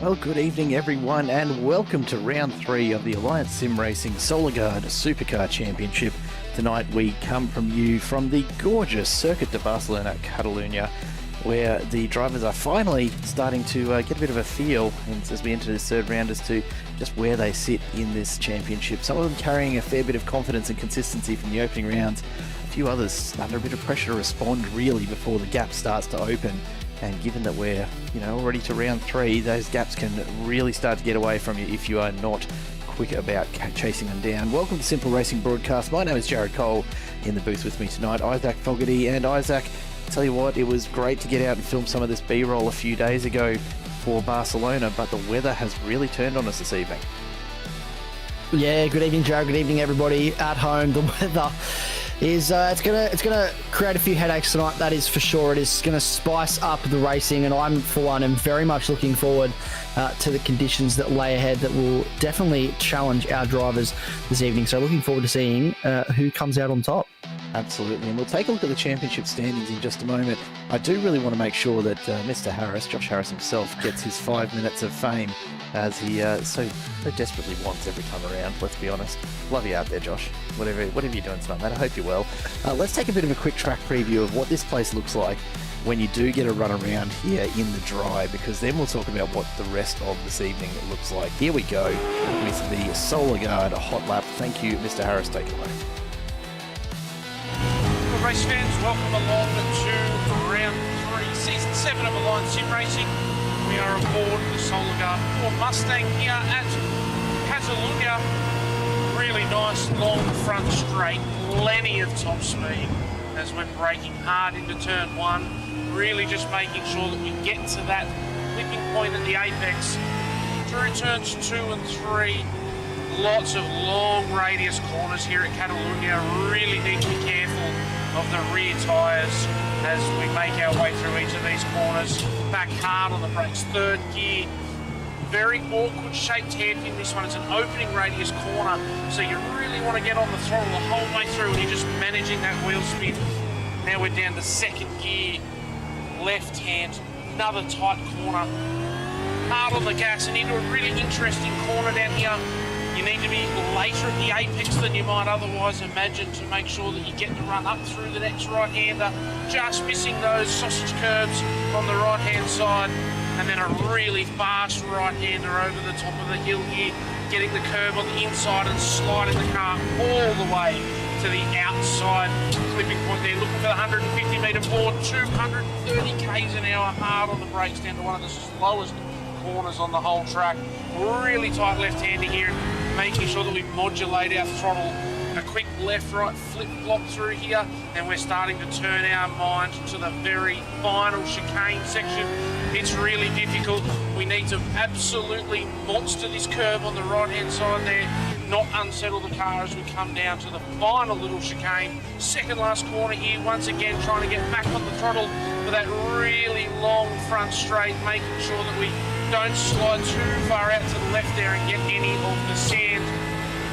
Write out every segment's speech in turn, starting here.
Well, good evening everyone and welcome to round 3 of the Alliance Sim Racing Gard Supercar Championship. Tonight we come from you from the gorgeous Circuit de Barcelona-Catalunya, where the drivers are finally starting to get a bit of a feel as we enter this third round as to just where they sit in this championship. Some of them carrying a fair bit of confidence and consistency from the opening rounds. A few others under a bit of pressure to respond really before the gap starts to open. And given that we're, already to round 3, those gaps can really start to get away from you if you are not quick about chasing them down. Welcome to Simple Racing Broadcast. My name is Jared Cole. In the booth with me tonight, Isaac Fogarty. And Isaac, tell you what, it was great to get out and film some of this B-roll a few days ago for Barcelona, but the weather has really turned on us this evening. Yeah, good evening, Jared. Good evening, everybody at home. The weather is it's gonna create a few headaches tonight. That is for sure. It is gonna spice up the racing, and I'm for one am very much looking forward to the conditions that lay ahead. That will definitely challenge our drivers this evening. So looking forward to seeing who comes out on top. Absolutely, and we'll take a look at the championship standings in just a moment. I do really want to make sure that Mr. Harris, Josh Harris himself, gets his 5 minutes of fame, as he so desperately wants every time around, let's be honest. Love you out there, Josh. Whatever you're doing tonight, mate, I hope you're well. Let's take a bit of a quick track preview of what this place looks like when you do get a run around here in the dry, because then we'll talk about what the rest of this evening looks like. Here we go with the Gard hot lap. Thank you, Mr. Harris, take it away. Race fans, welcome along to round 3, season 7 of Alliance Sim Racing. We are aboard the Gard Ford Mustang here at Catalunya. Really nice long front straight, plenty of top speed as we're braking hard into turn 1, really just making sure that we get to that clipping point at the apex. Through turns 2 and 3, lots of long radius corners here at Catalunya. Really need to be careful of the rear tyres as we make our way through each of these corners. Back hard on the brakes, third gear. Very awkward shaped hairpin this one. It's an opening radius corner, so you really want to get on the throttle the whole way through and you're just managing that wheel spin. Now we're down to second gear, left hand, another tight corner. Hard on the gas and into a really interesting corner down here. You need to be later at the apex than you might otherwise imagine to make sure that you get the run up through the next right-hander. Just missing those sausage curves on the right-hand side. And then a really fast right-hander over the top of the hill here, getting the curve on the inside and sliding the car all the way to the outside clipping point there. Looking for the 150 metre board, 230 k's an hour, hard on the brakes down to one of the slowest corners on the whole track. Really tight left-hander here, making sure that we modulate our throttle. A quick left-right flip-flop through here, and we're starting to turn our mind to the very final chicane section. It's really difficult. We need to absolutely monster this curve on the right-hand side there, not unsettle the car as we come down to the final little chicane. Second last corner here, once again trying to get back on the throttle for that really long front straight, making sure that we don't slide too far out to the left there and get any of the sand.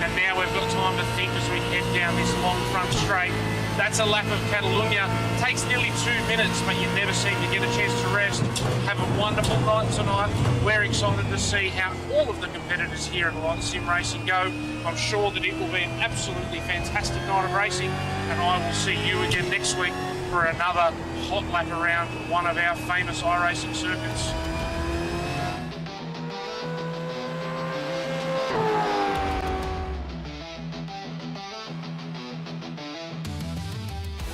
And now we've got time to think as we head down this long front straight. That's a lap of Catalunya. Takes nearly 2 minutes, but you never seem to get a chance to rest. Have a wonderful night tonight. We're excited to see how all of the competitors here at Alliance Sim Racing go. I'm sure that it will be an absolutely fantastic night of racing, and I will see you again next week for another hot lap around one of our famous iRacing circuits.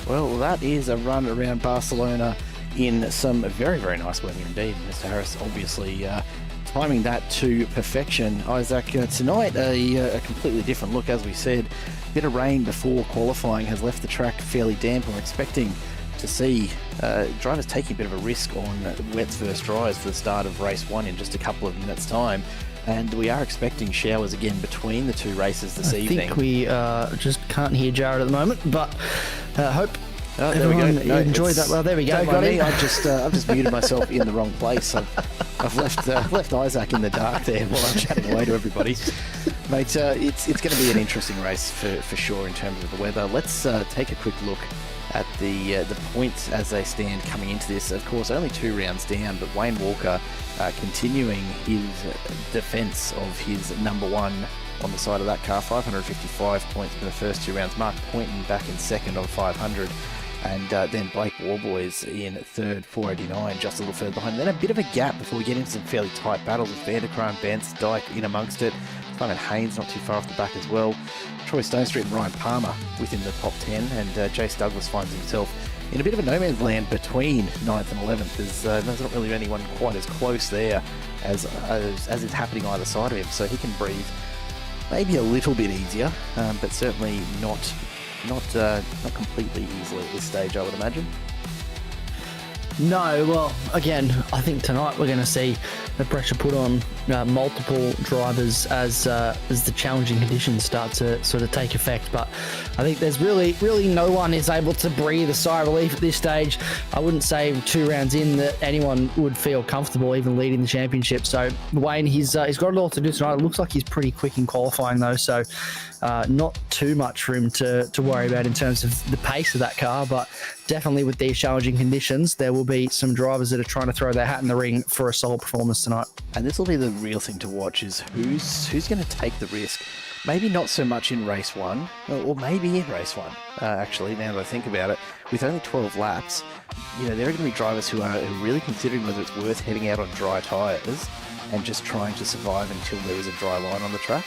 Well, that is a run around Barcelona in some very, very nice weather indeed. Mr. Harris obviously timing that to perfection. Isaac, tonight a completely different look, as we said. A bit of rain before qualifying has left the track fairly damp. We're expecting to see drivers taking a bit of a risk on wet first dries for the start of race 1 in just a couple of minutes' time. And we are expecting showers again between the 2 races this evening. I think we just can't hear Jared at the moment, but hope everyone enjoyed that. Well, there we go. Got it. I've just muted myself in the wrong place. I've left Isaac in the dark there while I'm chatting away to everybody. Mate, it's going to be an interesting race for sure in terms of the weather. Let's take a quick look at the points as they stand coming into this. Of course, only 2 rounds down, but Wayne Walker continuing his defence of his number 1 on the side of that car. 555 points in the first 2 rounds. Mark Poynton back in second on 500. And then Blake Warboys in third, 489, just a little further behind. Then a bit of a gap before we get into some fairly tight battles with Vanderkram, Bence, Dyke in amongst it. Simon Haynes not too far off the back as well. Troy Stonestreet and Ryan Palmer within the top 10. And Jace Douglas finds himself in a bit of a no man's land between 9th and 11th. There's not really anyone quite as close there as is happening either side of him. So he can breathe maybe a little bit easier, but certainly not completely easily at this stage, I would imagine. No, well, again, I think tonight we're going to see the pressure put on multiple drivers as the challenging conditions start to sort of take effect. But I think there's really no one is able to breathe a sigh of relief at this stage. I wouldn't say 2 rounds in that anyone would feel comfortable even leading the championship. So Wayne, he's got a lot to do tonight. It looks like he's pretty quick in qualifying though, so not too much for him to worry about in terms of the pace of that car, but definitely with these challenging conditions, there will be some drivers that are trying to throw their hat in the ring for a solid performance tonight. And this will be the real thing to watch, is who's going to take the risk. Maybe not so much in race 1, or maybe in race 1, actually, now that I think about it. With only 12 laps, there are going to be drivers who are really considering whether it's worth heading out on dry tyres and just trying to survive until there is a dry line on the track.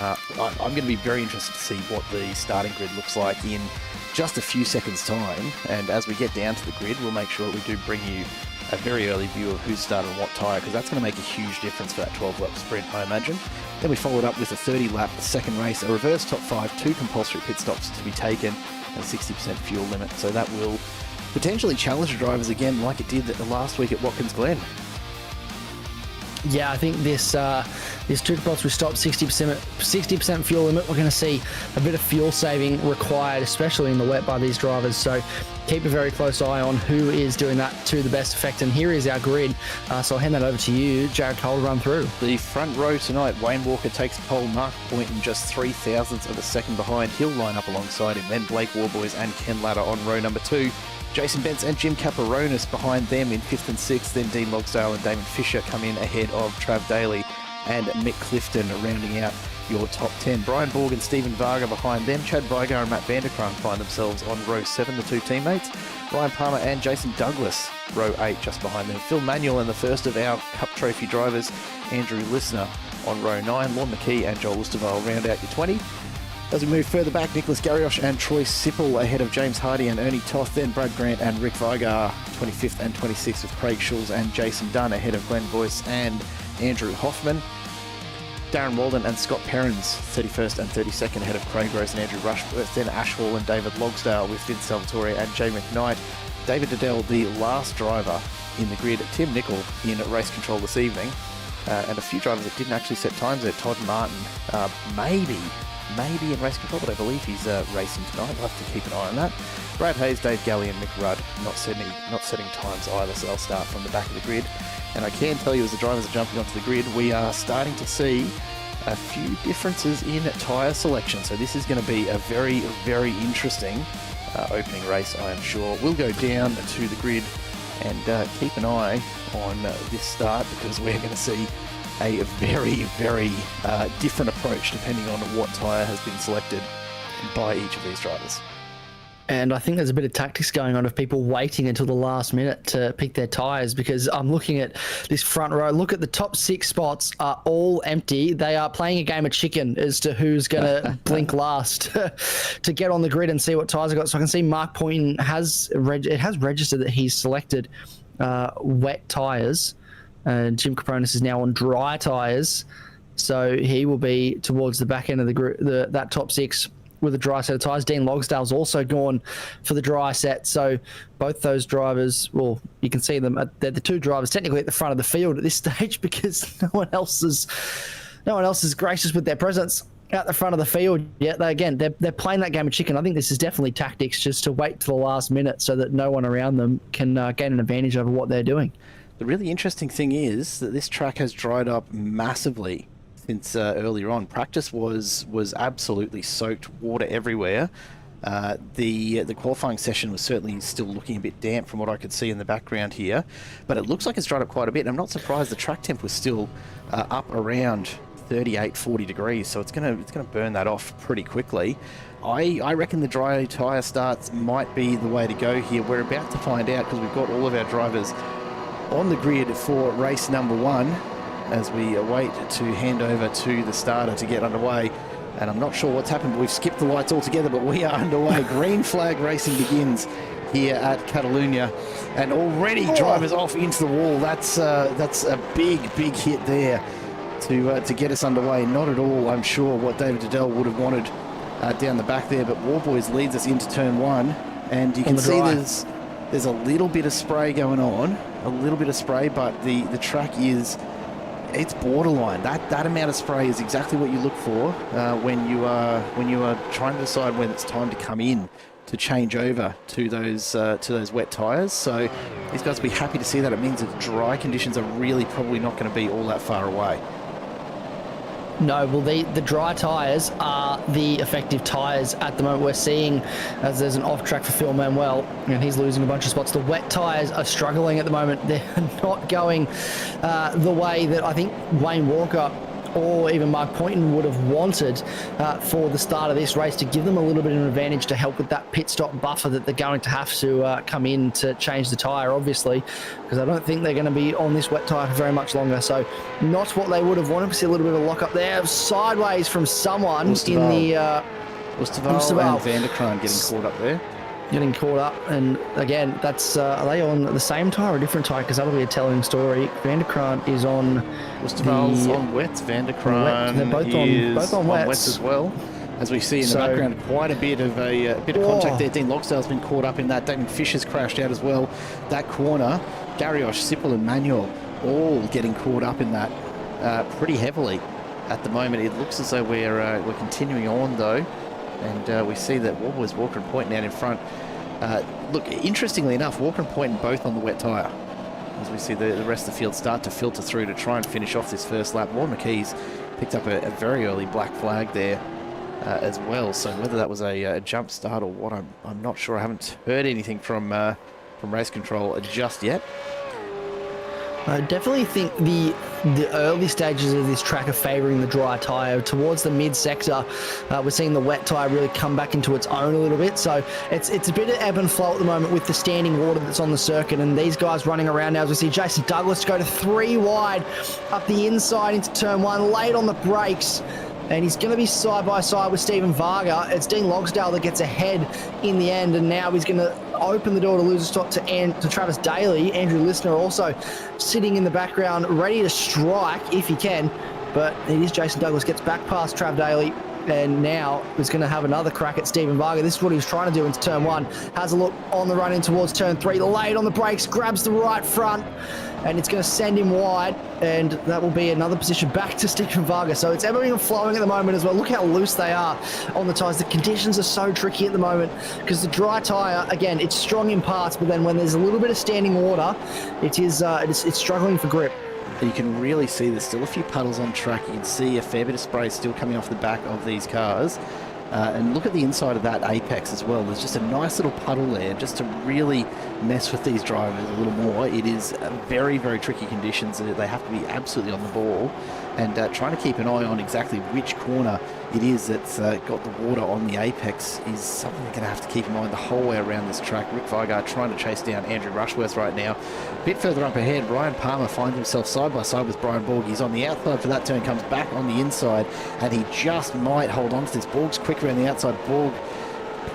I'm going to be very interested to see what the starting grid looks like in just a few seconds' time. And as we get down to the grid, we'll make sure that we do bring you a very early view of who's started on what tyre, because that's going to make a huge difference for that 12-lap sprint, I imagine. Then we followed up with a 30-lap second race, a reverse top 5, 2 compulsory pit stops to be taken, and a 60% fuel limit. So that will potentially challenge the drivers again, like it did last week at Watkins Glen. Yeah, I think this 2 compulsory stop, 60% fuel limit, we're going to see a bit of fuel saving required, especially in the wet, by these drivers. So keep a very close eye on who is doing that to the best effect. And here is our grid. So I'll hand that over to you, Jared Cole, to run through. The front row tonight, Wayne Walker takes pole, Mark Poynton just 0.003 of a second behind. He'll line up alongside him. Then Blake Warboys and Ken Latta on row number 2. Jason Bence and Jim Caparonis behind them in 5th and 6th. Then Dean Logsdale and Damon Fisher come in ahead of Trav Daly and Mick Clifton rounding out your top 10. Brian Borg and Stephen Varga behind them. Chad Vigar and Matt Vanderkram find themselves on row 7, the 2 teammates. Ryan Palmer and Jason Douglas, row 8, just behind them. Phil Manuel and the first of our Cup Trophy drivers, Andrew Listener, on row 9. Lon McKee and Joel Ustervale round out your 20. As we move further back, Nicholas Garrioch and Troy Sipple ahead of James Hardy and Ernie Toth. Then Brad Grant and Rick Vigar, 25th and 26th, with Craig Schulz and Jason Dunn ahead of Glenn Boyce and Andrew Hoffman. Darren Walden and Scott Perrins, 31st and 32nd, ahead of Craig Rose and Andrew Rushworth. Then Ash Hall and David Logsdale with Vince Salvatore and Jay McKnight. David Liddell, the last driver in the grid. Tim Nicol in race control this evening. And a few drivers that didn't actually set times there. Todd Martin, maybe in race control, but I believe he's racing tonight. We'll have to keep an eye on that. Brad Hayes, Dave Galley and Mick Rudd not setting times either, so they'll start from the back of the grid. And I can tell you, as the drivers are jumping onto the grid, we are starting to see a few differences in tyre selection. So this is going to be a very, very interesting opening race, I am sure. We'll go down to the grid and keep an eye on this start, because we're going to see a very, very different approach depending on what tyre has been selected by each of these drivers. And I think there's a bit of tactics going on of people waiting until the last minute to pick their tyres, because I'm looking at this front row. Look at the top 6 spots are all empty. They are playing a game of chicken as to who's going to blink last to get on the grid and see what tyres I got. So I can see Mark Poynton has registered that he's selected wet tyres. Jim Capronis is now on dry tyres, so he will be towards the back end of the group, that top 6 with a dry set of tyres. Dean Logsdale's also gone for the dry set, so both those drivers, well, you can see them. They're the 2 drivers technically at the front of the field at this stage, because no one else is gracious with their presence out the front of the field yet. They're playing that game of chicken. I think this is definitely tactics, just to wait till the last minute so that no one around them can gain an advantage over what they're doing. The really interesting thing is that this track has dried up massively since earlier on. Practice was absolutely soaked, water everywhere. The qualifying session was certainly still looking a bit damp from what I could see in the background here, but it looks like it's dried up quite a bit. I'm not surprised the track temp was still up around 38-40 degrees, so it's gonna burn that off pretty quickly. I reckon the dry tyre starts might be the way to go here. We're about to find out because we've got all of our drivers on the grid for race number 1 as we await to hand over to the starter to get underway. And I'm not sure what's happened, but we've skipped the lights altogether, but we are underway. Green flag racing begins here at Catalunya, and already drivers off into the wall. That's a big hit there to get us underway. Not at all, I'm sure, what David Diddell would have wanted down the back there, but Warboys leads us into turn 1, and you can see there's a little bit of spray going on, but the track it's borderline. That amount of spray is exactly what you look for when you are trying to decide when it's time to come in to change over to those wet tyres. So these guys will be happy to see that. It means that dry conditions are really probably not going to be all that far away. No, well, the dry tyres are the effective tyres at the moment. We're seeing as there's an off-track for Phil Manuel, and he's losing a bunch of spots. The wet tyres are struggling at the moment. They're not going the way that I think Wayne Walker or even Mark Poynton would have wanted for the start of this race, to give them a little bit of an advantage to help with that pit stop buffer that they're going to have to come in to change the tyre, obviously, because I don't think they're going to be on this wet tyre for very much longer. So not what they would have wanted. We see a little bit of a lock up there, sideways from someone in the... Oosterwald and Van der Kraan getting caught up there. Getting caught up, and again, that's are they on the same tyre or a different tyre? Because that'll be a telling story. Van der Kraan is on Oosterwald's on wets. Van der Kraan they're both on wets as well. As we see in the background, quite a bit of contact there. Dean Logsdale's been caught up in that. Damon Fisher's crashed out as well. That corner, Garrioch, Sippel and Manuel all getting caught up in that pretty heavily at the moment. It looks as though we're continuing on though. And we see that Walker and Poynton out in front. Look, interestingly enough, Walker and Poynton both on the wet tyre. As we see the rest of the field start to filter through to try and finish off this first lap. Warren McKee's picked up a very early black flag there as well. So whether that was a jump start or what, I'm not sure. I haven't heard anything from race control just yet. I definitely think the early stages of this track are favouring the dry tyre. Towards the mid-sector, we're seeing the wet tyre really come back into its own a little bit. So it's a bit of ebb and flow at the moment with the standing water that's on the circuit, and these guys running around now. As we see Jason Douglas go to 3 wide up the inside into turn 1, late on the brakes. And he's going to be side by side with Stephen Varga. It's Dean Logsdale that gets ahead in the end, and now he's going to open the door to lose a stop to Travis Daly. Andrew Listener also sitting in the background, ready to strike if he can. But it is Jason Douglas gets back past Trav Daly, and now is going to have another crack at Stephen Varga. This is what he was trying to do into turn 1. Has a look on the run in towards turn 3. Late on the brakes, grabs the right front, and it's going to send him wide, and that will be another position back to Stephen Varga. So it's ebbing and flowing at the moment as well. Look how loose they are on the tyres. The conditions are so tricky at the moment because the dry tyre, again, it's strong in parts, but then when there's a little bit of standing water, it's struggling for grip. You can really see there's still a few puddles on track. You can see a fair bit of spray still coming off the back of these cars. And look at the inside of that apex as well. There's just a nice little puddle there just to really mess with these drivers a little more. It is very, very tricky conditions. They have to be absolutely on the ball and trying to keep an eye on exactly which corner it is that's got the water on the apex is something they're going to have to keep in mind the whole way around this track. Rick Vigard trying to chase down Andrew Rushworth right now. A bit further up ahead, Ryan Palmer finds himself side by side with Brian Borg. He's on the outside for that turn, comes back on the inside, and he just might hold on to this. Borg's quicker around the outside. Borg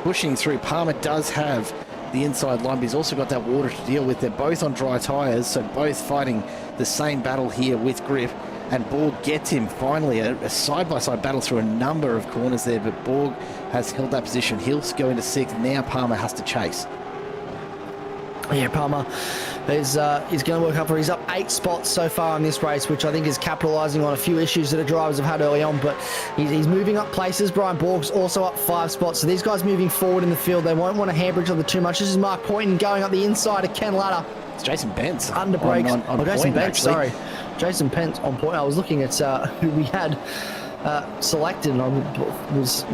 pushing through. Palmer does have the inside line, but he's also got that water to deal with. They're both on dry tyres, so both fighting the same battle here with grip. And Borg gets him finally, a side-by-side battle through a number of corners there, but Borg has held that position. He'll go into 6th. Now Palmer has to chase. Yeah, Palmer is going to work up for. He's up 8 spots so far in this race, which I think is capitalising on a few issues that the drivers have had early on, but he's moving up places. Brian Borg's also up 5 spots, so these guys moving forward in the field. They won't want to hamper each other too much. This is Mark Poynton going up the inside of Ken Ladder. It's Jason Bentz. Under brakes. On Jason point, Bentz, actually. sorry. Jason Pence on point. I was looking at who we had selected, and I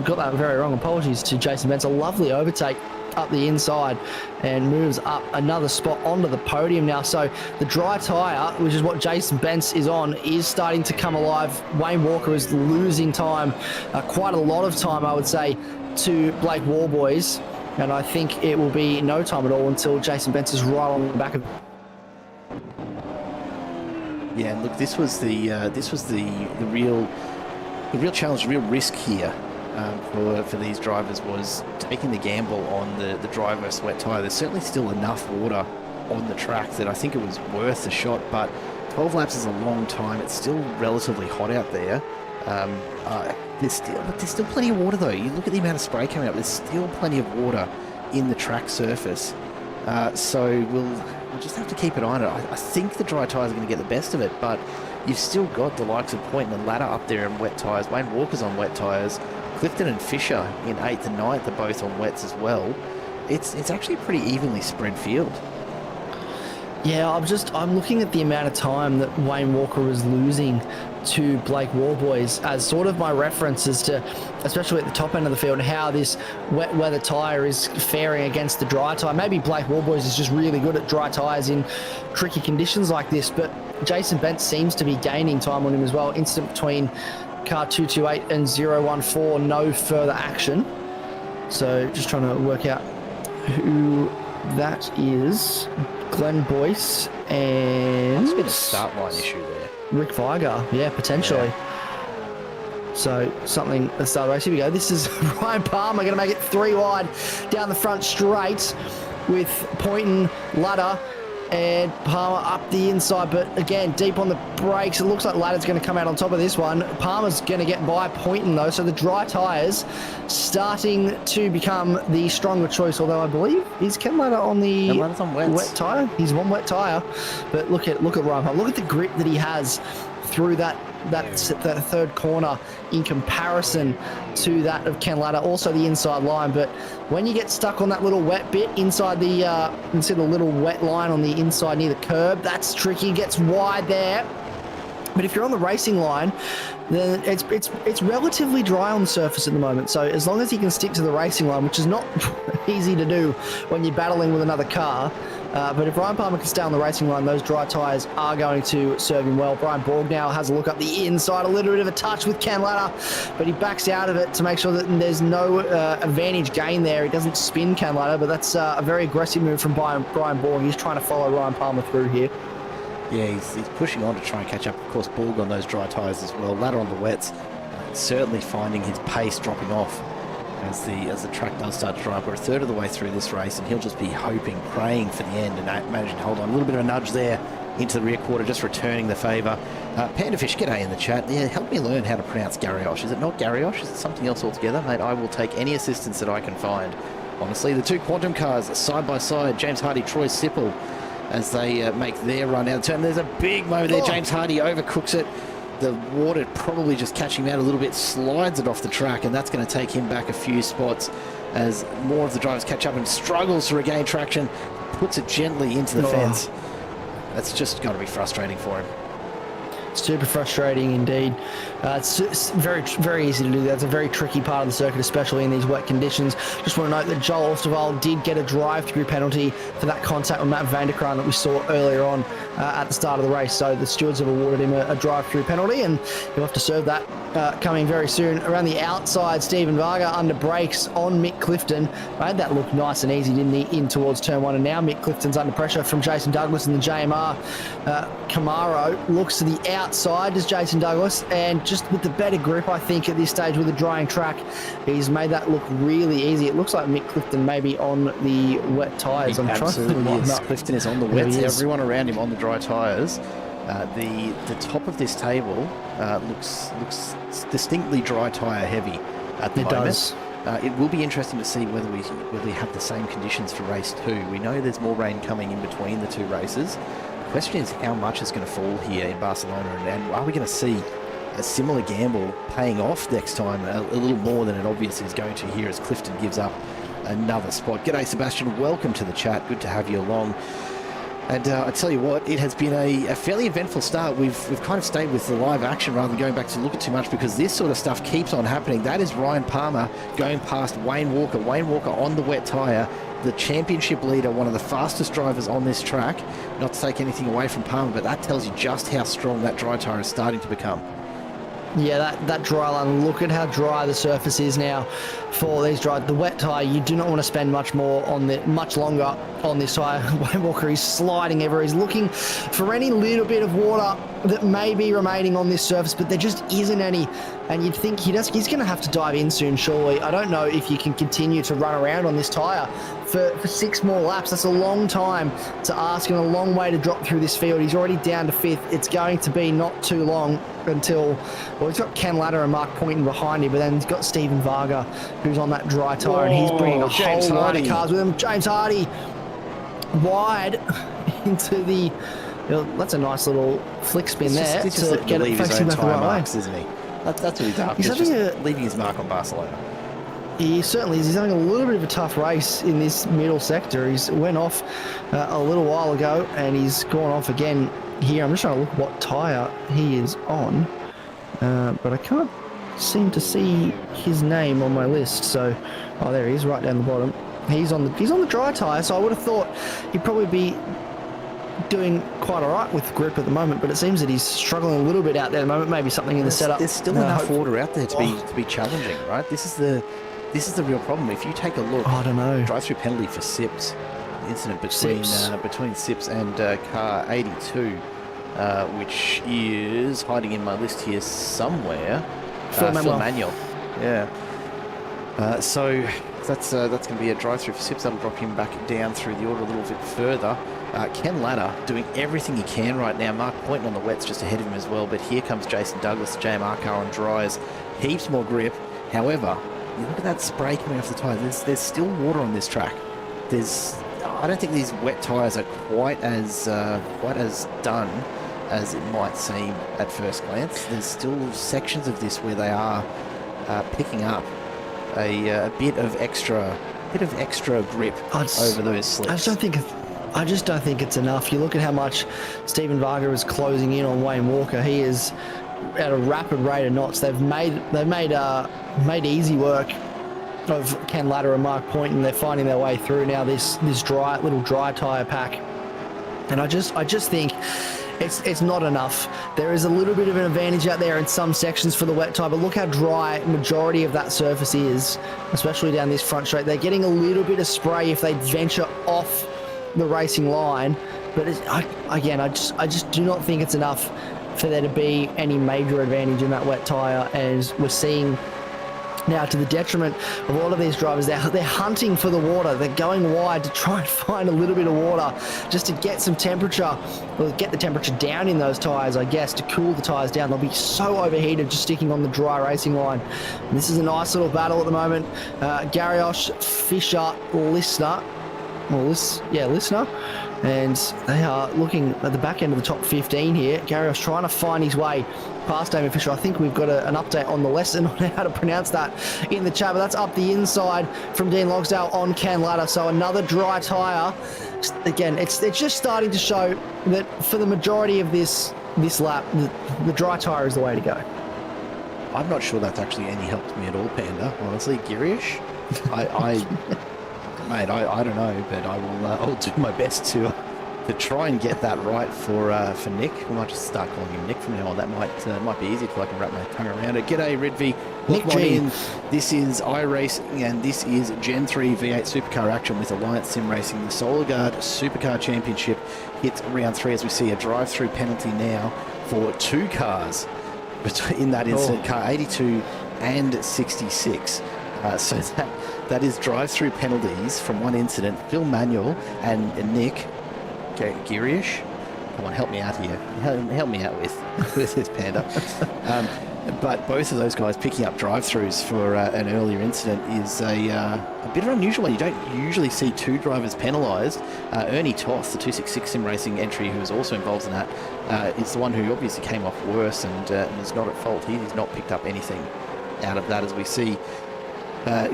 got that very wrong. Apologies to Jason Benz. A lovely overtake up the inside and moves up another spot onto the podium now. So the dry tyre, which is what Jason Benz is on, is starting to come alive. Wayne Walker is losing time, quite a lot of time, I would say, to Blake Warboys, and I think it will be no time at all until Jason Benz is right on the back of. Yeah, and look, this was the real challenge, real risk here. For these drivers was taking the gamble on the dry versus wet tyre. There's certainly still enough water on the track that I think it was worth the shot, but 12 laps is a long time. It's still relatively hot out there. There's still plenty of water though. You look at the amount of spray coming up, there's still plenty of water in the track surface. So we'll just have to keep an eye on it. I think the dry tyres are going to get the best of it, but you've still got the likes of Point and Ladder up there in wet tyres. Wayne Walker's on wet tyres. Clifton and Fisher in 8th and 9th are both on wets as well. It's actually a pretty evenly spread field. Yeah, I'm looking at the amount of time that Wayne Walker was losing to Blake Warboys as sort of my reference as to, especially at the top end of the field, how this wet weather tyre is faring against the dry tyre. Maybe Blake Warboys is just really good at dry tyres in tricky conditions like this, but Jason Bent seems to be gaining time on him as well. Instant between car 228 and 014, no further action. So just trying to work out who that is. Glenn Boyce and... Must have been a start line issue there. Rick Vigar, yeah, potentially. Yeah. So something at the start of the race. Here we go. This is Ryan Palmer going to make it 3 wide down the front straight with Poynton, Ladder, and Palmer up the inside, but again, deep on the brakes. It looks like Ladder's going to come out on top of this one. Palmer's going to get by Poynton though, so the dry tyres starting to become the stronger choice, although I believe is Ken Ladder on the wet tyre. He's on wet tyre, but look at Ryan Palmer. Look at the grip that he has through that third corner in comparison to that of Ken Ladder, also the inside line. But when you get stuck on that little wet bit inside the little wet line on the inside near the curb, that's tricky. Gets wide there. But if you're on the racing line, then it's relatively dry on the surface at the moment. So as long as he can stick to the racing line, which is not easy to do when you're battling with another car, but if Ryan Palmer can stay on the racing line, those dry tyres are going to serve him well. Brian Borg now has a look up the inside, a little bit of a touch with Ken Ladder, but he backs out of it to make sure that there's no advantage gain there. He doesn't spin Ken Ladder, but that's a very aggressive move from Brian Borg. He's trying to follow Ryan Palmer through here. Yeah, he's pushing on to try and catch up. Of course, Borg on those dry tyres as well. Ladder on the wets, certainly finding his pace dropping off as the track does start to dry up. We're a third of the way through this race, and he'll just be hoping, praying for the end, and managing to hold on. A little bit of a nudge there into the rear quarter, just returning the favour. Pandafish, g'day in the chat. Yeah, help me learn how to pronounce Garrioche. Is it not Garrioche? Is it something else altogether? Mate, I will take any assistance that I can find. Honestly, the two Quantum cars side by side, James Hardy, Troy Sipple, as they make their run out of turn. There's a big moment there. James Hardy overcooks it. The water probably just catching him out a little bit, slides it off the track, and that's going to take him back a few spots as more of the drivers catch up and struggles to regain traction, puts it gently into the fence. That's just got to be frustrating for him. Super frustrating indeed. It's very, very easy to do that. It's a very tricky part of the circuit, especially in these wet conditions. Just want to note that Joel Osterwald did get a drive-through penalty for that contact with Matt Vanderkraan that we saw earlier on at the start of the race. So the stewards have awarded him a drive-through penalty, and he'll have to serve that coming very soon. Around the outside, Stephen Varga under brakes on Mick Clifton. Made that look nice and easy, didn't he, in towards turn 1, and now Mick Clifton's under pressure from Jason Douglas and the JMR Camaro. Looks to the outside as Jason Douglas, and just with the better grip, I think, at this stage with the drying track, he's made that look really easy. It looks like Mick Clifton maybe on the wet tyres. Absolutely is. Clifton is on the wets. Everyone around him on the dry tyres. The top of this table looks distinctly dry tyre heavy at the moment. Does. It will be interesting to see whether we have the same conditions for race 2. We know there's more rain coming in between the two races. The question is how much is going to fall here in Barcelona, and are we going to see a similar gamble paying off next time a little more than it obviously is going to here as Clifton gives up another spot. G'day Sebastian, welcome to the chat. Good to have you along. And I tell you what, it has been a fairly eventful start. We've kind of stayed with the live action rather than going back to look at too much, because this sort of stuff keeps on happening. That is Ryan Palmer going past Wayne Walker. Wayne Walker on the wet tyre, the championship leader, one of the fastest drivers on this track. Not to take anything away from Palmer, but that tells you just how strong that dry tyre is starting to become. Yeah, that dry line, look at how dry the surface is now for these dry. The wet tyre, you do not want to spend much longer on this tyre. Wayne Walker is sliding ever. He's looking for any little bit of water that may be remaining on this surface, but there just isn't any. And you'd think he's going to have to dive in soon, surely. I don't know if you can continue to run around on this tyre for 6 more laps. That's a long time to ask and a long way to drop through this field. He's already down to 5th. It's going to be not too long until, well, he's got Ken Ladder and Mark Poynton behind him, but then he's got Stephen Varga, who's on that dry tyre, and he's bringing a whole lot of cars with him. James Hardy wide into the... That's a nice little flick spin there to get it facing back the right way. Isn't he? That's what he's after. He's just leaving his mark on Barcelona. He certainly is. He's having a little bit of a tough race in this middle sector. He's went off a little while ago, and he's gone off again here. I'm just trying to look what tyre he is on, but I can't seem to see his name on my list. So, oh, there he is, right down the bottom. He's on the dry tyre, so I would have thought he'd probably be doing quite all right with grip at the moment, but it seems that he's struggling a little bit out there at the moment. Maybe something in the setup. There's still enough water out there to be challenging, right? This is the real problem. If you take a look, I don't know. Drive-through penalty for Sips, incident between Sips and car 82, which is hiding in my list here somewhere. Phil Manuel. Yeah. So that's going to be a drive-through for Sips. That'll drop him back down through the order a little bit further. Ken Ladder doing everything he can right now. Mark Poynton on the wet's just ahead of him as well, but here comes Jason Douglas, the JMR car on dries. Heaps more grip. However, you look at that spray coming off the tyre. There's still water on this track. I don't think these wet tyres are quite as done as it might seem at first glance. There's still sections of this where they are picking up a bit of extra grip over those slips. I just don't think it's enough. You look at how much Stephen Varga is closing in on Wayne Walker. He is at a rapid rate of knots. They've made easy work of Ken Ladder and Mark Poynton. They're finding their way through now this little dry tyre pack, and I just think it's not enough. There is a little bit of an advantage out there in some sections for the wet tyre, but look how dry majority of that surface is, especially down this front straight. They're getting a little bit of spray if they venture off the racing line, but I just do not think it's enough for there to be any major advantage in that wet tyre, as we're seeing now, to the detriment of a lot of these drivers. They're hunting for the water. They're going wide to try and find a little bit of water just to get some temperature, or get the temperature down in those tyres, I guess, to cool the tyres down. They'll be so overheated just sticking on the dry racing line. And this is a nice little battle at the moment. Gariosh, Fisher, Listener, and they are looking at the back end of the top 15 here. Gariosh trying to find his way past Damon Fisher. I think we've got an update on the lesson on how to pronounce that in the chat, but that's up the inside from Dean Logsdale on Ken Ladder. So another dry tyre. Again, it's just starting to show that for the majority of this lap, the dry tyre is the way to go. I'm not sure that's actually any help to me at all, Panda. Honestly, Girish, Mate, I don't know, but I'll do my best to try and get that right for Nick. We might just start calling him Nick from now on. That might be easy if I can wrap my tongue around it. G'day, Redvi. Nick G. This is iRacing, and this is Gen 3 V8 Supercar action with Alliance Sim Racing. The Gard Supercar Championship hits round 3 as we see a drive-through penalty now for 2 cars in that incident, car 82 and 66. So that is drive-through penalties from one incident. Phil Manuel and Nick Girish. Come on, help me out here. Help me out with this, Panda. But both of those guys picking up drive-throughs for an earlier incident is a bit of an unusual one. You don't usually see 2 drivers penalised. Ernie Toth, the 266 Sim Racing entry, who was also involved in that, is the one who obviously came off worse and is not at fault. He's not picked up anything out of that, as we see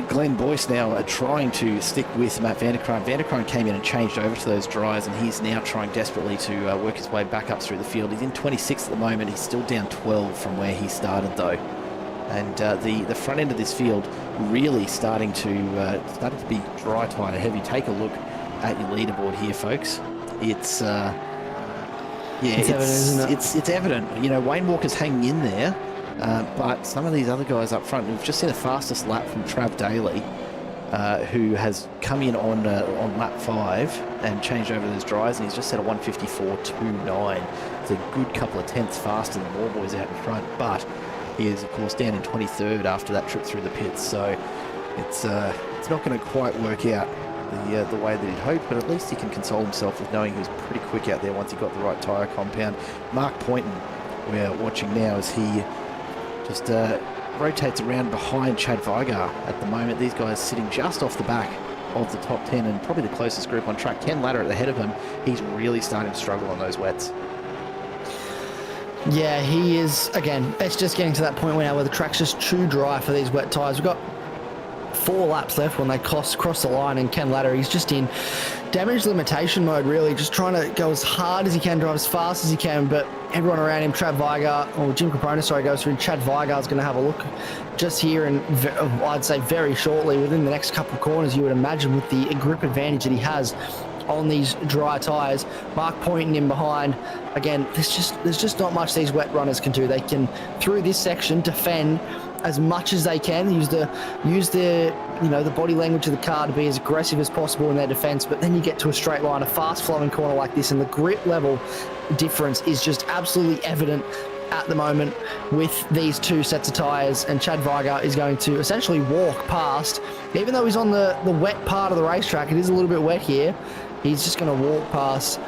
Glenn Boyce now are trying to stick with Matt Vanderkraan. Vanderkraan came in and changed over to those dries, and he's now trying desperately to work his way back up through the field. He's in 26th at the moment. He's still down 12 from where he started, though. And the front end of this field really starting to be dry tyre heavy. Take a look at your leaderboard here, folks. It's evident, isn't it? It's evident. You know, Wayne Walker's hanging in there. But some of these other guys up front, we've just seen the fastest lap from Trav Daly, who has come in on lap 5 and changed over those dries, and he's just set a 154.29. It's a good couple of tenths faster than more boys out in front, but he is, of course, down in 23rd after that trip through the pits, so it's not going to quite work out the way that he'd hoped, but at least he can console himself with knowing he was pretty quick out there once he got the right tyre compound. Mark Poynton, we're watching now as he just rotates around behind Chad Vigar at the moment. These guys sitting just off the back of the top 10 and probably the closest group on track. Ken Latter at the head of him. He's really starting to struggle on those wets. Yeah, he is. Again, it's just getting to that point now where the track's just too dry for these wet tyres. We've got 4 laps left when they cross the line, and Ken Latter, he's just in damage limitation mode, really, just trying to go as hard as he can, drive as fast as he can, but everyone around him, Trav Vigar, or Jim Caprona, sorry, goes through, and Chad Vigar's going to have a look just here, and I'd say very shortly, within the next couple of corners, you would imagine, with the grip advantage that he has on these dry tyres. Mark Poynton in behind. Again, there's just not much these wet runners can do. They can, through this section, defend as much as they can, use the the body language of the car to be as aggressive as possible in their defense, but then you get to a straight line, a fast flowing corner like this, and the grip level difference is just absolutely evident at the moment with these 2 sets of tyres, and Chad Vigar is going to essentially walk past, even though he's on the wet part of the racetrack. It is a little bit wet here. He's just going to walk past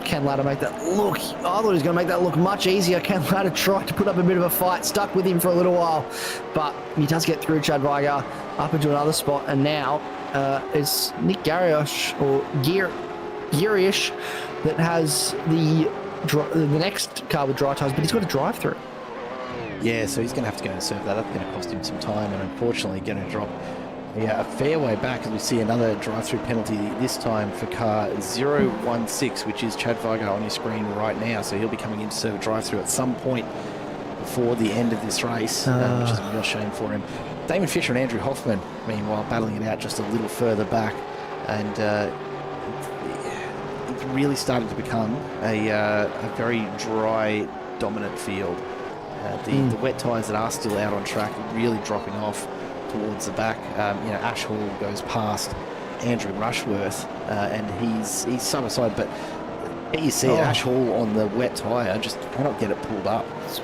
Ken Latter, make that look. I thought he was going to make that look much easier. Ken Latter tried to put up a bit of a fight, stuck with him for a little while, but he does get through Chad Vigar up into another spot, and now it's Nick Garriosh, or Gearish, that has the next car with dry tyres, but he's got a drive-through. Yeah, so he's going to have to go and serve that. That's going to cost him some time, and unfortunately going to drop a fair way back as we see another drive-through penalty, this time for car 016, which is Chad Vigar on your screen right now. So he'll be coming in to serve a drive-through at some point before the end of this race, which is a real shame for him. Damon Fisher and Andrew Hoffman, meanwhile, battling it out just a little further back, and it's really started to become a very dry, dominant field. The wet tyres that are still out on track are really dropping off towards the back. Ash Hall goes past Andrew Rushworth, and he's side-by-side, but you see Ash Hall on the wet tyre just cannot get it pulled up. It's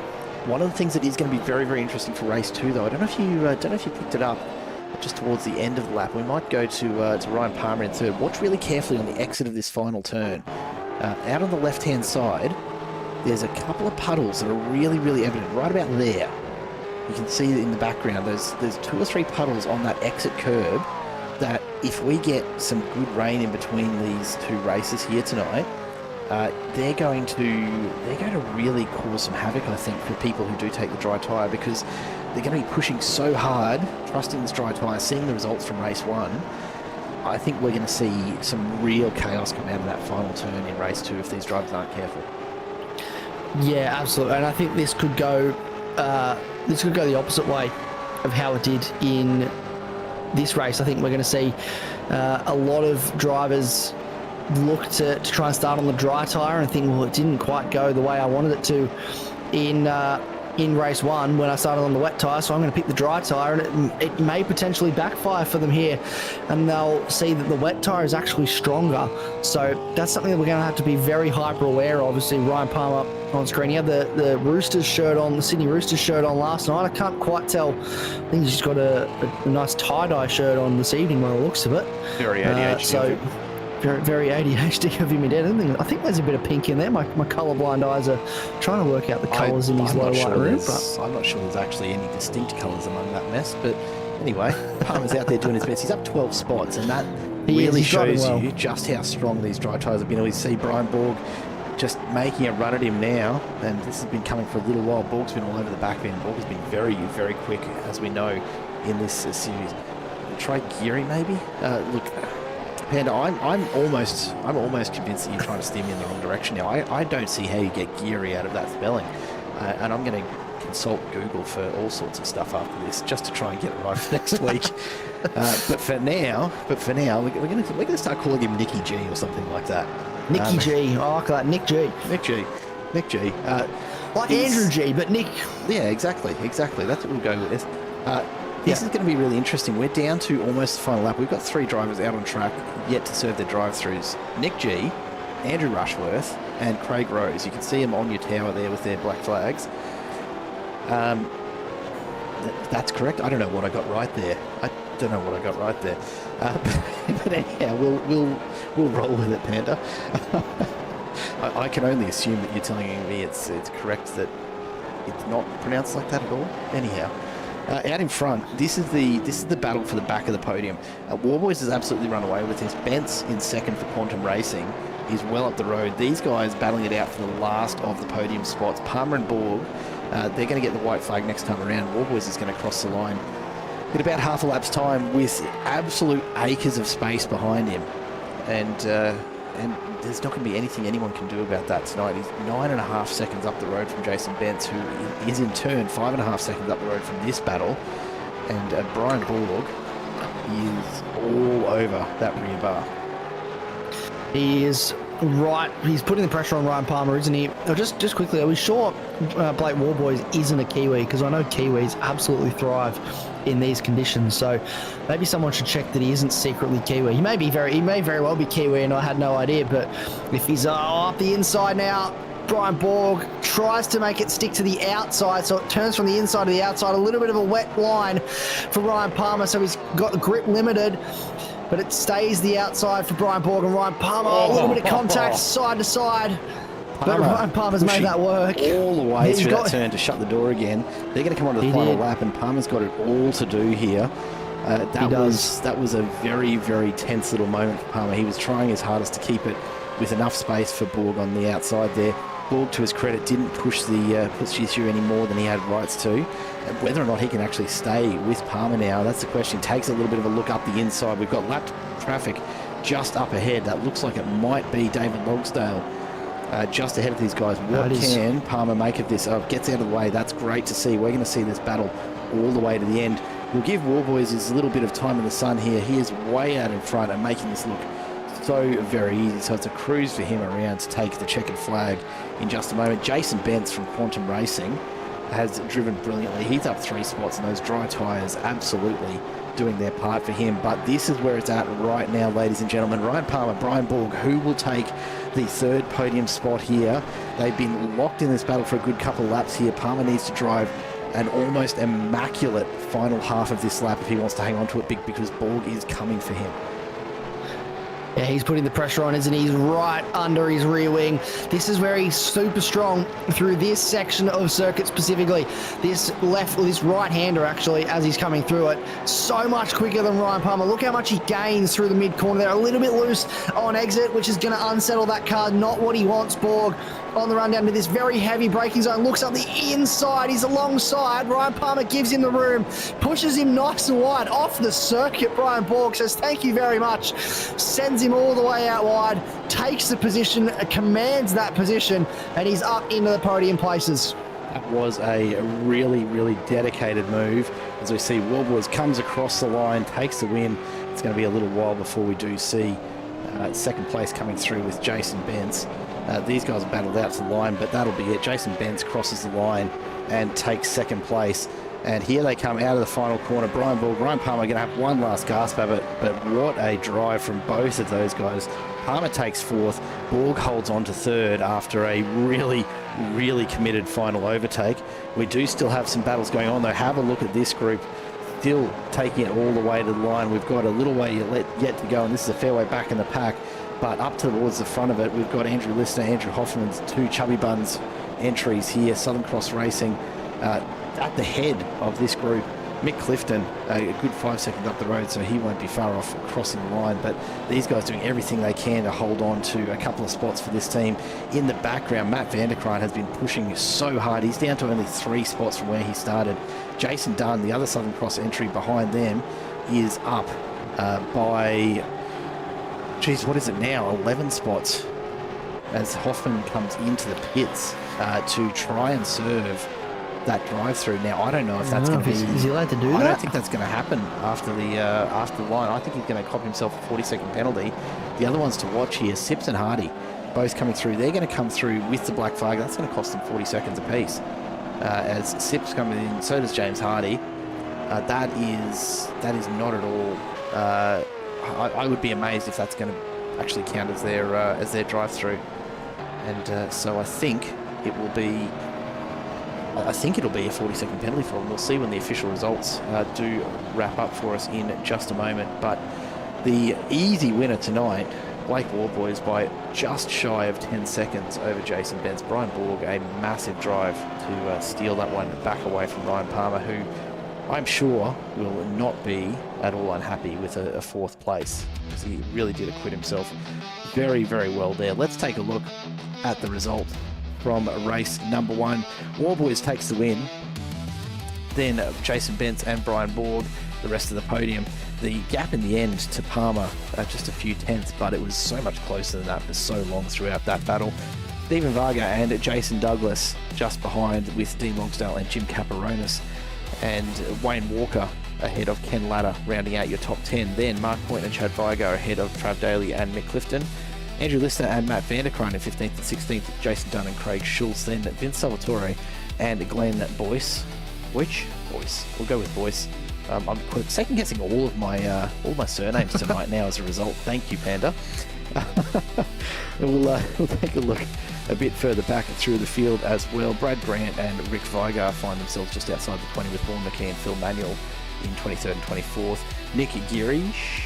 one of the things that is going to be very, very interesting for race 2, though. I don't know if you picked it up just towards the end of the lap. We might go to Ryan Palmer in third. Watch really carefully on the exit of this final turn. Out on the left-hand side, there's a couple of puddles that are really, really evident right about there. You can see in the background, there's 2 or 3 puddles on that exit curb that if we get some good rain in between these 2 races here tonight, they're going to really cause some havoc, I think, for people who do take the dry tyre, because they're going to be pushing so hard, trusting this dry tyre, seeing the results from race 1. I think we're going to see some real chaos come out of that final turn in race 2 if these drivers aren't careful. Yeah, absolutely, and I think this could go the opposite way of how it did in this race. I think we're going to see a lot of drivers look to try and start on the dry tyre and think, well, it didn't quite go the way I wanted it to in race 1 when I started on the wet tyre, so I'm going to pick the dry tyre, and it may potentially backfire for them here, and they'll see that the wet tyre is actually stronger. So that's something that we're going to have to be very hyper aware of. Obviously, Ryan Palmer on screen. He had the Roosters shirt on, the Sydney Roosters shirt on last night. I can't quite tell. I think he's just got a nice tie-dye shirt on this evening by the looks of it. Very ADHD. Very, very ADHD of him indeed. I think there's a bit of pink in there. My colourblind eyes are trying to work out the colours in his low light room. I'm not sure there's actually any distinct colours among that mess, but anyway, Palmer's out there doing his best. He's up 12 spots, and that really shows you just how strong these dry tyres have been. We see Brian Borg just making a run at him now, and this has been coming for a little while. Borg's been all over the back end. Borg has been very, very quick, as we know, in this series. Try Geary maybe. Look, Panda, I'm almost convinced that you're trying to steer me in the wrong direction now. I don't see how you get Geary out of that spelling, and I'm going to consult Google for all sorts of stuff after this just to try and get it right for next week. But for now, we're going to start calling him Nicky G or something like that. Nicky G. I like that. Nick G. Nick G. Like Andrew G, but Nick. Yeah, exactly. That's what we'll go with. This is going to be really interesting. We're down to almost the final lap. We've got 3 drivers out on track yet to serve their drive-throughs. Nick G, Andrew Rushworth, and Craig Rose. You can see them on your tower there with their black flags. That's correct. I don't know what I got right there. But anyhow, we'll roll with it, Panda. I can only assume that you're telling me it's correct that it's not pronounced like that at all. Anyhow. Out in front, this is the battle for the back of the podium. Warboys has absolutely run away with this. Bent's in second for Quantum Racing. He's well up the road. These guys battling it out for the last of the podium spots. Palmer and Borg, they're going to get the white flag next time around. Warboys is going to cross the line in about half a lap's time with absolute acres of space behind him. And there's not going to be anything anyone can do about that tonight. He's 9.5 seconds up the road from Jason Bentz, who is in turn 5.5 seconds up the road from this battle. And Brian Borg is all over that rear bar. He is right. He's putting the pressure on Ryan Palmer, isn't he? Just quickly, are we sure Blake Warboys isn't a Kiwi? Because I know Kiwis absolutely thrive in these conditions. So maybe someone should check that he isn't secretly Kiwi. He may very well be Kiwi, and I had no idea. But if he's up the inside now, Brian Borg tries to make it stick to the outside, so it turns from the inside to the outside. A little bit of a wet line for Ryan Palmer, so he's got grip limited. But it stays the outside for Brian Borg, and Ryan Palmer, a little bit of contact side to side. But Ryan Palmer's made that work. All the way through that turn to shut the door again. They're going to come onto the final lap, and Palmer's got it all to do here. That was a very, very tense little moment for Palmer. He was trying his hardest to keep it with enough space for Borg on the outside there. Borg, to his credit, didn't push the issue any more than he had rights to. Whether or not he can actually stay with Palmer now, that's the question. Takes a little bit of a look up the inside. We've got lap traffic just up ahead. That looks like it might be David Logsdale just ahead of these guys. What can Palmer make of this? Gets out of the way. That's great to see. We're going to see this battle all the way to the end. We'll give Warboys his little bit of time in the sun here. He is way out in front and making this look so very easy. So it's a cruise for him around to take the checkered flag in just a moment. Jason Bentz from Quantum Racing has driven brilliantly. He's up 3 spots, and those dry tyres absolutely doing their part for him. But this is where it's at right now, ladies and gentlemen. Ryan Palmer, Brian Borg, who will take the 3rd podium spot here? They've been locked in this battle for a good couple of laps here. Palmer needs to drive an almost immaculate final half of this lap if he wants to hang on to it big, because Borg is coming for him. Yeah, he's putting the pressure on, isn't he? He's right under his rear wing. This is where he's super strong through this section of circuit specifically. This right-hander, actually, as he's coming through it, so much quicker than Ryan Palmer. Look how much he gains through the mid-corner there. A little bit loose on exit, which is going to unsettle that car. Not what he wants, Borg. On the run down to this very heavy braking zone, looks up the inside, he's alongside. Ryan Palmer gives him the room, pushes him nice and wide off the circuit. Brian Borg says thank you very much, sends him all the way out wide, takes the position, commands that position, and he's up into the podium places. That was a really, really dedicated move. As we see, Warboys comes across the line, takes the win. It's going to be a little while before we do see second place coming through with Jason Bentz. These guys have battled out to the line, but that'll be it. Jason Bentz crosses the line and takes second place. And here they come out of the final corner. Brian Borg, Ryan Palmer are going to have one last gasp of it, but what a drive from both of those guys. Palmer takes 4th. Borg holds on to 3rd after a really, really committed final overtake. We do still have some battles going on, though. Have a look at this group. Still taking it all the way to the line. We've got a little way yet to go, and this is a fair way back in the pack. But up towards the front of it, we've got Andrew Lister, Andrew Hoffman's 2 Chubby Buns entries here. Southern Cross Racing at the head of this group. Mick Clifton, a good 5 seconds up the road, so he won't be far off crossing the line. But these guys doing everything they can to hold on to a couple of spots for this team. In the background, Matt Vanderkraan has been pushing so hard. He's down to only 3 spots from where he started. Jason Dunn, the other Southern Cross entry behind them, is up by, geez, what is it now? 11 spots as Hoffman comes into the pits to try and serve that drive-through. Now, I don't know if that's going to be... Is he allowed to do that? I don't think that's going to happen after the line. I think he's going to cop himself a 40-second penalty. The other ones to watch here, Sips and Hardy, both coming through. They're going to come through with the black flag. That's going to cost them 40 seconds apiece. As Sips coming in, so does James Hardy. That is not at all... I would be amazed if that's going to actually count as their drive-through. And so I think it'll be a 40-second penalty for them. We'll see when the official results do wrap up for us in just a moment. But the easy winner tonight, Blake Warboys, by just shy of 10 seconds over Jason Benz. Brian Borg, a massive drive to steal that one back away from Ryan Palmer, who I'm sure will not be at all unhappy with a 4th place, because he really did acquit himself very, very well there. Let's take a look at the result from race number 1. Warboys takes the win. Then Jason Bentz and Brian Borg, the rest of the podium. The gap in the end to Palmer, just a few tenths, but it was so much closer than that for so long throughout that battle. Stephen Varga and Jason Douglas just behind, with Dean Longsdale and Jim Caparonis, and Wayne Walker ahead of Ken Latta, rounding out your top 10. Then Mark Point and Chad Vigo ahead of Trav Daly and Mick Clifton. Andrew Lister and Matt Vanderkraan in 15th and 16th. Jason Dunn and Craig Schultz. Then Vince Salvatore and Glenn Boyce. Which? Boyce. We'll go with Boyce. I'm second guessing all my surnames tonight now as a result. Thank you, Panda. We'll take a look a bit further back through the field as well. Brad Grant and Rick Vigar find themselves just outside the 20 with Paul McKee and Phil Manuel in 23rd and 24th. Nick Girish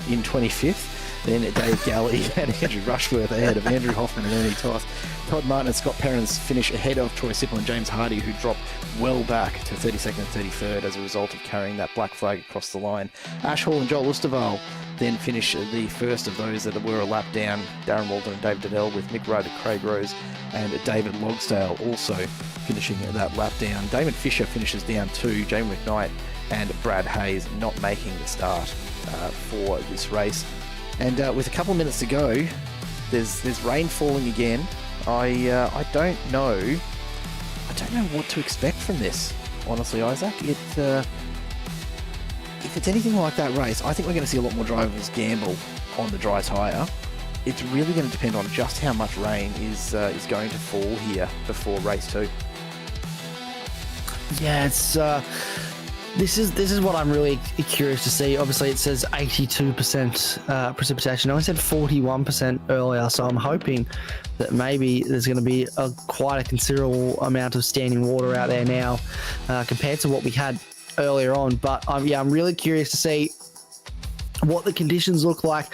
in 25th. Then Dave Galley and Andrew Rushworth ahead of Andrew Hoffman and Ernie Toth. Todd Martin and Scott Perrins finish ahead of Troy Sipple and James Hardy, who dropped well back to 32nd and 33rd as a result of carrying that black flag across the line. Ash Hall and Joel Osterval then finish the first of those that were a lap down. Darren Walton and David Donnell, with Mick Rudd, Craig Rose and David Logsdale also finishing that lap down. Damon Fisher finishes down 2, Jamie McKnight and Brad Hayes not making the start for this race. And with a couple of minutes to go, there's rain falling again. I don't know what to expect from this, honestly, Isaac. If it's anything like that race, I think we're going to see a lot more drivers gamble on the dry tyre. It's really going to depend on just how much rain is going to fall here before race 2. Yeah, it's this is what I'm really curious to see. Obviously, it says 82% precipitation. I said 41% earlier, so I'm hoping that maybe there's going to be quite a considerable amount of standing water out there now compared to what we had earlier on. But I'm really curious to see what the conditions look like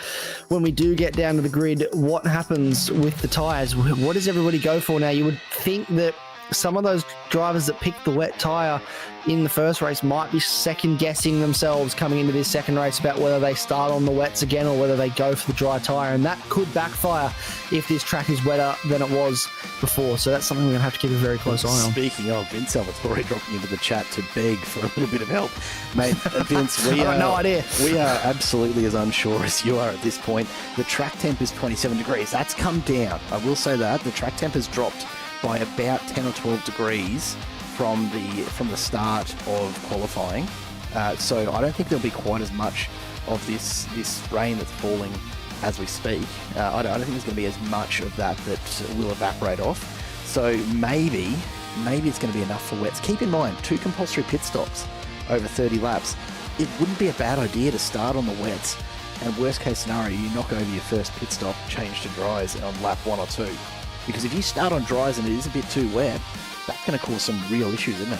when we do get down to the grid. What happens with the tyres? What does everybody go for now? You would think that some of those drivers that picked the wet tyre in the first race might be second guessing themselves coming into this second race about whether they start on the wets again or whether they go for the dry tyre, and that could backfire if this track is wetter than it was before. So that's something we're going to have to keep a very close eye on. Speaking of, Vince Salvatore dropping into the chat to beg for a little bit of help. Mate, Vince, I got no idea. We are absolutely as unsure as you are at this point. The track temp is 27 degrees. That's come down. I will say that. The track temp has dropped by about 10 or 12 degrees from the start of qualifying. So I don't think there'll be quite as much of this rain that's falling as we speak. I don't think there's going to be as much of that will evaporate off. So maybe it's going to be enough for wets. Keep in mind, 2 compulsory pit stops over 30 laps. It wouldn't be a bad idea to start on the wets, and worst case scenario, you knock over your first pit stop, change to dries on lap 1 or 2. Because if you start on dries and it is a bit too wet, that's going to cause some real issues, isn't it?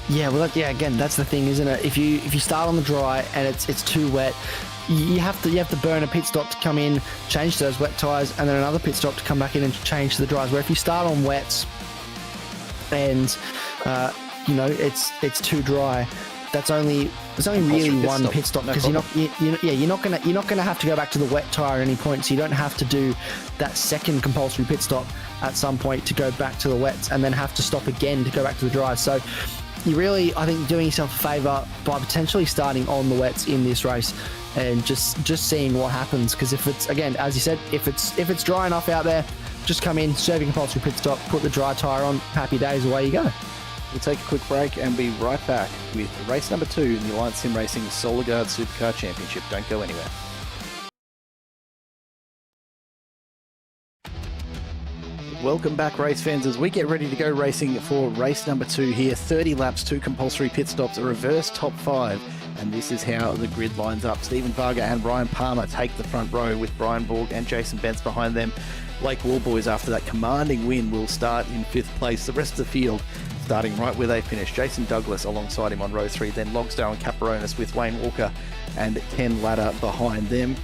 Yeah, well, again, that's the thing, isn't it? If you start on the dry and it's too wet, you have to burn a pit stop to come in, change to those wet tyres, and then another pit stop to come back in and change to the dries. Where if you start on wets and you know, it's too dry, there's only really one pit stop, because you're not gonna have to go back to the wet tire at any point, so you don't have to do that second compulsory pit stop at some point to go back to the wets and then have to stop again to go back to the dry. So you really, I think, doing yourself a favour by potentially starting on the wets in this race and just seeing what happens. Because if it's, again, as you said, if it's dry enough out there, just come in, serve your compulsory pit stop, put the dry tyre on, happy days, away you go. We'll take a quick break and be right back with race number 2 in the Alliance Sim Racing Solar Guard Supercar Championship. Don't go anywhere. Welcome back, race fans, as we get ready to go racing for race number 2 here. 30 laps, 2 compulsory pit stops, a reverse top 5, and this is how the grid lines up. Stephen Varga and Ryan Palmer take the front row with Brian Borg and Jason Bentz behind them. Blake Wallboys, after that commanding win, will start in 5th place. The rest of the field starting right where they finished. Jason Douglas alongside him on row 3, then Logsdale and Caperonis with Wayne Walker and Ken Ladder behind them.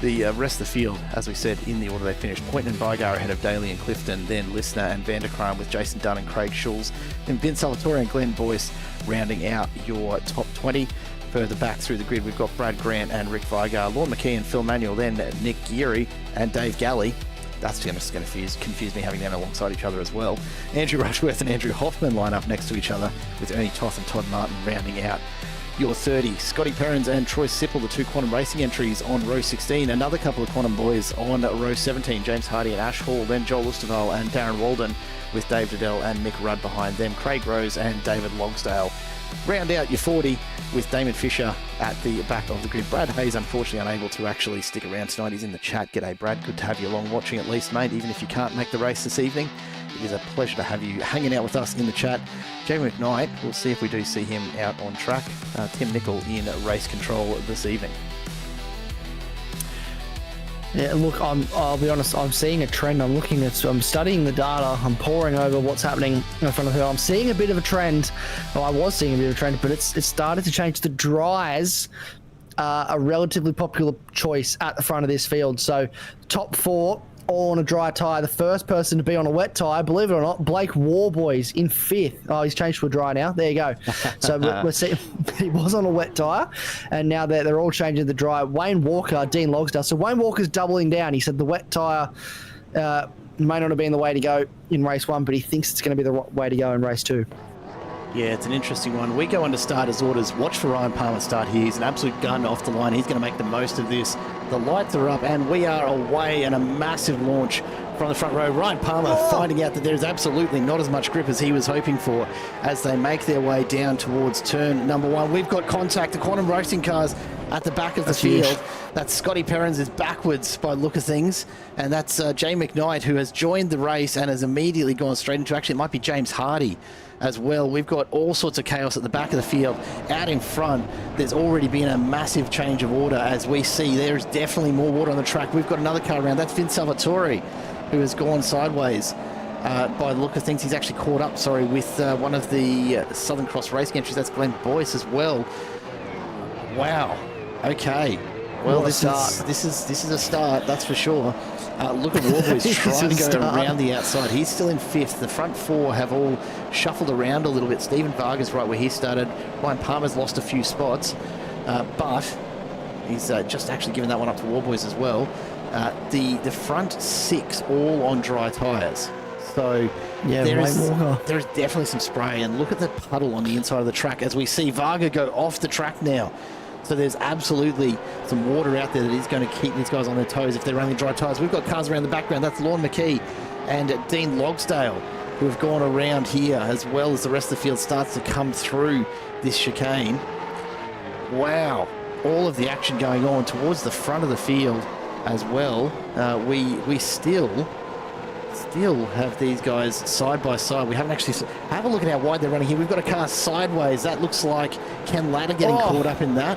The rest of the field, as we said, in the order they finished. Poynton and Vigar ahead of Daly and Clifton, then Listener and Vanderkram with Jason Dunn and Craig Schulz, then Vince Salvatore and Glenn Boyce rounding out your top 20. Further back through the grid, we've got Brad Grant and Rick Vigar, Lorne McKee and Phil Manuel, then Nick Geary and Dave Galley. That's just going to confuse me having them alongside each other as well. Andrew Rushworth and Andrew Hoffman line up next to each other, with Ernie Toth and Todd Martin rounding out your 30. Scotty Perrins and Troy Sipple, the 2 Quantum Racing entries on row 16. Another couple of Quantum boys on row 17, James Hardy and Ash Hall, then Joel Usterval and Darren Walden, with Dave Liddell and Mick Rudd behind them. Craig Rose and David Logsdale round out your 40, with Damon Fisher at the back of the grid. Brad Hayes, unfortunately unable to actually stick around tonight. He's in the chat. G'day, Brad. Good to have you along watching at least, mate, even if you can't make the race this evening. It is a pleasure to have you hanging out with us in the chat. Jamie McKnight, we'll see if we do see him out on track. Tim Nicol in race control this evening. Yeah, look, I'll be honest, I'm seeing a trend. I'm studying the data. I'm poring over what's happening in front of her. I'm seeing a bit of a trend. Well, I was seeing a bit of a trend, but it's started to change. The dries are a relatively popular choice at the front of this field. So top 4 all on a dry tyre. The first person to be on a wet tyre, believe it or not, Blake Warboys in 5th. Oh, he's changed to a dry now. There you go. So we're seeing he was on a wet tyre, and now they're all changing to the dry. Wayne Walker, Dean Logsdale. So Wayne Walker's doubling down. He said the wet tyre may not have been the way to go in race 1, but he thinks it's going to be the way to go in race 2. Yeah, it's an interesting one. We go under starters' orders. Watch for Ryan Palmer start here. He's an absolute gun off the line. He's going to make the most of this. The lights are up, and we are away, and a massive launch from the front row. Ryan Palmer finding out that there's absolutely not as much grip as he was hoping for as they make their way down towards turn number 1. We've got contact. The Quantum Racing cars at the back of the field. Huge. That's Scotty Perrins is backwards by the look of things, and that's Jay McKnight, who has joined the race and has immediately gone straight into action. It might be James Hardy as well. We've got all sorts of chaos at the back of the field. Out in front, there's already been a massive change of order, as we see. There's definitely more water on the track. We've got another car around. That's Vince Salvatore, who has gone sideways. By the look of things, he's actually caught up, with one of the Southern Cross Racing entries. That's Glenn Boyce as well. Wow. Okay. Well, this is a start, that's for sure. Look at Warboys trying to go around the outside. He's still in 5th. The front 4 have all shuffled around a little bit. Stephen Varga's right where he started. Ryan Palmer's lost a few spots, but he's just actually given that one up to Warboys as well. The front 6 all on dry tyres. So yeah, there's definitely some spray. And look at the puddle on the inside of the track as we see Varga go off the track now. So there's absolutely some water out there that is going to keep these guys on their toes if they're running dry tyres. We've got cars around the background. That's Lorne McKee and Dean Logsdale, who have gone around here, as well as the rest of the field starts to come through this chicane. Wow. All of the action going on towards the front of the field as well. We still have these guys side by side. We haven't actually... Have a look at how wide they're running here. We've got a car sideways. That looks like Ken Ladder getting caught up in that,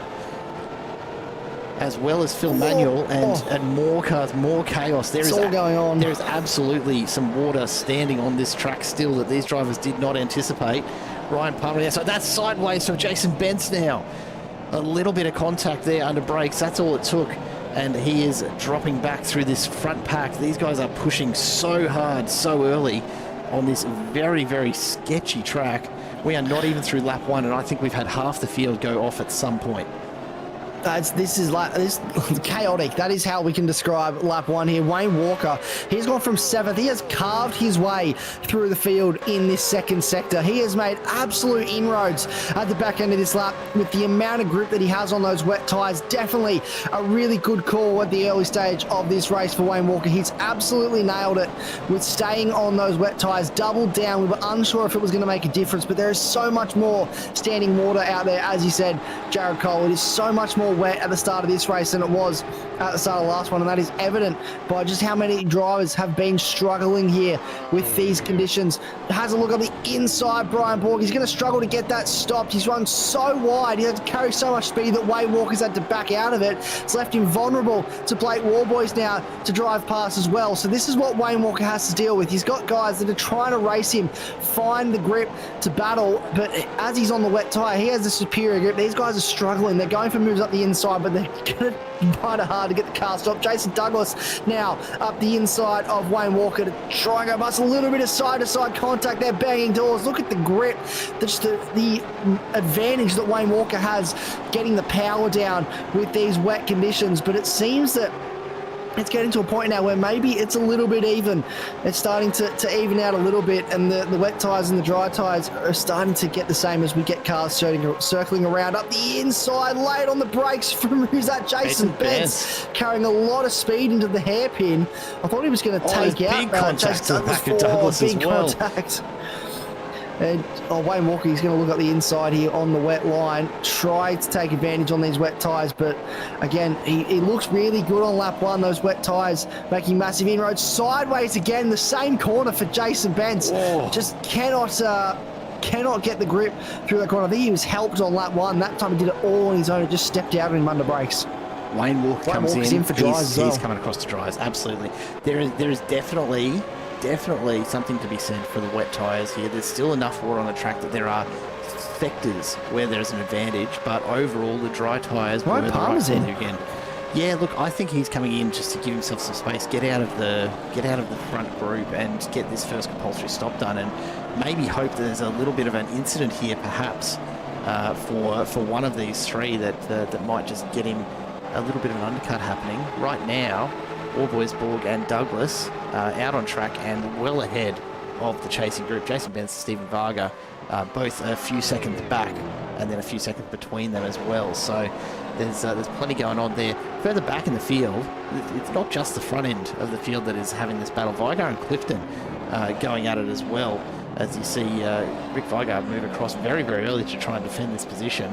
as well as Phil Manuel and more cars, more chaos. There is all going on. There is absolutely some water standing on this track still that these drivers did not anticipate. Ryan Palmer, so that's sideways from Jason Bentz now. A little bit of contact there under brakes. That's all it took. And he is dropping back through this front pack. These guys are pushing so hard, so early on this very, very sketchy track. We are not even through lap 1, and I think we've had half the field go off at some point. This is chaotic. That is how we can describe lap 1 here. Wayne Walker, he's gone from 7th. He has carved his way through the field in this second sector. He has made absolute inroads at the back end of this lap with the amount of grip that he has on those wet tyres. Definitely a really good call at the early stage of this race for Wayne Walker. He's absolutely nailed it with staying on those wet tyres, doubled down. We were unsure if it was going to make a difference, but there is so much more standing water out there. As you said, Jared Cole, it is so much more wet at the start of this race than it was at the start of the last one, and that is evident by just how many drivers have been struggling here with these conditions. Has a look on the inside, Brian Borg. He's going to struggle to get that stopped. He's run so wide. He had to carry so much speed that Wayne Walker's had to back out of it. It's left him vulnerable to Blake Warboys now to drive past as well. So this is what Wayne Walker has to deal with. He's got guys that are trying to race him, find the grip to battle, but as he's on the wet tyre, he has the superior grip. These guys are struggling. They're going for moves up the inside, but they're going to find it hard to get the car stopped. Jason Douglas now up the inside of Wayne Walker to try and go past. A little bit of side-to-side contact. They're banging doors. Look at the grip. Just the advantage that Wayne Walker has getting the power down with these wet conditions, but it seems that it's getting to a point now where maybe it's a little bit even. It's starting to even out a little bit, and the wet tyres and the dry tyres are starting to get the same as we get cars circling around up the inside, late on the brakes from, who's that? Jason Benz, carrying a lot of speed into the hairpin. I thought he was going to take out big contact to the back of Douglas as well. Contact. And Wayne Walker, he's going to look at the inside here on the wet line, try to take advantage on these wet tyres, but again, he looks really good on lap 1, those wet tyres making massive inroads. Sideways again, the same corner for Jason Benz. Oh. Just cannot get the grip through that corner. I think he was helped on lap 1. That time he did it all on his own and just stepped out of him under brakes. Wayne Walker comes in for dries he's coming across to dries, absolutely. There is definitely something to be said for the wet tyres here. There's still enough water on the track that there are sectors where there's an advantage, but overall the dry tyres were the right call again. Yeah, look, I think he's coming in just to give himself some space, get out of the front group and get this first compulsory stop done, and maybe hope that there's a little bit of an incident here, perhaps for one of these three that might just get him a little bit of an undercut happening. Right now, Warboys, Borg and Douglas out on track and well ahead of the chasing group. Jason Benz and Stephen Varga both a few seconds back, and then a few seconds between them as well. So there's plenty going on there. Further back in the field, it's not just the front end of the field that is having this battle. Vigar and Clifton going at it as well, as you see Rick Vigar move across very, very early to try and defend this position.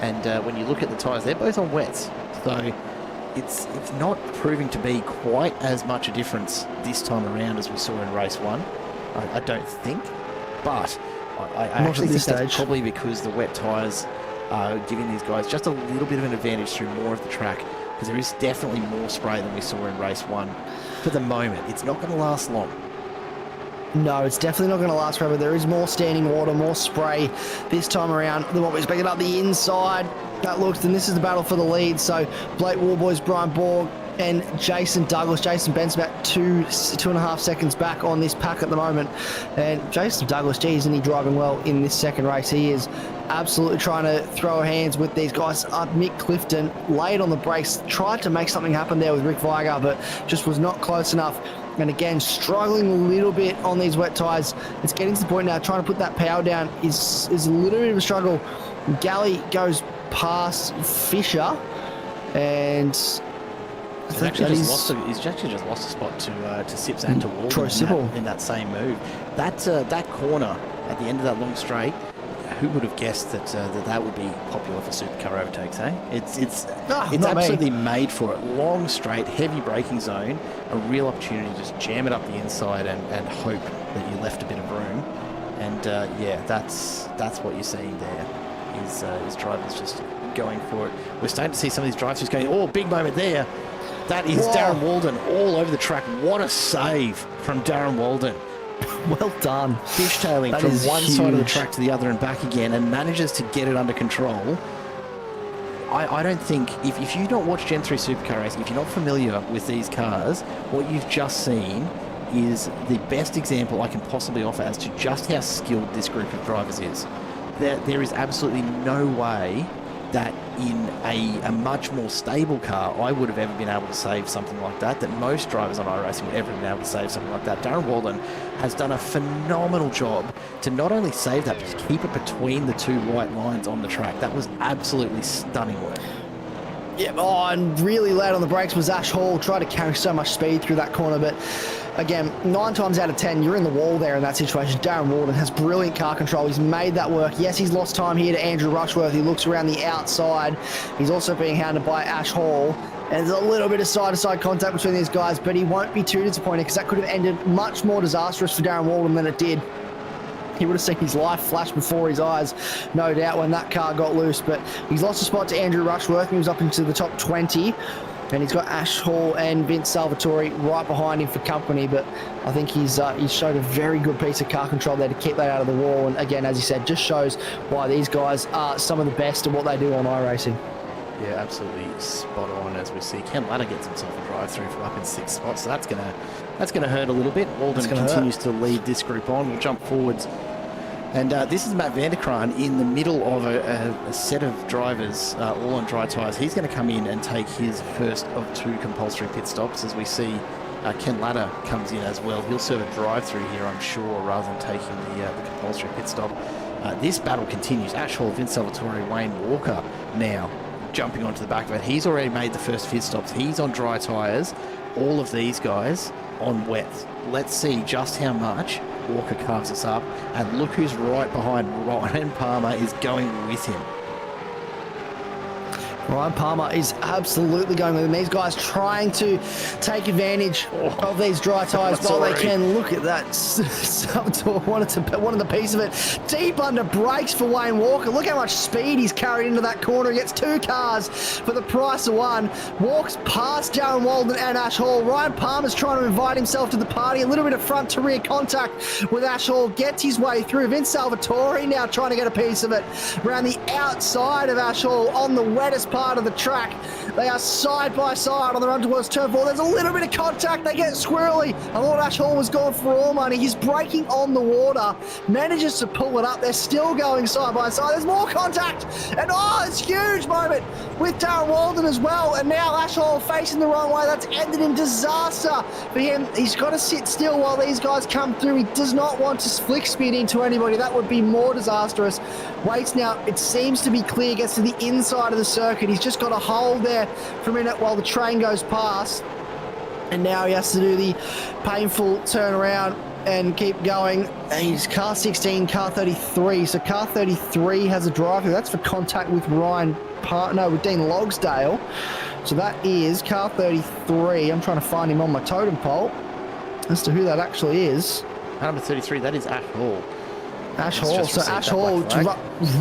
And when you look at the tyres, they're both on wets. So it's not proving to be quite as much a difference this time around as we saw in race 1. I don't think, but I actually think that's probably because the wet tyres are giving these guys just a little bit of an advantage through more of the track, because there is definitely more spray than we saw in race 1 for the moment. It's not going to last long. No, it's definitely not going to last forever. There is more standing water, more spray this time around than what we expected up the inside. That looks, and this is the battle for the lead. So Blake Warboys, Brian Borg and Jason Douglas. Jason Benz about two and a half seconds back on this pack at the moment. And Jason Douglas, geez, isn't he driving well in this second race? He is absolutely trying to throw hands with these guys. Mick Clifton laid on the brakes, tried to make something happen there with Rick Vigar, but just was not close enough. And again, struggling a little bit on these wet tyres. It's getting to the point now, trying to put that power down is a little bit of a struggle. Galley goes past Fisher, and he's actually just lost a spot to Sips and to Walden in that same move. That corner at the end of that long straight, who would have guessed that would be popular for supercar overtakes, eh? It's absolutely made for it. Long straight, heavy braking zone, a real opportunity to just jam it up the inside and hope that you left a bit of room. And yeah, that's what you're seeing there, is drivers just going for it. We're starting to see some of these drivers just going, oh, big moment there. That is Darren Walden all over the track. What a save from Darren Walden. Well done. Fishtailing from one side of the track to the other and back again, and manages to get it under control. I don't think, if you've not watched Gen 3 Supercar racing, if you're not familiar with these cars, what you've just seen is the best example I can possibly offer as to just how skilled this group of drivers is. there is absolutely no way that in a much more stable car, I would have ever been able to save something like that most drivers on iRacing would ever have been able to save something like that. Darren Walden has done a phenomenal job to not only save that, but to keep it between the two white lines on the track. That was absolutely stunning work. Yeah, and really loud on the brakes was Ash Hall. Tried to carry so much speed through that corner, but again, 9 times out of 10, you're in the wall there in that situation. Darren Walden has brilliant car control. He's made that work. Yes, he's lost time here to Andrew Rushworth. He looks around the outside. He's also being hounded by Ash Hall. And there's a little bit of side-to-side contact between these guys, but he won't be too disappointed because that could have ended much more disastrous for Darren Walden than it did. He would have seen his life flash before his eyes, no doubt, when that car got loose. But he's lost a spot to Andrew Rushworth. He was up into the top 20. And he's got Ash Hall and Vince Salvatore right behind him for company. But I think he's showed a very good piece of car control there to keep that out of the wall. And again, as you said, just shows why these guys are some of the best at what they do on iRacing. Yeah, absolutely spot on. As we see, Ken Ladder gets himself a drive-through from up in 6th spot, so that's gonna hurt a little bit. Walden continues to lead this group on. We'll jump forwards. And this is Matt Vanderkraan in the middle of a set of drivers, all on dry tyres. He's going to come in and take his first of 2 compulsory pit stops. As we see, Ken Ladder comes in as well. He'll serve a drive-through here, I'm sure, rather than taking the compulsory pit stop. This battle continues. Ash Hall, Vince Salvatore, Wayne Walker now jumping onto the back of it. He's already made the first pit stops. He's on dry tyres. All of these guys on wet. Let's see just how much Walker carves us up, and look who's right behind. Ryan Palmer is going with him. Ryan Palmer is absolutely going with him. These guys trying to take advantage of these dry tyres while they can. Look at that. Salvatore wanted the piece of it. Deep under brakes for Wayne Walker. Look how much speed he's carried into that corner. He gets 2 cars for the price of 1. Walks past Darren Walden and Ash Hall. Ryan Palmer's trying to invite himself to the party. A little bit of front to rear contact with Ash Hall. Gets his way through. Vince Salvatore now trying to get a piece of it. Around the outside of Ash Hall on the wettest part of the track. They are side by side on the run towards turn 4. There's a little bit of contact. They get squirrely. I thought Ash Hall was gone for all money. He's braking on the water. Manages to pull it up. They're still going side by side. There's more contact. And it's a huge moment with Darren Walden as well. And now Ash Hall facing the wrong way. That's ended in disaster for him. He's got to sit still while these guys come through. He does not want to flick spin into anybody. That would be more disastrous. Waits now. It seems to be clear. Gets to the inside of the circuit. He's just got a hold there for a minute while the train goes past. And now he has to do the painful turnaround and keep going. And he's car 16, car 33. So car 33 has a drive through. That's for contact with with Dean Logsdale. So that is car 33. I'm trying to find him on my totem pole as to who that actually is. Number 33, that is Ash Hall. Ash Hall. So Ash Hall to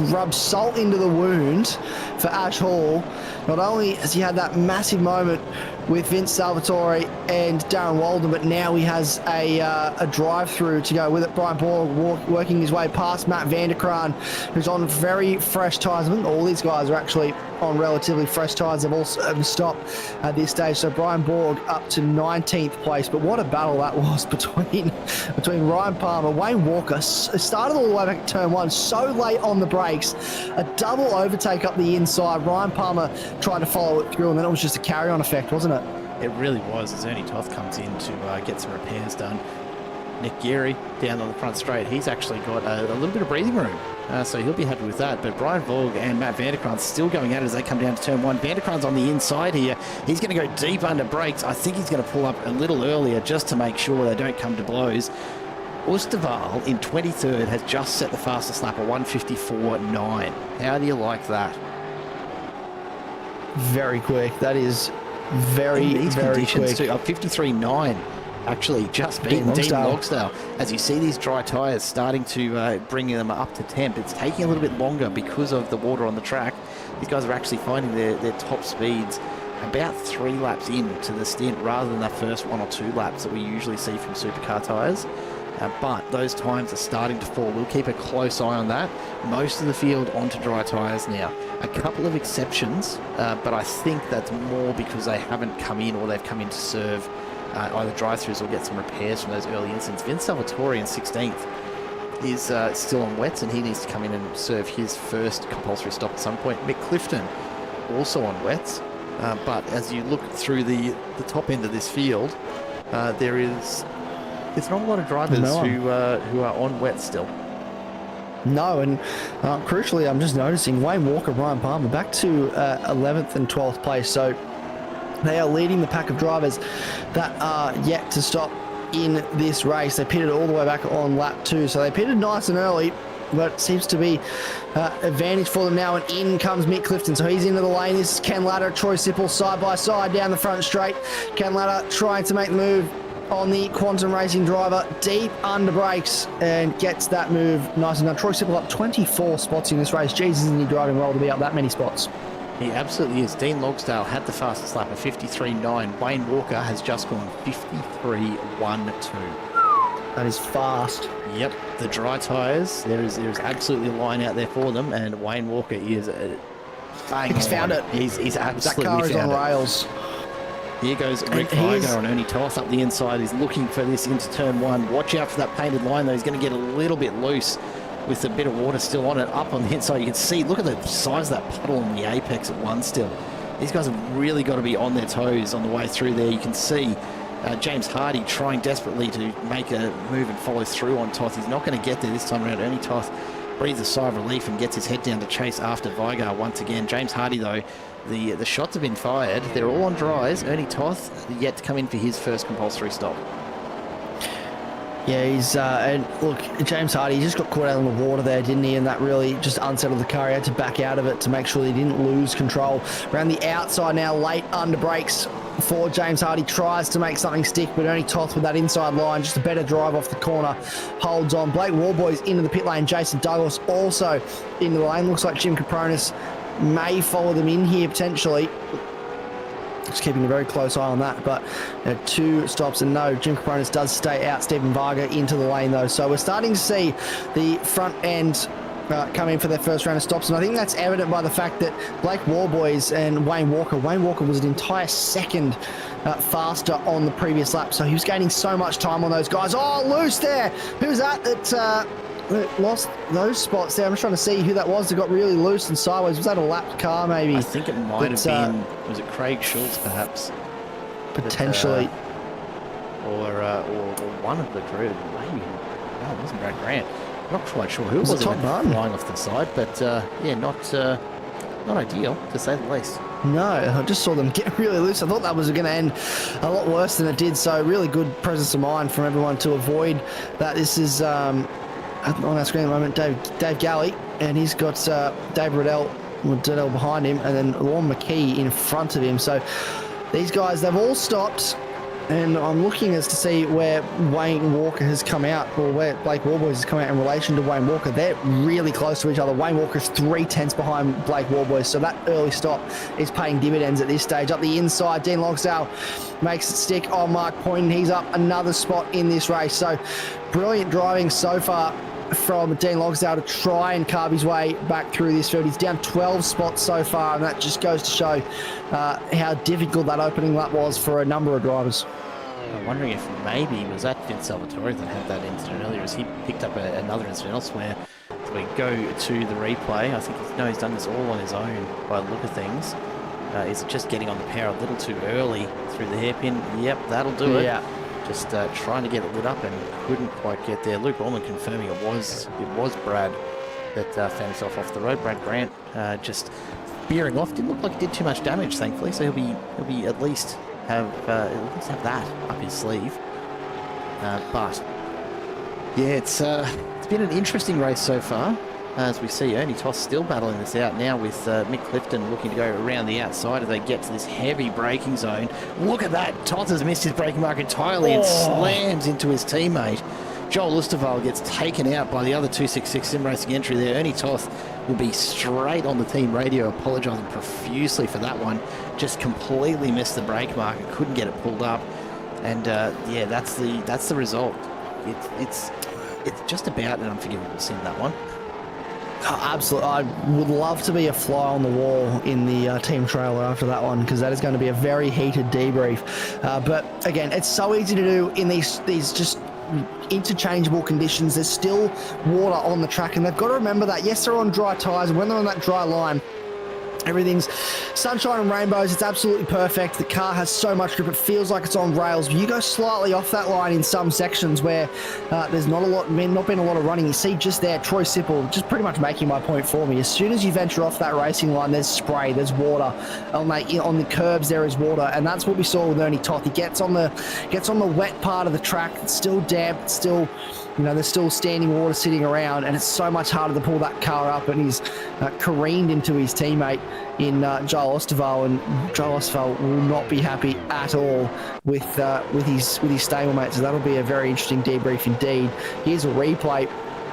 rub salt into the wound for Ash Hall. Not only has he had that massive moment with Vince Salvatore and Darren Walden, but now he has a drive-through to go with it. Brian Borg working his way past Matt Vanderkraan, who's on very fresh tyres. I think all these guys are actually on relatively fresh tyres. They've all stopped at this stage. So Brian Borg up to 19th place. But what a battle that was between Ryan Palmer, Wayne Walker. Started all the way back at turn 1, so late on the brakes. A double overtake up the inside. Ryan Palmer tried to follow it through, and then it was just a carry-on effect, wasn't it? It really was, as Ernie Toth comes in to get some repairs done. Nick Geary down on the front straight, he's actually got a little bit of breathing room, so he'll be happy with that. But Brian Vogue and Matt Vanderkraan still going at it as they come down to turn 1. Vanderkraan's on the inside here. He's going to go deep under brakes. I think he's going to pull up a little earlier just to make sure they don't come to blows. Oosterwal in 23rd has just set the fastest lap of 1:54.9. How do you like that? Very quick. That is very quick. Too. 53.9 actually just beaten Dean Logsdale. As you see these dry tyres starting to bring them up to temp, it's taking a little bit longer because of the water on the track. These guys are actually finding their top speeds about 3 laps into the stint rather than the first 1 or 2 laps that we usually see from supercar tyres. But those times are starting to fall. We'll keep a close eye on that. Most of the field onto dry tyres now. A couple of exceptions, but I think that's more because they haven't come in or they've come in to serve either drive-throughs or get some repairs from those early incidents. Vince Salvatore in 16th. is still on wets, and he needs to come in and serve his first compulsory stop at some point. Mick Clifton also on wets, but as you look through the top end of this field, there's not a lot of drivers who are on wet still. No, and crucially, I'm just noticing Wayne Walker, Ryan Palmer back to 11th and 12th place. So they are leading the pack of drivers that are yet to stop in this race. They pitted all the way back on lap 2, so they pitted nice and early, but it seems to be advantage for them now, and in comes Mick Clifton. So he's into the lane. This is Ken Latta, Troy Sipple side by side down the front straight. Ken Latta trying to make the move on the Quantum Racing driver, deep under brakes, and gets that move nice and done. Troy Sipple up 24 spots in this race. Jesus, isn't he driving well to be up that many spots? He absolutely is. Dean Logsdale had the fastest lap of 53.9. Wayne Walker has just gone 53.12. That is fast. Yep, the dry tyres, there is absolutely a line out there for them, and Wayne Walker is bang. He's found it. He's absolutely that car is on found it. rails. Here goes Rick Vigo and Ernie Toth up the inside. He's looking for this into turn 1. Watch out for that painted line, though. He's going to get a little bit loose with a bit of water still on it. Up on the inside, you can see, look at the size of that puddle on the apex at 1 still. These guys have really got to be on their toes on the way through there. You can see James Hardy trying desperately to make a move and follow through on Toth. He's not going to get there this time around. Ernie Toth breathes a sigh of relief and gets his head down to chase after Vigar once again. James Hardy, though, the shots have been fired. They're all on dries. Ernie Toth yet to come in for his first compulsory stop. Yeah, he's and look, James Hardy, he just got caught out on the water there, didn't he? And that really just unsettled the car. He had to back out of it to make sure he didn't lose control. Around the outside now, late under brakes for James Hardy, tries to make something stick, but Ernie Toth with that inside line, just a better drive off the corner, holds on. Blake Warboys into the pit lane. Jason Douglas also into the lane. Looks like Jim Capronis may follow them in here potentially. Just keeping a very close eye on that, but 2 stops and no. Jim Capronis does stay out. Stephen Varga into the lane though, so we're starting to see the front end come in for their first round of stops, and I think that's evident by the fact that Blake Warboys and Wayne Walker was an entire second faster on the previous lap, so he was gaining so much time on those guys. Oh, loose there. Who's that lost those spots there? I'm just trying to see who that was that got really loose and sideways. Was that a lapped car maybe? I think it might have been, was it Craig Schultz perhaps? Potentially. Or one of the crew. Maybe. No, it wasn't Brad Grant. Not quite sure who it was flying off the side, but yeah, not ideal to say the least. No, I just saw them get really loose. I thought that was going to end a lot worse than it did, so really good presence of mind from everyone to avoid that. This is on our screen at the moment, Dave Galley, and he's got Dave Riddell behind him, and then Lorne McKee in front of him. So these guys, they've all stopped, and I'm looking as to see where Wayne Walker has come out, or where Blake Warboys has come out in relation to Wayne Walker. They're really close to each other. Wayne Walker's 3/10 behind Blake Warboys, so that early stop is paying dividends at this stage. Up the inside, Dean Logsdale makes it stick on Mark Poynton. He's up another spot in this race. So brilliant driving so far from Dean Logsdale to try and carve his way back through this field. He's down 12 spots so far, and that just goes to show how difficult that opening lap was for a number of drivers. I'm wondering if maybe was that Vince Salvatore that had that incident earlier, as he picked up another incident elsewhere. So we go to the replay. I think he's done this all on his own by the look of things. Is it just getting on the power a little too early through the hairpin? Yep, that'll do it. Yeah. Just trying to get it lit up and couldn't quite get there. Luke Orman confirming it was Brad that found himself off the road. Brad Grant just veering off. Didn't look like he did too much damage, thankfully. So he'll be at least have that up his sleeve. But yeah, it's been an interesting race so far. As we see, Ernie Toth still battling this out now with Mick Clifton looking to go around the outside as they get to this heavy braking zone. Look at that. Toth has missed his braking mark entirely and slams into his teammate. Joel Lusterval gets taken out by the other 266 Sim Racing entry there. Ernie Toth will be straight on the team radio apologising profusely for that one. Just completely missed the brake mark and couldn't get it pulled up. And yeah, that's the result. It's just about an unforgivable sin, that one. Oh, absolutely. I would love to be a fly on the wall in the team trailer after that one, because that is going to be a very heated debrief. But again, it's so easy to do in these just interchangeable conditions. There's still water on the track, and they've got to remember that. Yes, they're on dry tyres, and when they're on that dry line, everything's sunshine and rainbows. It's absolutely perfect. The car has so much grip. It feels like it's on rails. You go slightly off that line in some sections where there's not been a lot of running. You see just there, Troy Sipple just pretty much making my point for me. As soon as you venture off that racing line, there's spray, there's water. On the curbs, there is water, and that's what we saw with Ernie Toth. He gets on the wet part of the track. It's still damp. It's still, there's still standing water sitting around, and it's so much harder to pull that car up, and he's careened into his teammate in Joel Osterval, and Joel Osterval will not be happy at all with his stablemate, so that'll be a very interesting debrief indeed. Here's a replay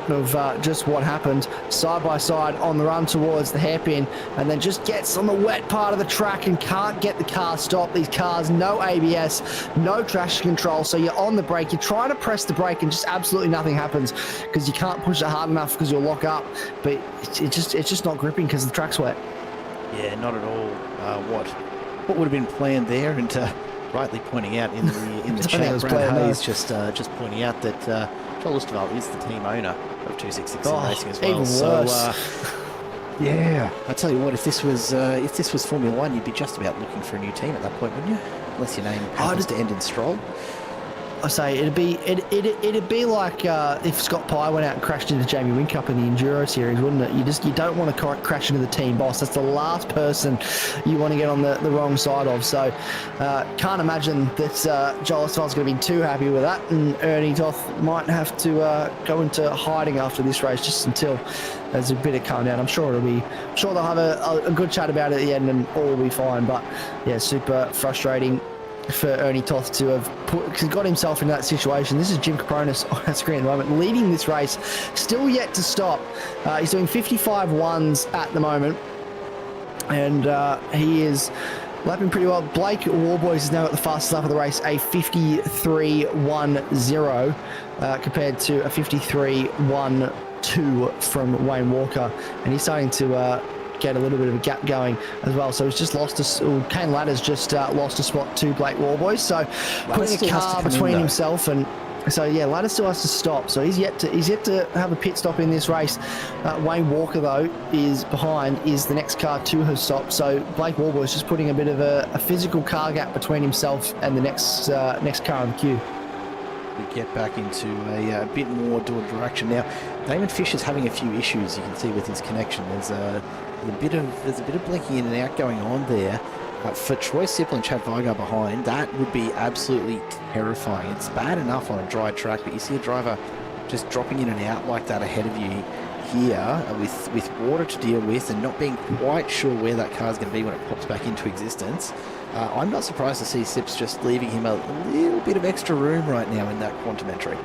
of just what happened side by side on the run towards the hairpin, and then just gets on the wet part of the track and can't get the car stopped. These cars, no ABS, no traction control, so you're on the brake, you're trying to press the brake and just absolutely nothing happens because you can't push it hard enough because you'll lock up, but it's just not gripping because the track's wet. Yeah, not at all. What would have been planned there, and rightly pointing out in the chat, Brad Hayes just pointing out that Joel Osterval is the team owner of 266 Racing as well. Even worse. Yeah, I tell you what, if this was Formula One, you'd be just about looking for a new team at that point, wouldn't you? Unless your name happens to end in Stroll. I say it'd be like if Scott Pye went out and crashed into Jamie Whincup in the Enduro series, wouldn't it? You don't want to crash into the team boss. That's the last person you want to get on the wrong side of. So can't imagine that Joel Osterwald's going to be too happy with that, and Ernie Toth might have to go into hiding after this race just until there's a bit of calm down. I'm sure they'll have a good chat about it at the end and all will be fine. But yeah, super frustrating for Ernie Toth to have got himself in that situation. This is Jim Capronis on our screen at the moment, leading this race, still yet to stop. He's doing 55 ones at the moment, and he is lapping pretty well. Blake Warboys is now at the fastest lap of the race, a 53.10 compared to a 53.12 from Wayne Walker, and he's starting to get a little bit of a gap going as well. So he's just lost Kane Ladder's just lost a spot to Blake Warboys, so putting a car between himself and so yeah, Ladder still has to stop, so he's yet to have a pit stop in this race. Wayne Walker though is the next car to have stopped, so Blake Warboys just putting a bit of a physical car gap between himself and the next car in the queue. We get back into a bit more dual direction now. Damon Fisher's having a few issues, you can see, with his connection. There's a bit of blinking in and out going on there. For Troy Sipple and Chad Vigard behind, that would be absolutely terrifying. It's bad enough on a dry track, but you see a driver just dropping in and out like that ahead of you here with water to deal with and not being quite sure where that car's going to be when it pops back into existence. I'm not surprised to see Sips just leaving him a little bit of extra room right now in that quantum entry.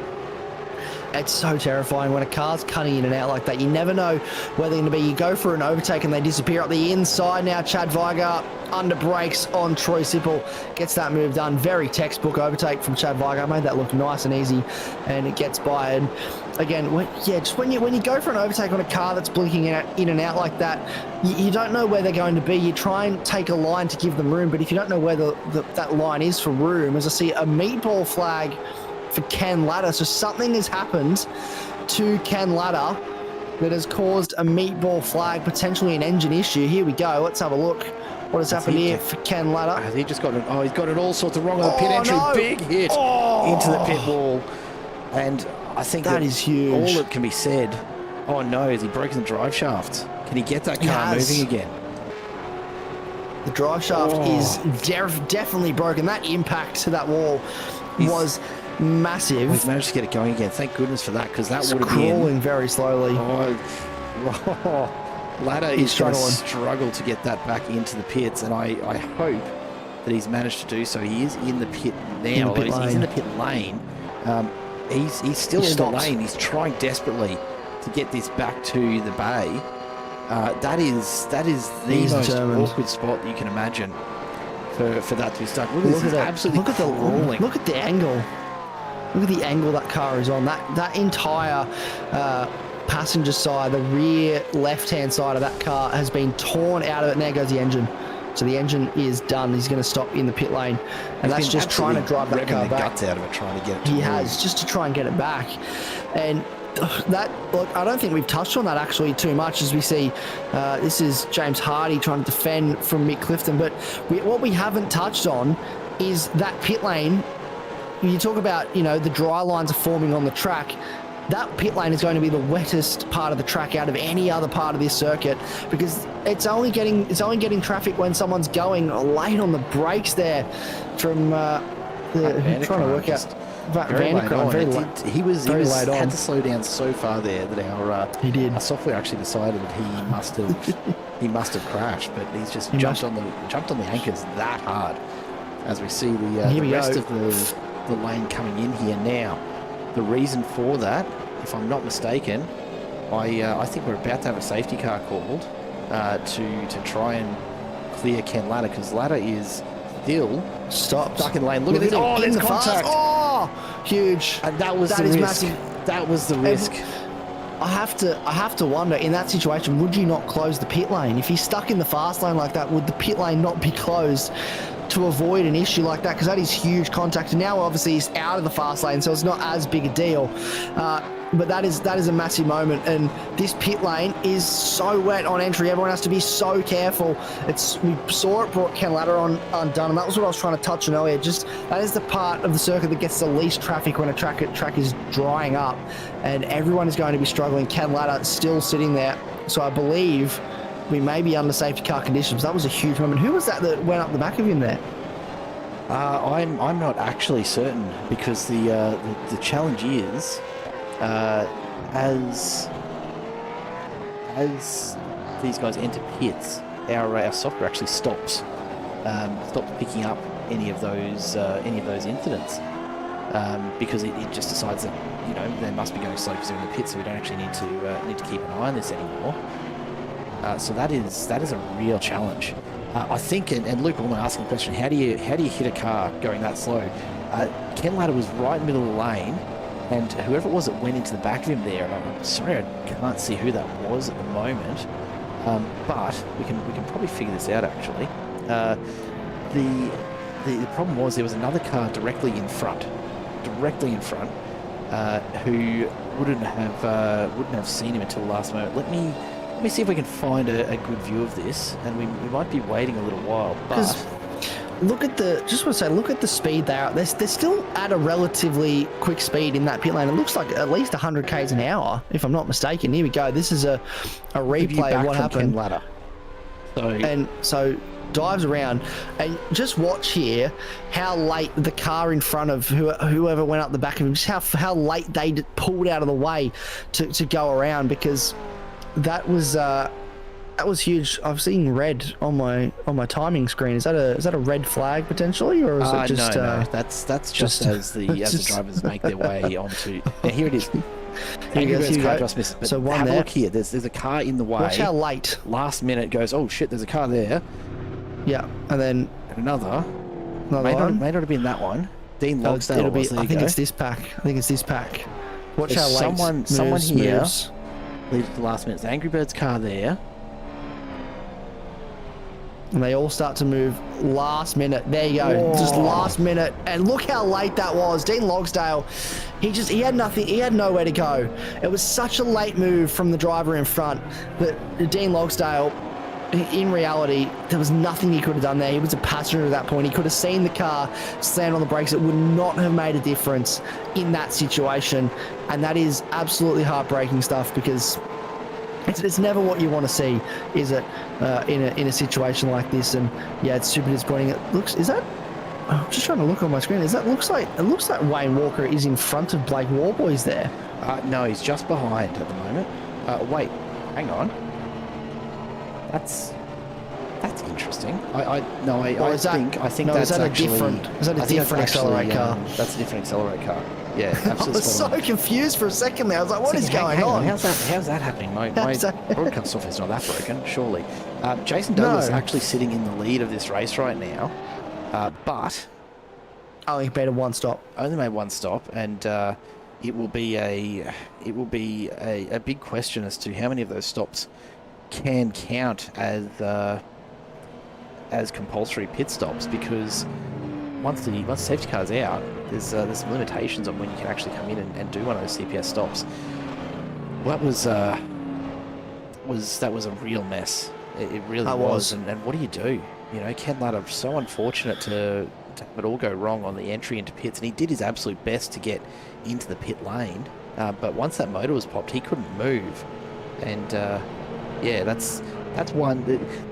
It's so terrifying when a car's cutting in and out like that. You never know where they're going to be. You go for an overtake and they disappear up the inside. Now Chad Vigard under brakes on Troy Sipple, gets that move done. Very textbook overtake from Chad Vigard. Made that look nice and easy, and it gets by. And again, just when you go for an overtake on a car that's blinking in and out like that, you don't know where they're going to be. You try and take a line to give them room, but if you don't know where that line is for room, as I see a meatball flag for Ken Ladder. So something has happened to Ken Ladder that has caused a meatball flag, potentially an engine issue. Here we go. Let's have a look. What has happened here for Ken Ladder? Has he just got it? Oh, he's got it all sorts of wrong on the pit entry. No. Big hit into the pit wall. And I think that is huge. All that can be said. Oh no, has he broken the drive shaft? Can he get that car moving again? The drive shaft is definitely broken. That impact to that wall was massive. We've managed to get it going again. Thank goodness for that, because that would have been crawling very slowly. Ladder is going to struggle to get that back into the pits, and I hope that he's managed to do so. He is in the pit now. He's in the pit lane. He's still in the lane. He's trying desperately to get this back to the bay. That is the most awkward spot you can imagine for that to be stuck. Look at that! Look at the angle. Look at the angle that car is on. That entire passenger side, the rear left-hand side of that car has been torn out of it. And there goes the engine. So the engine is done. He's going to stop in the pit lane, and that's just trying to drive that car the back. guts out of it, trying to get it to He has, just to try and get it back. And that, look, I don't think we've touched on that actually too much, as we see this is James Hardy trying to defend from Mick Clifton. But what we haven't touched on is that pit lane. You talk about, the dry lines are forming on the track. That pit lane is going to be the wettest part of the track out of any other part of this circuit, because it's only getting traffic when someone's going late on the brakes there from trying to work out. Very late on. He was late on. Had to slow down so far there that our software actually decided that he must have crashed, but he's just jumped on the anchors that hard. As we see the rest of the lane coming in here now. The reason for that, if I'm not mistaken, I think we're about to have a safety car called to try and clear Ken Latta, because Latta is still stuck in lane. Look at this! Oh, there's contact! Oh, huge! And that was the risk. Massive. That was the risk. I have to wonder, in that situation, would you not close the pit lane? If he's stuck in the fast lane like that, would the pit lane not be closed to avoid an issue like that? Because that is huge contact. And now obviously he's out of the fast lane, so it's not as big a deal. But that is a massive moment, and this pit lane is so wet on entry. Everyone has to be so careful. We saw it brought Ken Latta undone, and that was what I was trying to touch on earlier. Just that is the part of the circuit that gets the least traffic when a track is drying up, and everyone is going to be struggling. Ken Latta still sitting there, so I believe we may be under safety car conditions. That was a huge moment. Who was that went up the back of him there? I'm not actually certain, because the challenge is. As these guys enter pits, our software actually stops picking up any of those incidents, because it just decides that they must be going slow because they're in the pit, so we don't actually need to keep an eye on this anymore. So that is a real challenge. I think, and Luke Allman asking the question, how do you hit a car going that slow? Ken Latta was right in the middle of the lane. And whoever it was that went into the back of him there, and I'm sorry I can't see who that was at the moment, but we can probably figure this out actually. The problem was there was another car directly in front, who wouldn't have seen him until the last moment. Let me see if we can find a good view of this, and we might be waiting a little while, but. Look at the speed they're still at a relatively quick speed in that pit lane. It looks like at least 100 k's an hour, if I'm not mistaken. Here we go. This is a replay of what happened. So dives around, and just watch here how late the car in front of whoever went up the back of him, just how late they pulled out of the way to go around, because that was huge. I've seen red on my timing screen. Is that a red flag potentially, or is it just? No. That's just as the drivers make their way onto. Now here it is. Angry Birds car just missed it. But so have a look here. There's a car in the way. Watch how late. Last minute goes. Oh shit! There's a car there. Yeah, and then another may not have been that one. Dean Logsdale. I think it's this pack. Watch how late someone here leaves at the last minute. The Angry Birds car there. And they all start to move last minute. There you go. Whoa. Just last minute. And look how late that was. Dean Logsdale, he had nothing. He had nowhere to go. It was such a late move from the driver in front that Dean Logsdale, in reality, there was nothing he could have done there. He was a passenger at that point. He could have seen the car slam on the brakes. It would not have made a difference in that situation. And that is absolutely heartbreaking stuff, because it's never what you want to see, is it, in a situation like this? And yeah, it's super disappointing. I'm just trying to look on my screen. It looks like Wayne Walker is in front of Blake Warboys there. No, he's just behind at the moment. Wait, hang on. That's interesting. I think that's actually. Is that a different Accelerate car? That's a different Accelerate car. Yeah, absolutely. I was so confused for a second there. I was like, what is going on? How's that happening? My broadcast software is not that broken, surely. Jason Douglas actually sitting in the lead of this race right now, but only made one stop. Only made one stop, and it will be a big question as to how many of those stops can count as as compulsory pit stops, because once the safety car's out, there's some limitations on when you can actually come in and do one of those CPS stops. Well, that was a real mess. It really was. And what do you do? You know, Ken Latta, so unfortunate to have it all go wrong on the entry into pits, and he did his absolute best to get into the pit lane. But once that motor was popped, he couldn't move. And yeah, that's one.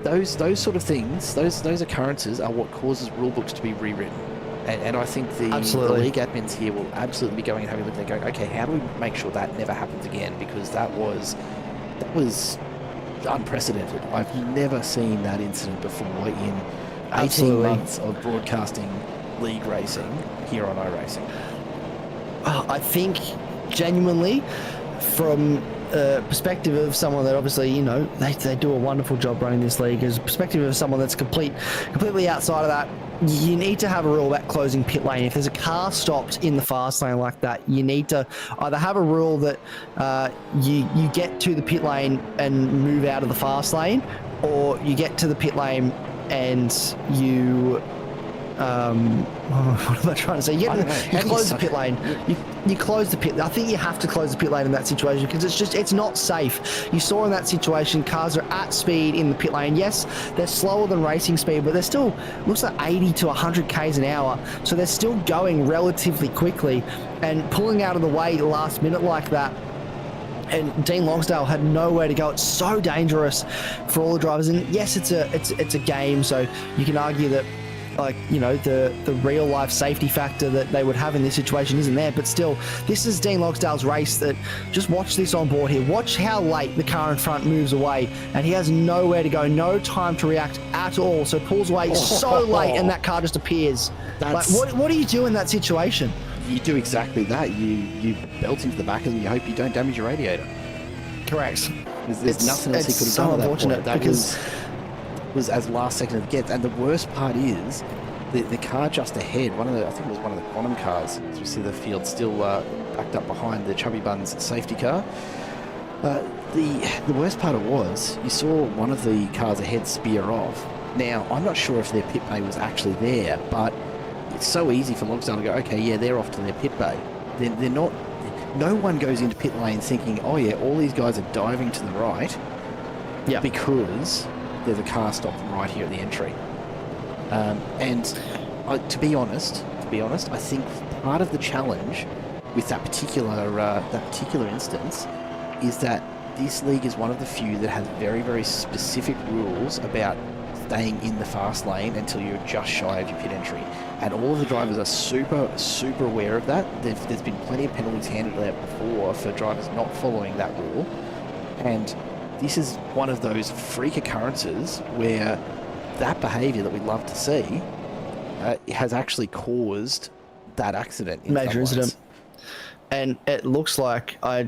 Those sort of things, those occurrences are what causes rule books to be rewritten. And I think the league admins here will absolutely be going and having a look and going, okay, how do we make sure that never happens again? Because that was unprecedented. I've never seen that incident before in 18 months of broadcasting league racing here on iRacing. I think genuinely, from a perspective of someone that obviously, you know, they do a wonderful job running this league, as a perspective of someone that's completely outside of that, you need to have a rule about closing pit lane. If there's a car stopped in the fast lane like that, you need to either have a rule that you get to the pit lane and move out of the fast lane, or you get to the pit lane and you what am I trying to say? You close the pit lane. You close the pit. I think you have to close the pit lane in that situation, because it's not safe. You saw in that situation, cars are at speed in the pit lane. Yes, they're slower than racing speed, but they're still, looks like 80 to 100 k's an hour. So they're still going relatively quickly, and pulling out of the way last minute like that. And Dean Longsdale had nowhere to go. It's so dangerous for all the drivers. And yes, it's a game, so you can argue that, like, you know, the real life safety factor that they would have in this situation isn't there, but still, this is Dean Logsdale's race. That just watch this on board here. Watch how late the car in front moves away, and he has nowhere to go, no time to react at all. So pulls away so late, and that car just appears. Like, what do you do in that situation? You do exactly that. You belt into the back and you hope you don't damage your radiator. Correct. There's nothing else he could have done at that point. That was as last second it gets. And the worst part is the car just ahead, I think it was one of the Quantum cars, as we see the field still backed up behind the Chubby Buns safety car. The worst part was you saw one of the cars ahead spear off. Now, I'm not sure if their pit bay was actually there, but it's so easy for Logsdale to go, okay, yeah, they're off to their pit bay. They're not. No one goes into pit lane thinking, oh yeah, all these guys are diving to the right, because there's a car stopped right here at the entry. To be honest, I think part of the challenge with that particular instance is that this league is one of the few that has very, very specific rules about staying in the fast lane until you're just shy of your pit entry. And all of the drivers are super, super aware of that. There's been plenty of penalties handed out before for drivers not following that rule. And this is one of those freak occurrences where that behaviour that we'd love to see has actually caused that accident. Major incident. And it looks like, I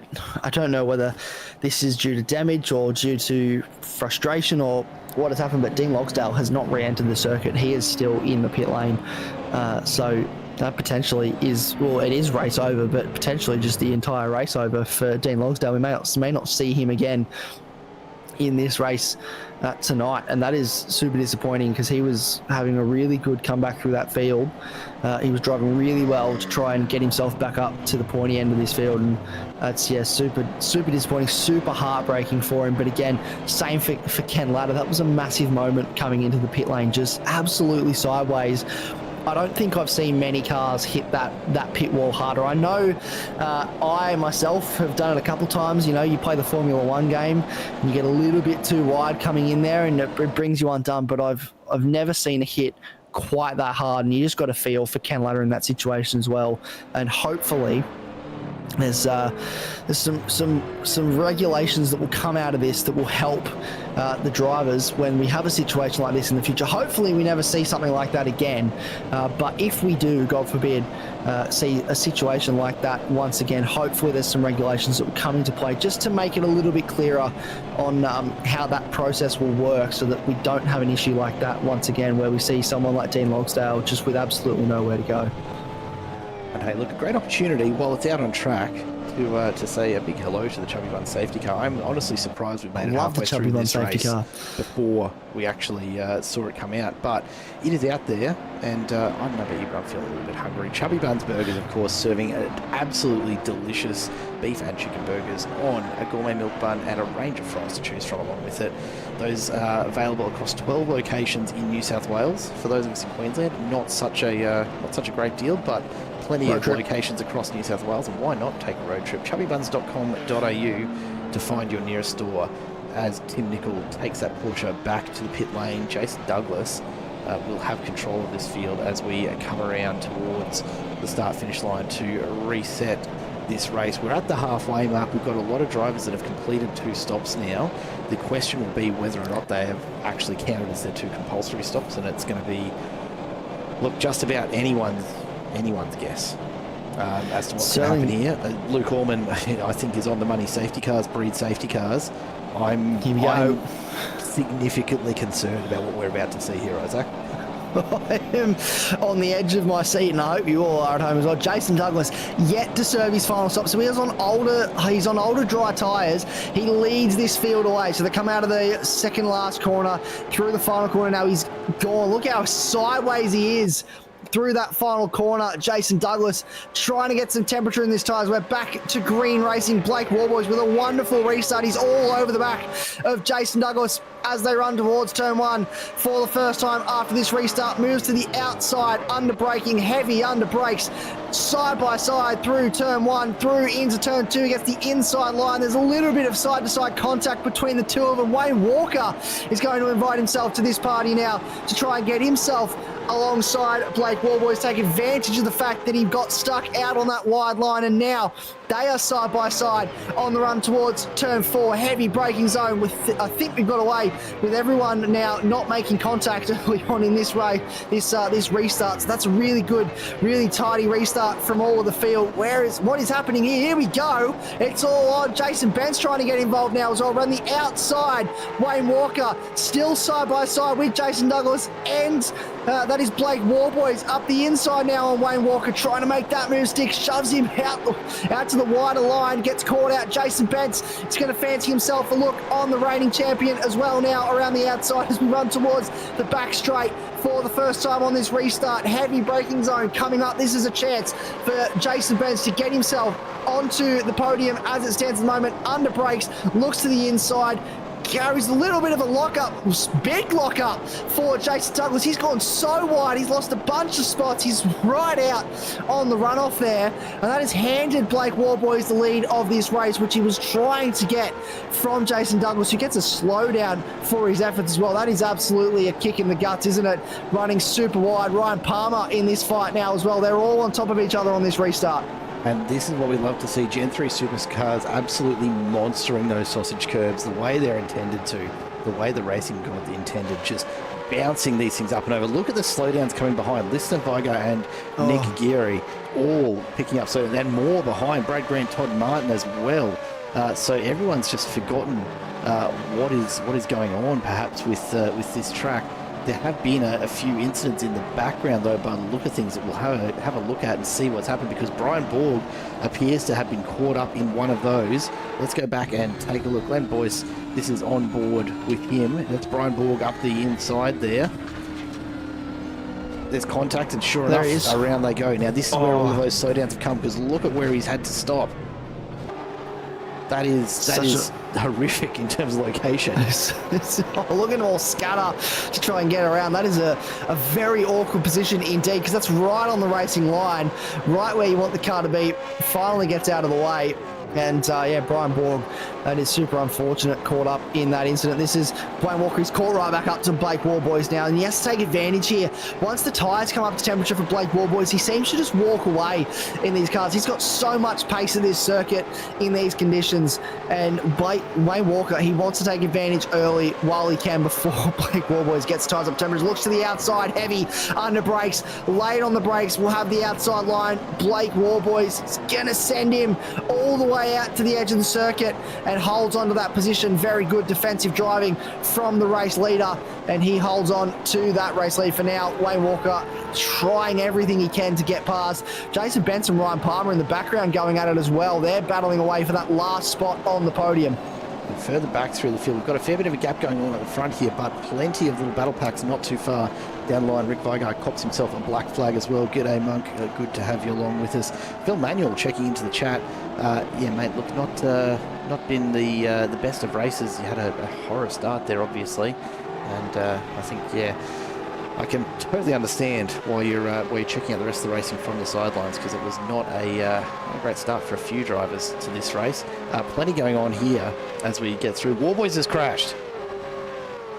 don't know whether this is due to damage or due to frustration or what has happened, but Dean Logsdale has not re-entered the circuit. He is still in the pit lane. So that potentially is, well, it is race over, but potentially just the entire race over for Dean Logsdale. We may not see him again in this race tonight, and that is super disappointing, because he was having a really good comeback through that field. He was driving really well to try and get himself back up to the pointy end of this field, and that's super disappointing, super heartbreaking for him. But again, same for Ken Latta. That was a massive moment coming into the pit lane, just absolutely sideways. I don't think I've seen many cars hit that pit wall harder. I know I myself have done it a couple times. You know, you play the Formula 1 game and you get a little bit too wide coming in there and it brings you undone, but I've never seen a hit quite that hard, and you just got to feel for Ken Latta in that situation as well. And hopefully there's some regulations that will come out of this that will help the drivers when we have a situation like this in the future. Hopefully we never see something like that again, but if we do, God forbid, see a situation like that once again, hopefully there's some regulations that will come into play just to make it a little bit clearer on how that process will work, so that we don't have an issue like that once again where we see someone like Dean Logsdale just with absolutely nowhere to go. And hey, look, a great opportunity while it's out on track to say a big hello to the Chubby Buns safety car. I'm honestly surprised we made it halfway through this race before we actually saw it come out. But it is out there, and I don't know about you, but I'm feeling a little bit hungry. Chubby Buns Burgers, of course, serving absolutely delicious beef and chicken burgers on a gourmet milk bun and a range of fries to choose from along with it. Those are available across 12 locations in New South Wales. For those of us in Queensland, not such a great deal, but plenty of locations across New South Wales, and why not take a road trip? chubbybuns.com.au to find your nearest store. As Tim Nicol takes that Porsche back to the pit lane, Jason Douglas will have control of this field as we come around towards the start-finish line to reset this race. We're at the halfway mark. We've got a lot of drivers that have completed 2 stops now. The question will be whether or not they have actually counted as their 2 compulsory stops, and it's going to be, look, just about anyone's guess as to what's going to happen here. Luke Orman, I think, is on the money. Safety cars breed safety cars. I'm significantly concerned about what we're about to see here, Isaac. I am on the edge of my seat, and I hope you all are at home as well. Jason Douglas yet to serve his final stop, so he's on older dry tyres. He leads this field away, so they come out of the second last corner through the final corner. Now he's gone. Look how sideways he is through that final corner. Jason Douglas trying to get some temperature in this tyres. We're back to green racing. Blake Warboys with a wonderful restart. He's all over the back of Jason Douglas as they run towards turn 1 for the first time after this restart. Moves to the outside, under braking, heavy under brakes, side by side through turn 1, through into turn 2, gets the inside line. There's a little bit of side to side contact between the two of them. Wayne Walker is going to invite himself to this party now to try and get himself alongside Blake Warboys, take advantage of the fact that he got stuck out on that wide line, and now they are side by side on the run towards turn 4. Heavy braking zone. I think we've got away with everyone now not making contact early on in this race, this restart. So that's a really good, really tidy restart from all of the field. What is happening here? Here we go. It's all on. Jason Benz trying to get involved now as well. Run the outside. Wayne Walker still side by side with Jason Douglas, and that is Blake Warboys up the inside now on Wayne Walker, trying to make that move stick, shoves him out to the wider line, gets caught out. Jason Bentz is going to fancy himself a look on the reigning champion as well now around the outside as we run towards the back straight for the first time on this restart. Heavy braking zone coming up. This is a chance for Jason Bentz to get himself onto the podium as it stands at the moment. Under brakes, looks to the inside, carries a little bit of a lockup, big lockup for Jason Douglas. He's gone so wide, he's lost a bunch of spots. He's right out on the runoff there, and that has handed Blake Warboys the lead of this race, which he was trying to get from Jason Douglas, who gets a slowdown for his efforts as well. That is absolutely a kick in the guts, isn't it? Running super wide. Ryan Palmer in this fight now as well. They're all on top of each other on this restart. And this is what we love to see. Gen 3 supercars absolutely monstering those sausage curbs the way they're intended to, the way the racing gods intended, just bouncing these things up and over. Look at the slowdowns coming behind. Lister Vigo and Nick Geary all picking up, so then more behind. Brad Grant, Todd Martin as well. So everyone's just forgotten what is going on perhaps with this track. There have been a few incidents in the background, though, by the look of things that we'll have a look at and see what's happened, because Brian Borg appears to have been caught up in one of those. Let's go back and take a look. Glenn Boyce, this is on board with him. That's Brian Borg up the inside there. There's contact, and sure enough, around they go. Now, this is where all of those slowdowns have come, because look at where he's had to stop. That is horrific in terms of location. Look at them all scatter to try and get around. That is a very awkward position indeed, because that's right on the racing line, right where you want the car to be. Finally gets out of the way. And yeah, Brian Borg, that is super unfortunate, caught up in that incident. This is Wayne Walker. He's caught right back up to Blake Warboys now, and he has to take advantage here. Once the tyres come up to temperature for Blake Warboys, he seems to just walk away in these cars. He's got so much pace in this circuit in these conditions, and Wayne Walker, he wants to take advantage early while he can before Blake Warboys gets tyres up temperature. Looks to the outside, heavy under brakes, late on the brakes. We'll have the outside line. Blake Warboys is going to send him all the way way out to the edge of the circuit and holds onto that position. Very good defensive driving from the race leader, and he holds on to that race lead for now. Wayne Walker trying everything he can to get past. Jason Benson, Ryan Palmer in the background going at it as well. They're battling away for that last spot on the podium. And further back through the field, we've got a fair bit of a gap going on at the front here, but plenty of little battle packs not too far down the line. Rick Vigard cops himself a black flag as well. G'day, Monk. Good to have you along with us. Phil Manuel checking into the chat. Yeah, mate, look, not been the best of races. You had a horror start there, obviously, and I think, yeah, I can totally understand why you're checking out the rest of the racing from the sidelines, because it was not a great start for a few drivers to this race. Plenty going on here as we get through. Warboys has crashed.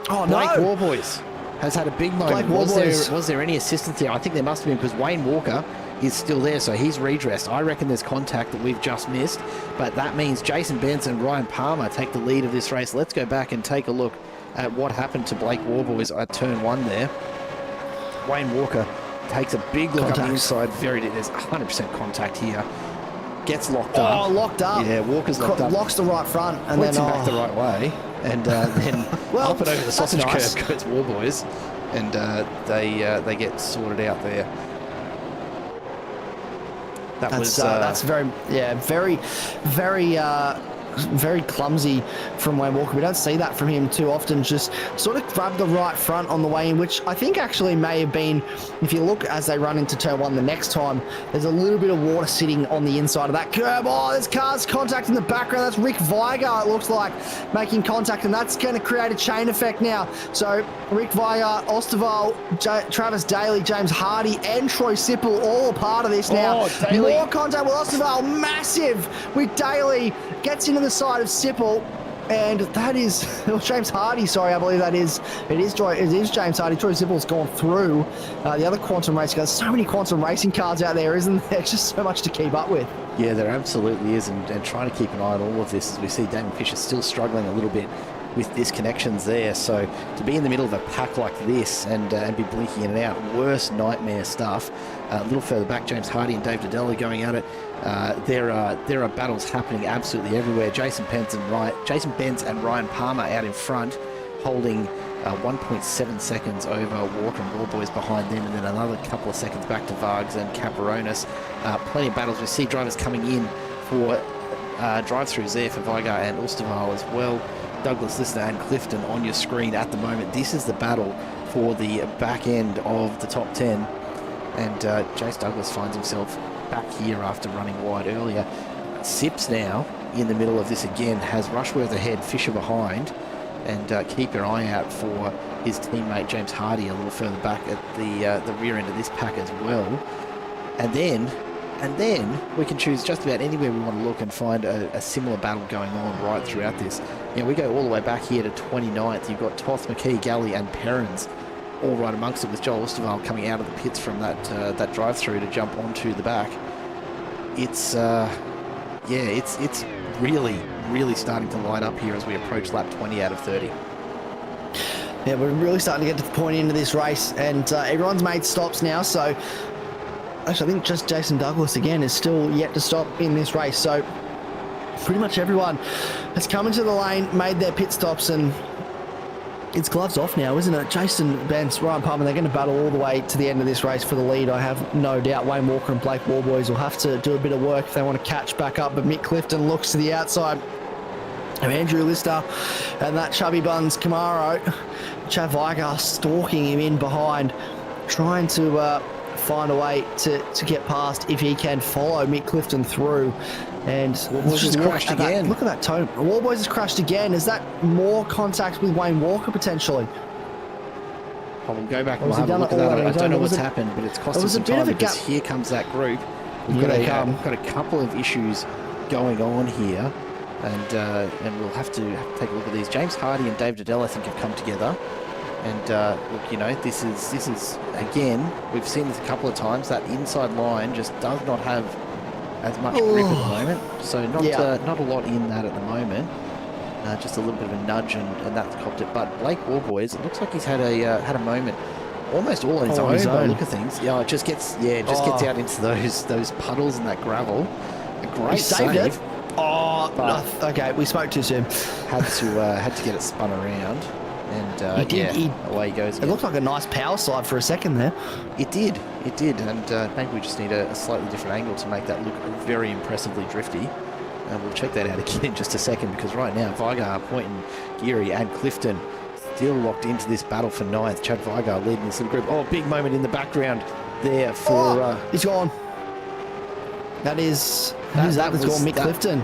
Oh, Blake no. Warboys has had a big moment. Was there any assistance there? I think there must have been, because Wayne Walker is still there, so he's redressed. I reckon there's contact that we've just missed, but that means Jason Benson and Ryan Palmer take the lead of this race. Let's go back and take a look at what happened to Blake Warboys at turn 1 there. Wayne Walker takes a big look up the inside. There's 100% contact here. Gets locked up. Oh, locked up. Yeah, Walker's locked up. Locks the right front. And Points then him back the right way. And then well, up and over the sausage nice. curve goes Warboys. And they get sorted out there. That's very clumsy from Wayne Walker. We don't see that from him too often. Just sort of grabbed the right front on the way in, which I think actually may have been, if you look as they run into turn 1 the next time, there's a little bit of water sitting on the inside of that curb. Oh, there's cars contact in the background. That's Rick Vigard, it looks like, making contact, and that's going to create a chain effect now. So Rick Vigard, Osterwald, Travis Daly, James Hardy, and Troy Sipple all a part of this now. More contact with Osterwald, massive with Daly, gets into the side of Sipple, and that is James Hardy. Sorry, I believe that is. It is James Hardy. Troy Sipple's gone through the other quantum racing cars. So many quantum racing cars out there, isn't there? It's just so much to keep up with. Yeah, there absolutely is, and trying to keep an eye on all of this as we see Damon Fisher still struggling a little bit with disconnections there. So to be in the middle of a pack like this and be blinking in and out, worst nightmare stuff. A little further back, James Hardy and Dave Dodella going at it. There are battles happening absolutely everywhere. Jason Benz and Ryan Palmer out in front, holding 1.7 seconds over Walker and Warboys behind them, and then another couple of seconds back to Vargs and Caperonis. Plenty of battles. We see drivers coming in for drive-throughs there for Vigard and Osterwald as well. Douglas, Lister and Clifton on your screen at the moment. This is the battle for the back end of the top 10, and Jace Douglas finds himself back here after running wide earlier. Sips now in the middle of this again, has Rushworth ahead, Fisher behind, and keep your eye out for his teammate James Hardy a little further back at the rear end of this pack as well. And then we can choose just about anywhere we want to look and find a similar battle going on right throughout this. You know, we go all the way back here to 29th. You've got Toth, McKee, Galley and Perrins all right amongst it, with Joel Osterwald coming out of the pits from that drive-through to jump onto the back. It's it's really starting to light up here as we approach lap 20 out of 30. Yeah, we're really starting to get to the point into this race, and everyone's made stops now. So actually, I think just Jason Douglas again is still yet to stop in this race. So pretty much everyone has come into the lane, made their pit stops, and it's gloves off now, isn't it? Jason Benz, Ryan Palmer, they're going to battle all the way to the end of this race for the lead. I have no doubt Wayne Walker and Blake Warboys will have to do a bit of work if they want to catch back up. But Mick Clifton looks to the outside of Andrew Lister and that Chubby Buns Camaro. Chad Vigar stalking him in behind, trying to find a way to get past if he can follow Mick Clifton through. And just crashed again. Look at that tone. Warboys has crashed again. Is that more contact with Wayne Walker potentially? I will go back and we'll have a look at that. I don't know what's happened, but it's costing some time because here comes that group. We've got a couple of issues going on here, and we'll have to take a look at these. James Hardy and Dave Dodell, I think, have come together. And look, you know, this is again, we've seen this a couple of times. That inside line just does not have as much grip at the moment, so not a lot in that at the moment. Just a little bit of a nudge, and that's copped it. But Blake Warboys, it looks like he's had a moment, almost all on his own by the look of things. Yeah, it just gets gets out into those puddles and that gravel. A great save. Oh, okay, we spoke too soon. Had to get it spun around, and away he goes again. It looked like a nice power slide for a second there. It did, and maybe we just need a slightly different angle to make that look very impressively drifty. And we'll check that out again in just a second, because right now Vigar, Poynton, Geary and Clifton still locked into this battle for ninth. Chad Vigar leading this little group. Oh, big moment in the background there for... he's gone. That was Mick Clifton.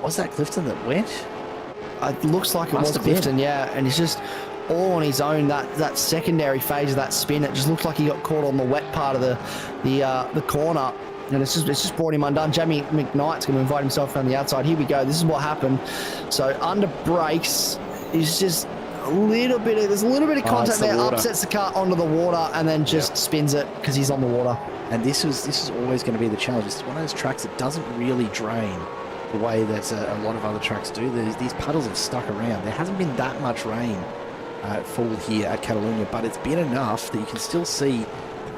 Was that Clifton that went? It looks like it was Clifton, yeah. And he's just all on his own. That secondary phase of that spin, it just looked like he got caught on the wet part of the corner. And it's just brought him undone. Jamie McKnight's going to invite himself around the outside. Here we go. This is what happened. So under brakes, he's just there's a little bit of contact there. Upsets the car onto the water and then just spins it because he's on the water. And this is always going to be the challenge. It's one of those tracks that doesn't really drain the way that a lot of other tracks do. These puddles have stuck around. There hasn't been that much rain fall here at Catalunya, but it's been enough that you can still see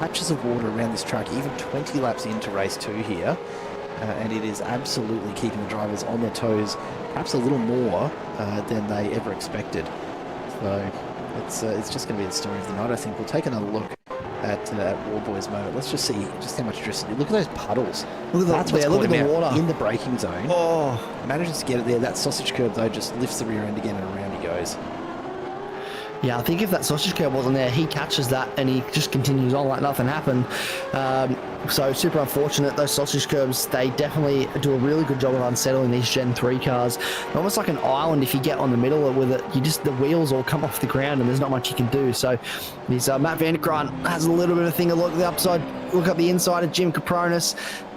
patches of water around this track, even 20 laps into race 2 here, and it is absolutely keeping the drivers on their toes, perhaps a little more than they ever expected. So it's just going to be the story of the night. I think we'll take another look at Warboy's moment. Let's just see just how much drift. Look at those puddles. Look at the water in the braking zone. Oh, manages to get it there. That sausage curb though just lifts the rear end again, and around he goes. Yeah, I think if that sausage curb wasn't there, he catches that and he just continues on like nothing happened. So super unfortunate. Those sausage curbs, they definitely do a really good job of unsettling these Gen 3 cars. They're almost like an island. If you get on the middle with it, the wheels all come off the ground and there's not much you can do. So these Matt Vanderkrant has a little bit of a thing. Look at the upside, look up the inside of Jim Capronis.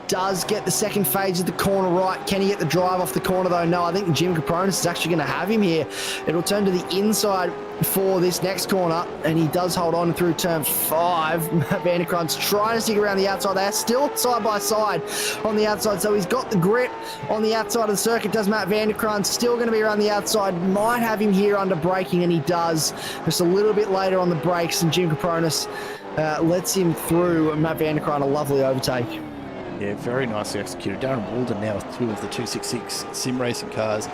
Does get the second phase of the corner right. Can he get the drive off the corner though? No, I think Jim Capronis is actually going to have him here. It'll turn to the inside for this next corner, and he does hold on through turn 5. Matt Vanderkrant's trying to stick around the outside. They're still side by side on the outside, so he's got the grip on the outside of the circuit. Does Matt Vanderkrant, still going to be around the outside. Might have him here under braking, and he does. Just a little bit later on the brakes, and Jim Capronis lets him through. Matt Vanderkrant, a lovely overtake. Yeah, very nicely executed. Darren Walden now with 2 of the 266 sim racing cars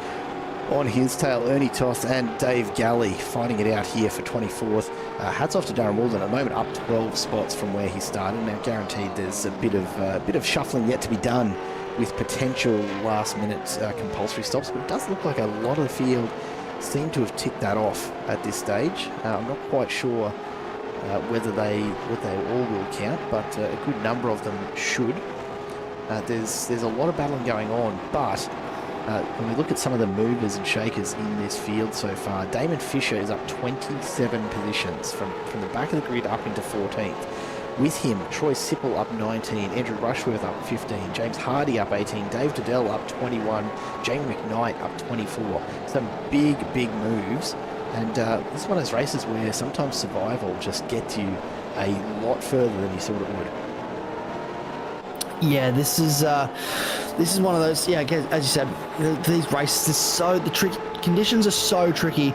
on his tail. Ernie Toth and Dave Galley fighting it out here for 24th. Hats off to Darren Walden. At the moment up 12 spots from where he started. Now guaranteed there's a bit of shuffling yet to be done with potential last minute compulsory stops, but it does look like a lot of the field seem to have ticked that off at this stage. I'm not quite sure whether they all will count, but a good number of them should. There's a lot of battling going on, but when we look at some of the movers and shakers in this field so far, Damon Fisher is up 27 positions from the back of the grid up into 14th. With him, Troy Sipple up 19, Andrew Rushworth up 15, James Hardy up 18, Dave Diddell up 21, Jamie McKnight up 24. Some big moves, and this is one of those races where sometimes survival just gets you a lot further than you thought it would. Yeah, this is one of those. Yeah, as you said, these races conditions are so tricky.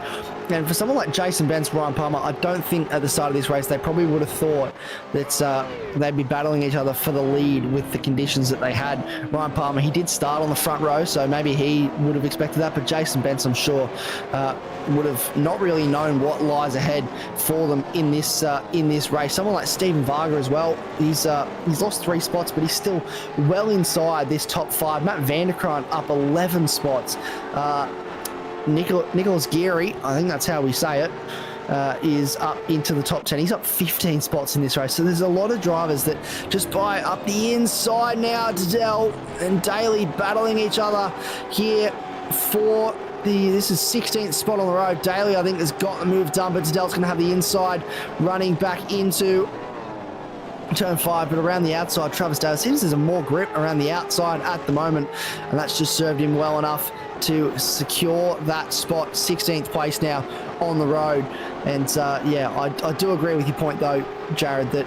And for someone like Jason Benz, Ryan Palmer, I don't think at the start of this race they probably would have thought that they'd be battling each other for the lead with the conditions that they had. Ryan Palmer, he did start on the front row, so maybe he would have expected that. But Jason Benz, I'm sure, would have not really known what lies ahead for them in this race. Someone like Stephen Varga as well. He's lost 3 spots, but he's still well inside this top 5. Matt Vanderkrant up 11 spots. Nicholas Geary, I think that's how we say it, is up into the top 10. He's up 15 spots in this race. So there's a lot of drivers that just buy up the inside now. Diddell and Daly battling each other here for this is 16th spot on the road. Daly, I think, has got the move done, but Diddell's going to have the inside running back into turn 5, but around the outside, Travis Daly seems there's more grip around the outside at the moment, and that's just served him well enough to secure that spot. 16th place now on the road. And yeah, I do agree with your point though, Jared, that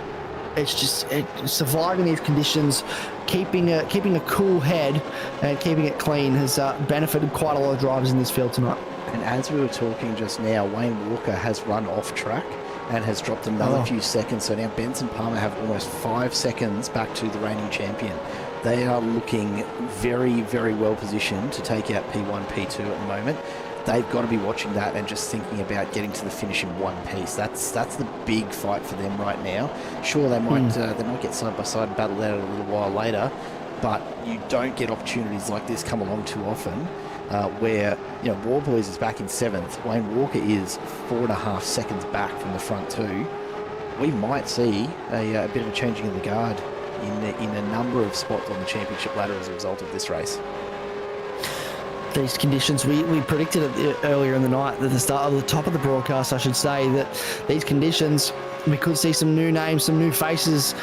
it's just surviving these conditions, keeping a cool head and keeping it clean has benefited quite a lot of drivers in this field tonight. And as we were talking just now, Wayne Walker has run off track and has dropped another few seconds. So now Benson Palmer have almost 5 seconds back to the reigning champion. They are looking very, very well positioned to take out P1, P2 at the moment. They've got to be watching that and just thinking about getting to the finish in one piece. That's the big fight for them right now. Sure, they might get side by side and battle that out a little while later, but you don't get opportunities like this come along too often. Where Warboys is back in 7th, Wayne Walker is 4.5 seconds back from the front two. We might see a bit of a changing of the guard in a number of spots on the championship ladder as a result of this race. These conditions, we predicted it earlier in the night, at the start of the top of the broadcast, I should say, that these conditions, we could see some new names, some new faces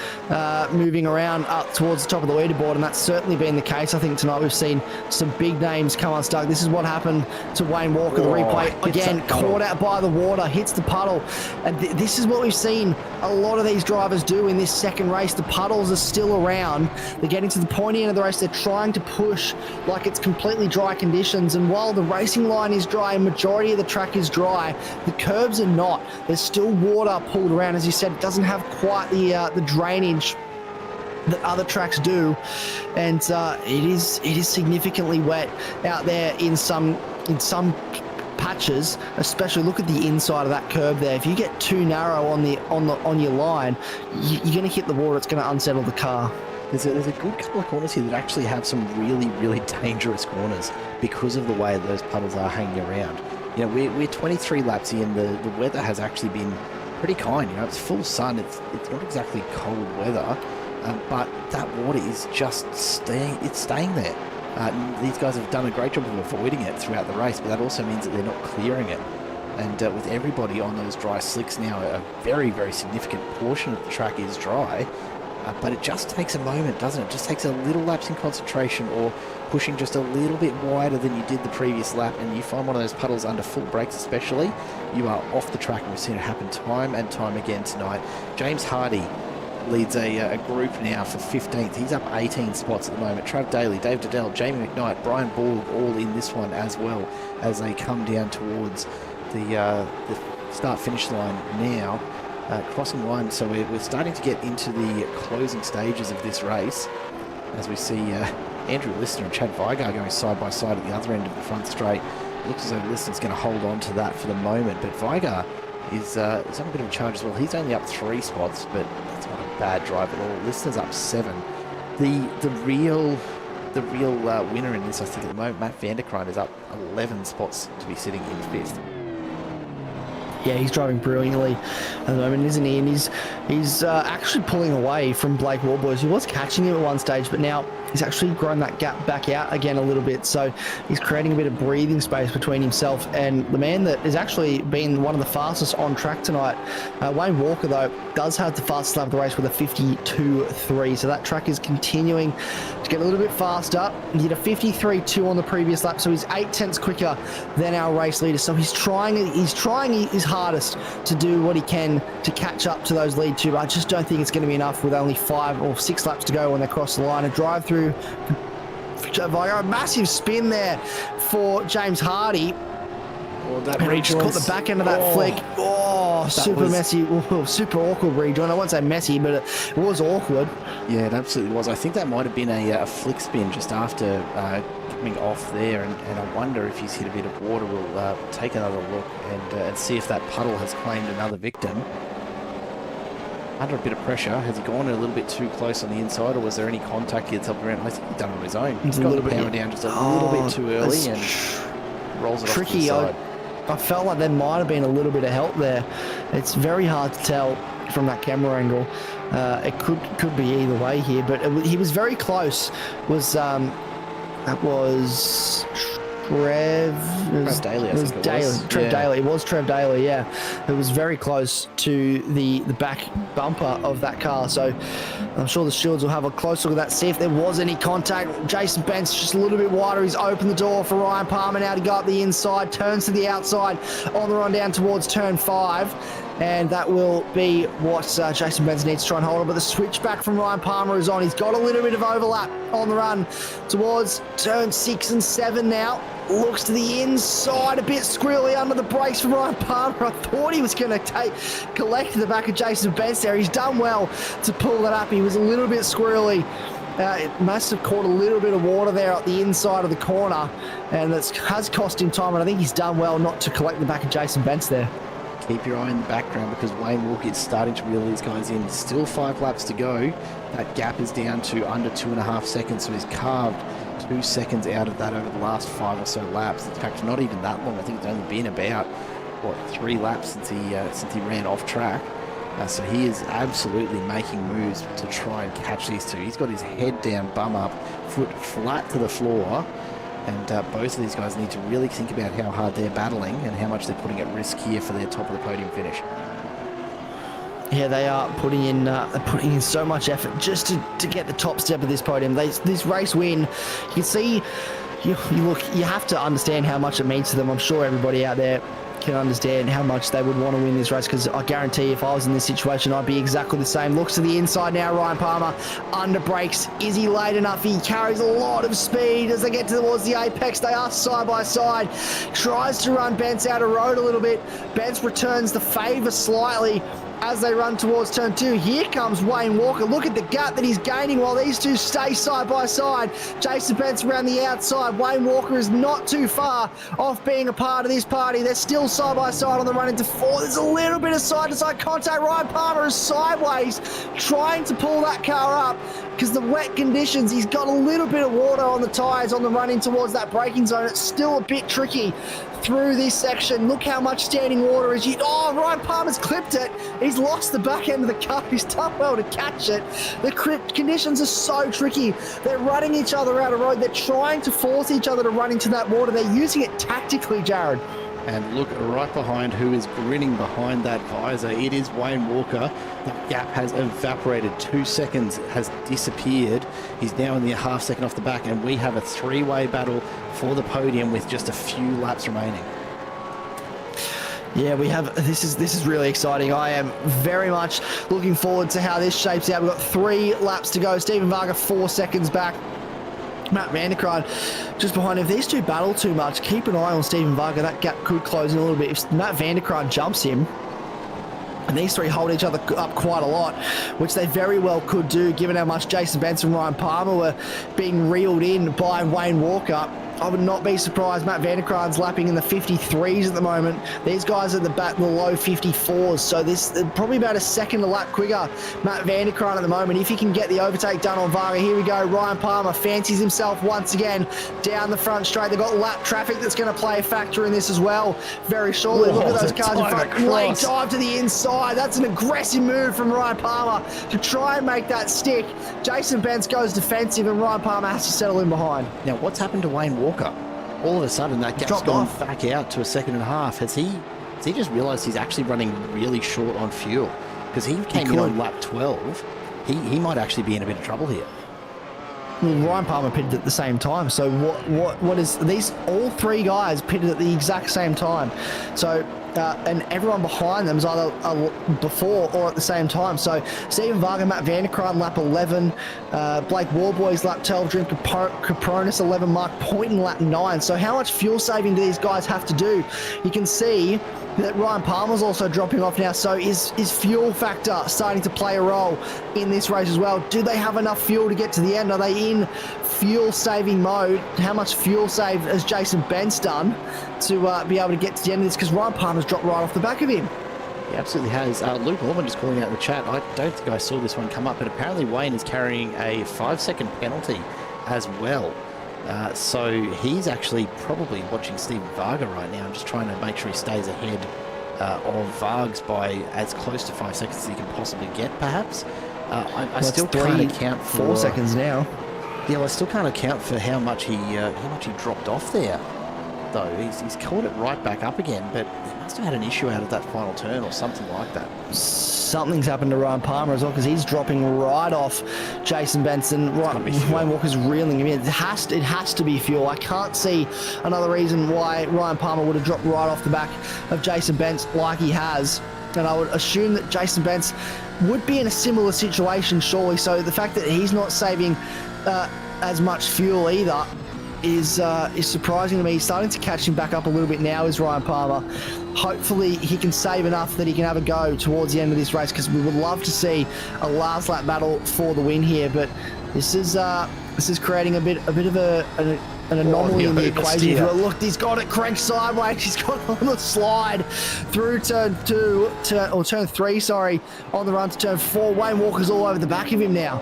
moving around up towards the top of the leaderboard, and that's certainly been the case. I think tonight we've seen some big names come unstuck. This is what happened to Wayne Walker. The replay, again, caught out by the water, hits the puddle. And this is what we've seen a lot of these drivers do in this second race. The puddles are still around. They're getting to the pointy end of the race. They're trying to push like it's completely dry conditions. And while the racing line is dry and majority of the track is dry, the curbs are not. There's still water pulled around. As you said, it doesn't have quite the drainage that other tracks do, and it is significantly wet out there in some patches. Especially look at the inside of that curb there. If you get too narrow on your line, you're going to hit the water. It's going to unsettle the car. There's a good couple of corners here that actually have some really, really dangerous corners because of the way those puddles are hanging around. We're 23 laps in. The weather has actually been pretty kind. It's full sun. It's not exactly cold weather, but that water is just staying there. These guys have done a great job of avoiding it throughout the race, but that also means that they're not clearing it. And with everybody on those dry slicks now, a very, very significant portion of the track is dry. But it just takes a moment, doesn't it? It just takes a little lapse in concentration or pushing just a little bit wider than you did the previous lap, and you find one of those puddles under full brakes especially, you are off the track, and we've seen it happen time and time again tonight. James Hardy leads a group now for 15th. He's up 18 spots at the moment. Trav Daly, Dave Diddell, Jamie McKnight, Brian Borg all in this one as well as they come down towards the start-finish line now. Crossing line, so we're starting to get into the closing stages of this race as we see Andrew Lister and Chad Vigar going side by side at the other end of the front straight. It looks as though Lister's going to hold on to that for the moment, but Vigar is on a bit of a charge as well. He's only up 3 spots, but that's not a bad drive at all. Lister's up 7. The real winner in this, I think, at the moment, Matt Vanderkrijn, is up 11 spots to be sitting in 5th. Yeah, he's driving brilliantly at the moment, isn't he? And he's actually pulling away from Blake Warboys. He was catching him at one stage, but now he's actually grown that gap back out again a little bit. So he's creating a bit of breathing space between himself and the man that has actually been one of the fastest on track tonight. Wayne Walker, though, does have the fastest lap of the race with a 52.3. So that track is continuing to get a little bit faster. He did a 53.2 on the previous lap, so he's 8 tenths quicker than our race leader. So he's trying his hardest to do what he can to catch up to those lead two, but I just don't think it's going to be enough with only 5 or 6 laps to go when they cross the line. A drive through, a massive spin there for James Hardy. And he just caught the back end of that flick. Super messy, super awkward rejoin. I won't say messy, but it was awkward. Yeah, it absolutely was. I think that might have been a flick spin just after coming off there, and I wonder if he's hit a bit of water. We'll take another look and see if that puddle has claimed another victim. Under a bit of pressure, has he gone a little bit too close on the inside, or was there any contact he had helped around? I think he's done it on his own. He's got the power down just a little bit too early and rolls it off to the side. I felt like there might have been a little bit of help there. It's very hard to tell from that camera angle. It could be either way here, but he was very close. That was Trev Daly, I think it was. Trev Daly. It was Trev Daly, yeah. It was very close to the back bumper of that car. So I'm sure the stewards will have a close look at that, see if there was any contact. Jason Bentz just a little bit wider. He's opened the door for Ryan Palmer now to go up the inside, turns to the outside on the run down towards turn 5. And that will be what Jason Benz needs to try and hold on. But the switchback from Ryan Palmer is on. He's got a little bit of overlap on the run towards turn 6 and 7 now. Looks to the inside, a bit squirrely under the brakes from Ryan Palmer. I thought he was going to collect the back of Jason Benz there. He's done well to pull that up. He was a little bit squirrely It must have caught a little bit of water there at the inside of the corner, and it has cost him time, and I think he's done well not to collect the back of Jason Bentz there. Keep your eye in the background because Wayne Walker is starting to reel these guys in. Still 5 laps to go. That gap is down to under 2.5 seconds, so he's carved 2 seconds out of that over the last 5 or so laps. In fact, not even that long. I think it's only been about, 3 laps since he ran off track. So he is absolutely making moves to try and catch these two. He's got his head down, bum up, foot flat to the floor. And both of these guys need to really think about how hard they're battling and how much they're putting at risk here for their top of the podium finish. Yeah, they are putting in so much effort just to get the top step of this podium. This race win, you can see, you have to understand how much it means to them. I'm sure everybody out there can understand how much they would want to win this race, because I guarantee if I was in this situation, I'd be exactly the same. Looks to the inside now, Ryan Palmer under brakes. Is he late enough? He carries a lot of speed as they get towards the apex. They are side by side. Tries to run Bentz out of road a little bit. Bentz returns the favour slightly as they run towards turn 2. Here comes Wayne Walker. Look at the gap that he's gaining while these two stay side by side. Jason Bentz around the outside. Wayne Walker is not too far off being a part of this party. They're still side by side on the run into 4. There's a little bit of side to side contact. Ryan Palmer is sideways trying to pull that car up because the wet conditions, he's got a little bit of water on the tyres on the run in towards that braking zone. It's still a bit tricky through this section. Look how much standing water is. Ryan Palmer's clipped it. He's lost the back end of the car. He's done well to catch it. The conditions are so tricky. They're running each other out of road. They're trying to force each other to run into that water. They're using it tactically, Jared. And look right behind who is grinning behind that visor. It is Wayne Walker. The gap has evaporated. 2 seconds has disappeared. He's now in the half second off the back, and we have a 3-way battle for the podium with just a few laps remaining. Yeah, we have. This is really exciting. I am very much looking forward to how this shapes out. We've got 3 laps to go. Steven Varga 4 seconds back. Matt Vanderkraan just behind. If these two battle too much, keep an eye on Steven Varga. That gap could close in a little bit. If Matt Vanderkraan jumps him, and these three hold each other up quite a lot, which they very well could do, given how much Jason Bentz and Ryan Palmer were being reeled in by Wayne Walker. I would not be surprised. Matt Vanderkraan's lapping in the 53s at the moment. These guys are the low 54s, so this probably about a second a lap quicker. Matt Vanderkraan at the moment, if he can get the overtake done on Varga. Here we go. Ryan Palmer fancies himself once again down the front straight. They've got lap traffic that's going to play a factor in this as well very shortly. Look at those cars in front. Late dive to the inside. That's an aggressive move from Ryan Palmer to try and make that stick. Jason Bentz goes defensive, and Ryan Palmer has to settle in behind. Now, what's happened to Wayne Walker? All of a sudden, that gap's gone back out to a second and a half. Has he just realised he's actually running really short on fuel? Because he came in on lap 12. He might actually be in a bit of trouble here. Well, Ryan Palmer pitted at the same time. So what is these? All 3 guys pitted at the exact same time. So and everyone behind them is either before or at the same time. So Steven Varga, Matt Vanderkraan lap 11, Blake Warboys lap 12, Drew Capronis 11, Mark Poynton lap 9. So how much fuel saving do these guys have to do? You can see that Ryan Palmer's also dropping off now. So is fuel factor starting to play a role in this race as well? Do they have enough fuel to get to the end? Are they in fuel saving mode? How much fuel save has Jason Bentz done to be able to get to the end of this? Because Ryan Palmer's dropped right off the back of him. He absolutely has. Luke Orban just calling out in the chat. I don't think I saw this one come up, but apparently Wayne is carrying a 5-second penalty as well. So he's actually probably watching Steven Varga right now and just trying to make sure he stays ahead of Vargs by as close to 5 seconds as he can possibly get, perhaps. I still can't account for 4 seconds now. Yeah, well, I still can't account for how much he dropped off there, though. He's caught it right back up again, but he must have had an issue out of that final turn or something like that. Something's happened to Ryan Palmer as well, because he's dropping right off Jason Benson. Wayne Walker's reeling him in. It has to be fuel. I can't see another reason why Ryan Palmer would have dropped right off the back of Jason Bentz like he has. And I would assume that Jason Bentz would be in a similar situation, surely. So the fact that he's not saving as much fuel either is surprising to me. He's starting to catch him back up a little bit now, is Ryan Palmer. Hopefully he can save enough that he can have a go towards the end of this race, because we would love to see a last lap battle for the win here. But This is creating a bit of an anomaly in the equation. If you look, he's got it cranked sideways. He's got on the slide through turn 3, sorry, on the run to turn 4. Wayne Walker's all over the back of him now.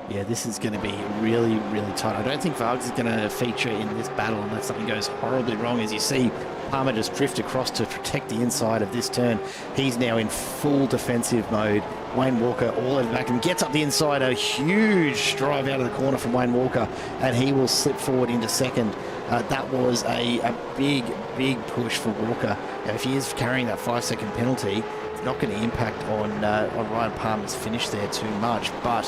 Yeah, this is going to be really, really tight. I don't think Vargas is going to feature in this battle unless something goes horribly wrong. As you see, Palmer just drift across to protect the inside of this turn. He's now in full defensive mode. Wayne Walker all over the back and gets up the inside. A huge drive out of the corner from Wayne Walker, and he will slip forward into second. That was a big, big push for Walker. Now, if he is carrying that 5-second penalty, it's not going to impact on Ryan Palmer's finish there too much. But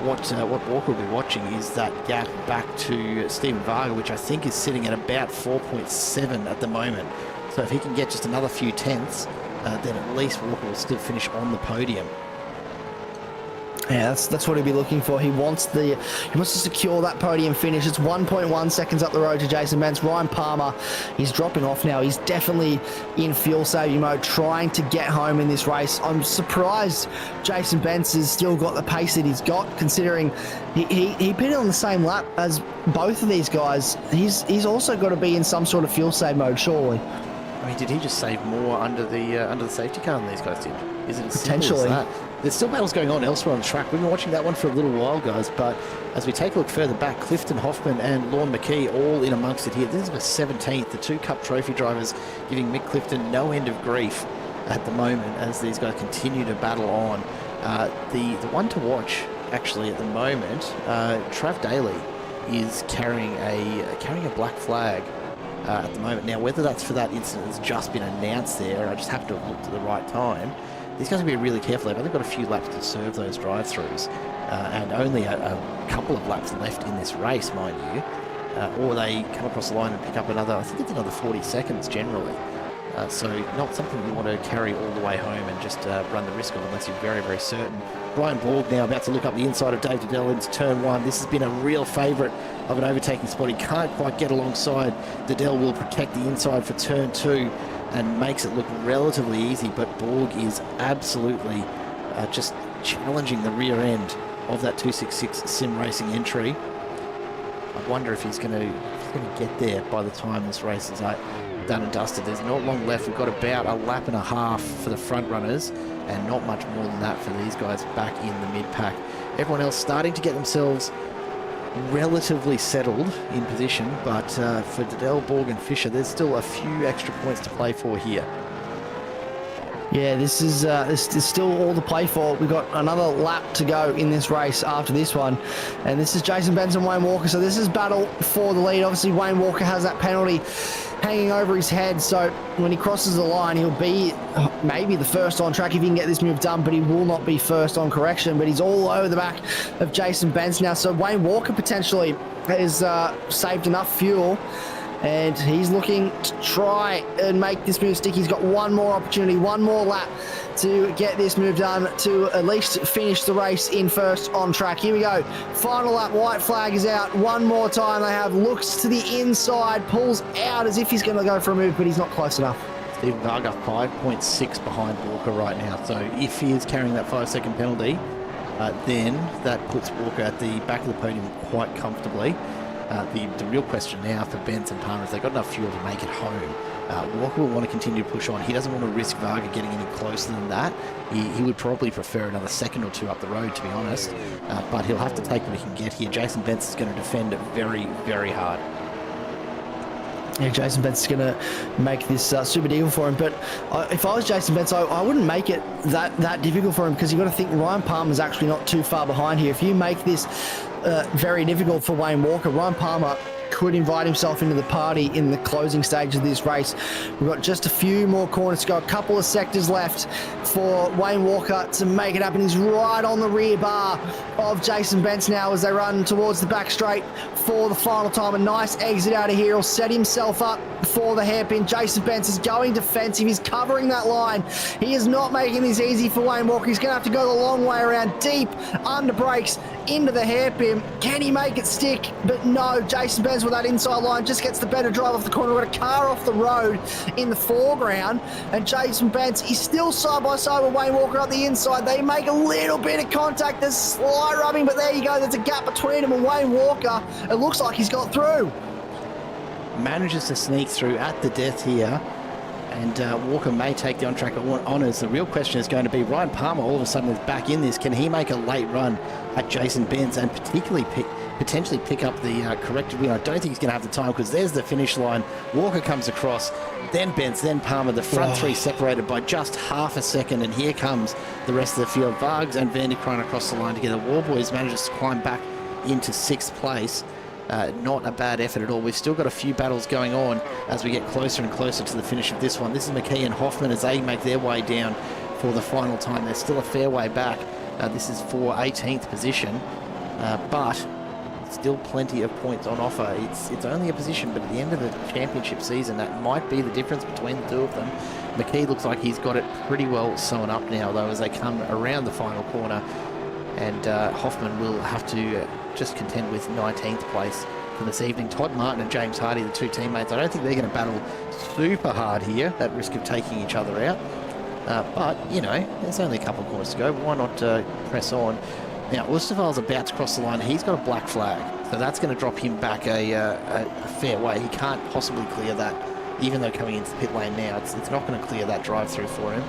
what Walker will be watching is that gap back to Stephen Varga, which I think is sitting at about 4.7 at the moment. So if he can get just another few tenths, then at least Walker will still finish on the podium. Yeah, that's what he'll be looking for. He wants to secure that podium finish. It's 1.1 seconds up the road to Jason Bence. Ryan Palmer, he's dropping off now. He's definitely in fuel saving mode, trying to get home in this race. I'm surprised Jason Bence has still got the pace that he's got, considering he pitted on the same lap as both of these guys. He's also got to be in some sort of fuel save mode, surely. I mean, did he just save more under the safety car than these guys did? Is it as Potentially. simple as that? There's still battles going on elsewhere on the track. We've been watching that one for a little while, guys, but as we take a look further back, Clifton Hoffman and Lorne McKee all in amongst it here. This is the 17th, the 2 Cup Trophy drivers giving Mick Clifton no end of grief at the moment as these guys continue to battle on. The one to watch, actually, at the moment, Trav Daly is carrying a black flag at the moment. Now, whether that's for that incident that's just been announced there, I just have to have looked at the right time. These guys will be really careful. They've only got a few laps to serve those drive-throughs, and only a couple of laps left in this race, mind you. Or they come across the line and pick up another, I think it's another 40 seconds generally. So not something you want to carry all the way home and just run the risk of unless you're very, very certain. Brian Borg now about to look up the inside of Dave Diddell into turn 1. This has been a real favourite of an overtaking spot. He can't quite get alongside. Diddell will protect the inside for turn 2 and makes it look relatively easy, but Borg is absolutely just challenging the rear end of that 266 sim racing entry. I wonder if he's going to get there by the time this race is done and dusted. There's not long left. We've got about a lap and a half for the front runners and not much more than that for these guys back in the mid-pack. Everyone else starting to get themselves relatively settled in position, but for Diddell, Borg and Fisher, there's still a few extra points to play for here. Yeah, this is still all to play for. We've got another lap to go in this race after this one. And this is Jason Bence and Wayne Walker. So this is battle for the lead. Obviously, Wayne Walker has that penalty hanging over his head. So when he crosses the line, he'll be maybe the first on track if he can get this move done, but he will not be first on correction. But he's all over the back of Jason Bence now. So Wayne Walker potentially has saved enough fuel, and he's looking to try and make this move stick. He's got one more opportunity, one more lap to get this move done to at least finish the race in first on track. Here we go. Final lap, white flag is out. One more time they have. Looks to the inside, pulls out as if he's going to go for a move, but he's not close enough. Stephen Varga 5.6 behind Walker right now. So if he is carrying that 5-second penalty, then that puts Walker at the back of the podium quite comfortably. The real question now for Bence and Palmer is they've got enough fuel to make it home. Walker will want to continue to push on. He doesn't want to risk Varga getting any closer than that. He would probably prefer another second or two up the road, to be honest. But he'll have to take what he can get here. Jason Bence is going to defend very, very hard. Yeah, Jason Bence is going to make this super difficult for him. But if I was Jason Bence, I wouldn't make it that difficult for him, because you've got to think Ryan Palmer's actually not too far behind here. If you make this very difficult for Wayne Walker, Ryan Palmer could invite himself into the party in the closing stage of this race. We've got just a few more corners to go, a couple of sectors left for Wayne Walker to make it happen. He's right on the rear bar of Jason Bence now as they run towards the back straight for the final time. A nice exit out of here. He'll set himself up for the hairpin. Jason Bence is going defensive. He's covering that line. He is not making this easy for Wayne Walker. He's going to have to go the long way around, deep under brakes into the hairpin. Can he make it stick? But no, Jason Benz with that inside line just gets the better drive off the corner. We've got a car off the road in the foreground, and Jason Benz is still side by side with Wayne Walker up the inside. They make a little bit of contact. There's slight rubbing, but there you go. There's a gap between him and Wayne Walker. It looks like he's got through. Manages to sneak through at the death here, and Walker may take the on-track honours. The real question is going to be Ryan Palmer all of a sudden is back in this. Can he make a late run at Jason Benz and potentially pick up the corrected win? I don't think he's going to have the time, because there's the finish line. Walker comes across, then Benz, then Palmer. The front three separated by just half a second, and here comes the rest of the field. Vargs and Van der Kraan across the line together. Warboys manages to climb back into 6th place. Not a bad effort at all. We've still got a few battles going on as we get closer and closer to the finish of this one. This is McKee and Hoffman as they make their way down for the final time. They're still a fair way back. This is for 18th position, but still plenty of points on offer. It's only a position, but at the end of the championship season, that might be the difference between the two of them. McKee looks like he's got it pretty well sewn up now, though, as they come around the final corner, and Hoffman will have to just contend with 19th place for this evening. Todd Martin and James Hardy, the two teammates, I don't think they're going to battle super hard here at risk of taking each other out. But, you know, there's only a couple of corners to go. Why not press on? Now, Oosterveld's about to cross the line. He's got a black flag, so that's going to drop him back a fair way. He can't possibly clear that, even though coming into the pit lane now, it's not going to clear that drive-through for him.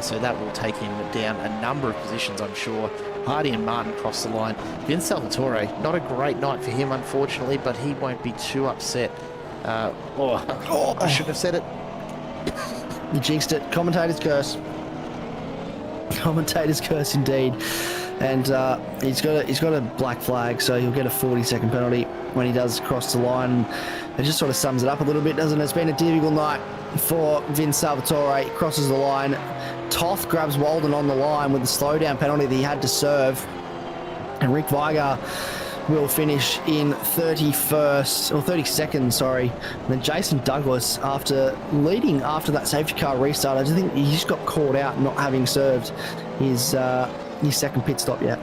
So that will take him down a number of positions, I'm sure. Hardy and Martin cross the line. Vince Salvatore, not a great night for him, unfortunately, but he won't be too upset. I shouldn't have said it. You jinxed it. Commentator's curse. Commentator's curse indeed. And he's got a black flag, so he'll get a 40-second penalty when he does cross the line. It just sort of sums it up a little bit, doesn't it? It's been a difficult night for Vince Salvatore. He crosses the line. Toth grabs Walden on the line with the slowdown penalty that he had to serve. And Rick Weiger will finish in 32nd, sorry. And then Jason Douglas, after leading after that safety car restart, I just think he just got caught out not having served his second pit stop yet.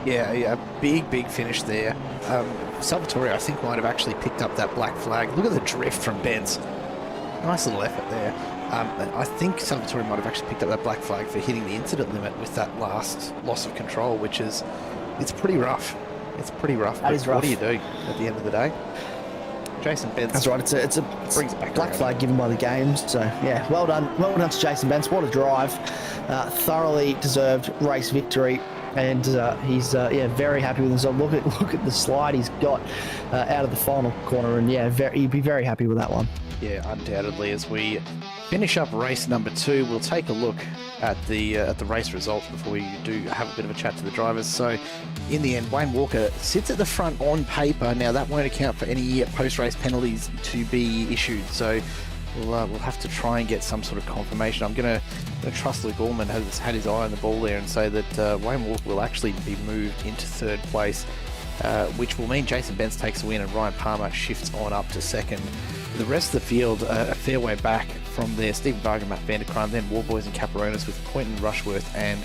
Yeah, a big finish there. Salvatore, I think, might have actually picked up that black flag. Look at the drift from Benz. Nice little effort there. I think Salvatore might have actually picked up that black flag for hitting the incident limit with that last loss of control, which is, it's pretty rough. It's pretty rough. That is rough. What do you do at the end of the day? Jason Benz. That's right. It's a brings it back black around. flag given by the games. So yeah, well done to Jason Benz. What a drive! Thoroughly deserved race victory, and he's very happy with himself. Look at the slide he's got out of the final corner, and he'd be very happy with that one. Yeah, undoubtedly. As we finish up race number 2, we'll take a look at the race results before we do have a bit of a chat to the drivers. So, in the end, Wayne Walker sits at the front on paper. Now, that won't account for any post-race penalties to be issued. So, we'll have to try and get some sort of confirmation. I'm going to trust Luke Allman has had his eye on the ball there and say that Wayne Walker will actually be moved into 3rd place, which will mean Jason Benz takes the win and Ryan Palmer shifts on up to 2nd. The rest of the field, a fair way back from there. Stephen Varga, Matt Van der Kraan, then Warboys and Caperonis with Quentin Rushworth and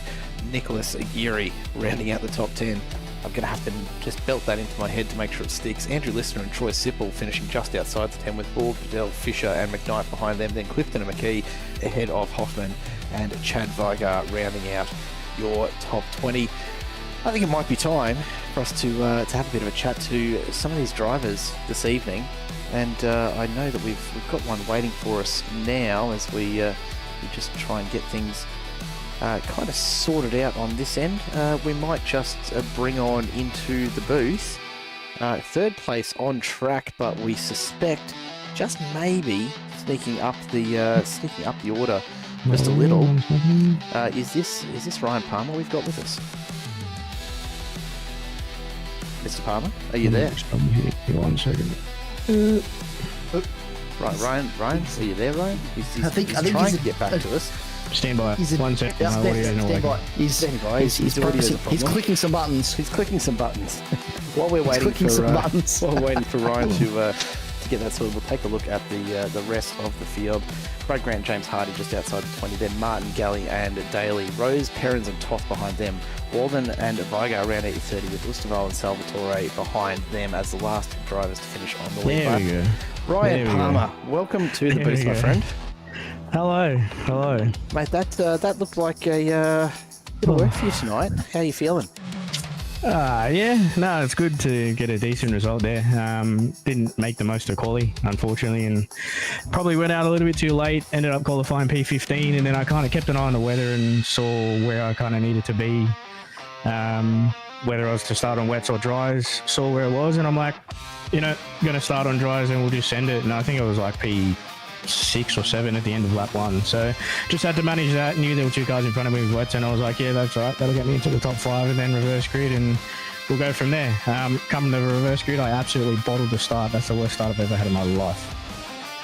Nicholas Aguirre rounding out the top 10. I'm going to have to just belt that into my head to make sure it sticks. Andrew Lister and Troy Sipple finishing just outside the 10 with Borg, Padel, Fisher and McKnight behind them. Then Clifton and McKee ahead of Hoffman and Chad Weiger rounding out your top 20. I think it might be time for us to have a bit of a chat to some of these drivers this evening. And I know that we've got one waiting for us now as we just try and get things kind of sorted out on this end. We might just bring on into the booth 3rd place on track, but we suspect just maybe sneaking up the order just a little. Is this Ryan Palmer we've got with us? Mr. Palmer, are you there? One second. Right, Ryan, are you there, Ryan? He's I think trying he's to get back to us. Stand by. 1 second. Yeah, My audio stand by. Standing by. He's clicking some buttons. He's clicking some buttons. While we're waiting clicking some buttons. while we're waiting for Ryan to to get that sorted, we'll take a look at the rest of the field. Brad Grant, James Hardy just outside the 20, then Martin, Galley and Daly. Rose, Perrins and Toth behind them. Walden and Vigo around 80-30 with Ustaval and Salvatore behind them as the last drivers to finish on the lead. There we go. Ryan There we Palmer, welcome to the There booth, we my go. friend. Hello. Mate, that looked like a bit of work for you tonight. How are you feeling? Yeah, no, it's good to get a decent result there. Didn't make the most of quali, unfortunately, and probably went out a little bit too late. Ended up qualifying P15, and then I kind of kept an eye on the weather and saw where I kind of needed to be. Whether I was to start on wets or dries, saw where it was, and I'm like, going to start on dries and we'll just send it. And I think it was like P6 or 7 at the end of lap 1. So just had to manage that. Knew there were 2 cars in front of me with wets, and I was like, yeah, that's right. That'll get me into the top 5 and then reverse grid, and we'll go from there. Coming to the reverse grid, I absolutely bottled the start. That's the worst start I've ever had in my life.